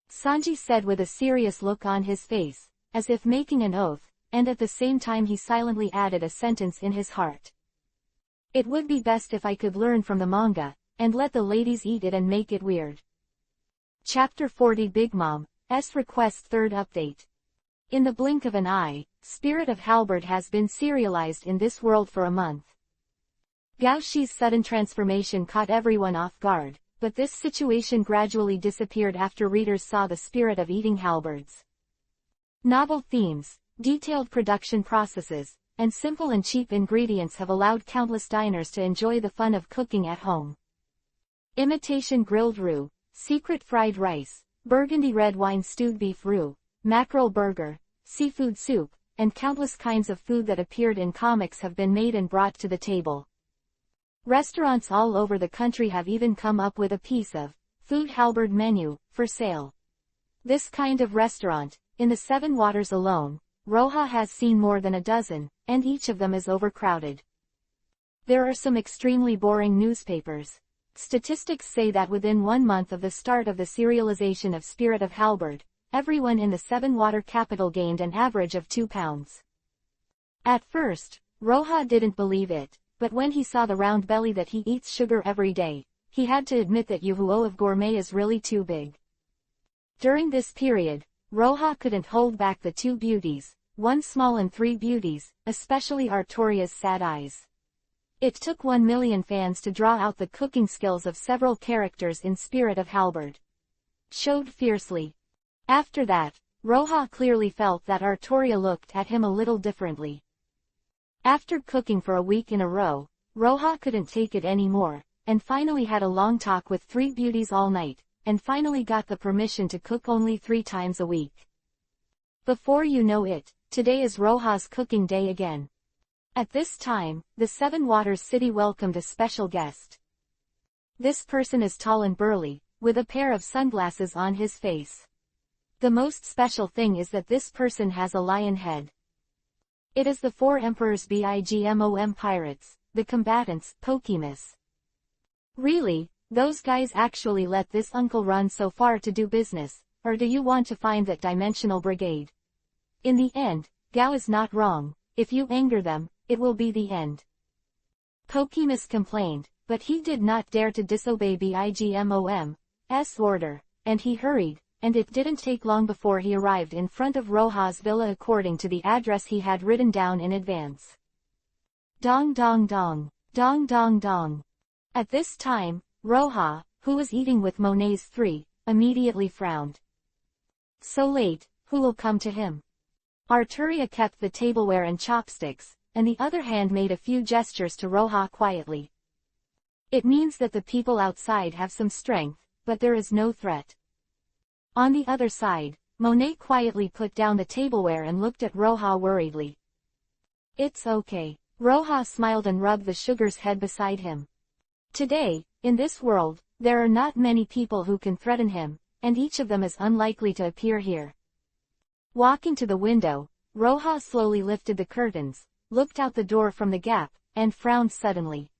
Sanji said with a serious look on his face, as if making an oath, and at the same time he silently added a sentence in his heart. It would be best if I could learn from the manga, and let the ladies eat it and make it weird. Chapter 40 Big Mom's Request Third Update. In the blink of an eye, Spirit of Halberd has been serialized in this world for a month. Gaoshi's sudden transformation caught everyone off guard, but this situation gradually disappeared after readers saw the spirit of eating halberds. Novel themes, detailed production processes, and simple and cheap ingredients have allowed countless diners to enjoy the fun of cooking at home. Imitation grilled roux, secret fried rice, burgundy red wine stewed beef roux, mackerel burger, seafood soup, and countless kinds of food that appeared in comics have been made and brought to the table. Restaurants all over the country have even come up with a piece of food halberd menu for sale. This kind of restaurant, in the Seven Waters alone, Roja has seen more than a dozen, and each of them is overcrowded. There are some extremely boring newspapers. Statistics say that within 1 month of the start of the serialization of Spirit of Halberd, everyone in the Seven Water capital gained an average of 2 pounds. At first, Roja didn't believe it, but when he saw the round belly that he eats sugar every day, he had to admit that Yuhuo of Gourmet is really too big. During this period, Roja couldn't hold back the 2 beauties, 1 small and 3 beauties, especially Artoria's sad eyes. It took 1 million fans to draw out the cooking skills of several characters in Spirit of Halberd. Showed fiercely. After that, Roja clearly felt that Artoria looked at him a little differently. After cooking for a week in a row, Roja couldn't take it anymore, and finally had a long talk with 3 beauties all night, and finally got the permission to cook only 3 times a week. Before you know it, today is Roja's cooking day again. At this time, the Seven Waters City welcomed a special guest. This person is tall and burly, with a pair of sunglasses on his face. The most special thing is that this person has a lion head. It is the 4 Emperors Bigmom pirates, the combatants, Pokemus. Really, those guys actually let this uncle run so far to do business, or do you want to find that dimensional brigade? In the end, Gao is not wrong. If you anger them, it will be the end. Pokemus complained, but he did not dare to disobey Bigmom's order, and he hurried, and it didn't take long before he arrived in front of Roja's villa according to the address he had written down in advance. Dong dong dong, dong dong dong. At this time, Roja, who was eating with Monet's 3, immediately frowned. So late, who will come to him? Arturia kept the tableware and chopsticks, and the other hand made a few gestures to Roja quietly. It means that the people outside have some strength, but there is no threat. On the other side, Monet quietly put down the tableware and looked at Roja worriedly. It's okay. Roja smiled and rubbed the sugar's head beside him. Today, in this world, there are not many people who can threaten him, and each of them is unlikely to appear here. Walking to the window, Roja slowly lifted the curtains, looked out the door from the gap, and frowned suddenly.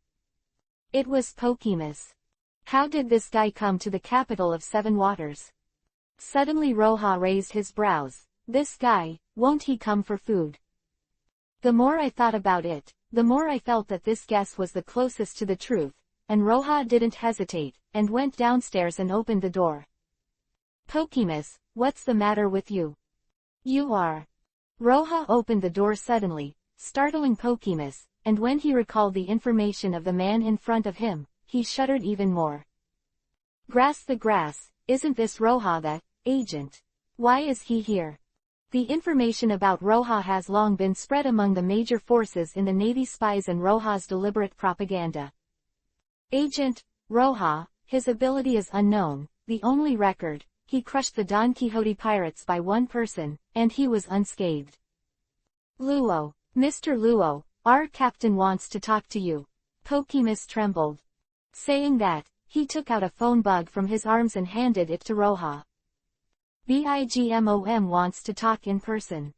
It was Pokemus. How did this guy come to the capital of 7 Waters? Suddenly Roja raised his brows. This guy, won't he come for food? The more I thought about it, the more I felt that this guess was the closest to the truth, and Roja didn't hesitate, and went downstairs and opened the door. Pokemus, what's the matter with you? You are. Roja opened the door suddenly, startling Pokemus, and when he recalled the information of the man in front of him, he shuddered even more. Grass the grass, isn't this Roja the agent? Why is he here? The information about Roja has long been spread among the major forces in the Navy spies and Roja's deliberate propaganda. Agent Roja, his ability is unknown, the only record, he crushed the Don Quixote pirates by 1 person, and he was unscathed. Luo, Mr. Luo, our captain wants to talk to you. Pokemus trembled. Saying that, he took out a phone bug from his arms and handed it to Roja. Bigmom wants to talk in person.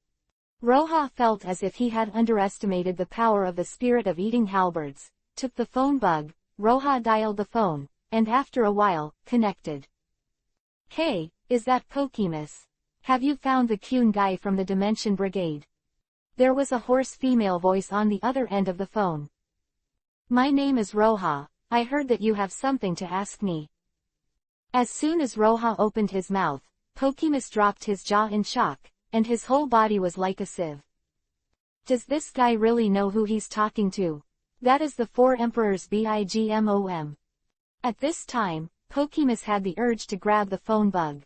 Roja felt as if he had underestimated the power of the spirit of eating halberds, took the phone bug, Roja dialed the phone, and after a while, connected. Hey, is that Pokemus? Have you found the Kyun guy from the Dimension Brigade? There was a hoarse female voice on the other end of the phone. My name is Roja, I heard that you have something to ask me. As soon as Roja opened his mouth, Pokemus dropped his jaw in shock, and his whole body was like a sieve. Does this guy really know who he's talking to? That is the 4 Emperors Bigmom. At this time, Pokemus had the urge to grab the phone bug.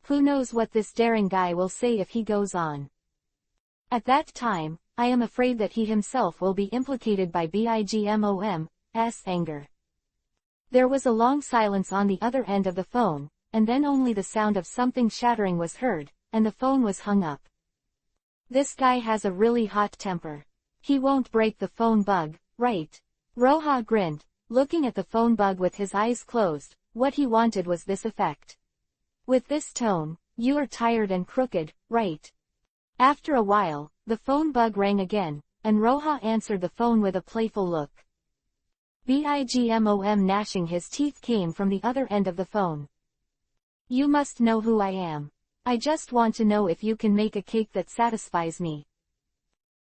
Who knows what this daring guy will say if he goes on. At that time, I am afraid that he himself will be implicated by Bigmom's anger. There was a long silence on the other end of the phone, and then only the sound of something shattering was heard, and the phone was hung up. This guy has a really hot temper. He won't break the phone bug, right? Roja grinned, looking at the phone bug with his eyes closed. What he wanted was this effect. With this tone, you are tired and crooked, right? After a while, the phone bug rang again, and Roja answered the phone with a playful look. Bigmom gnashing his teeth came from the other end of the phone. You must know who I am. I just want to know if you can make a cake that satisfies me.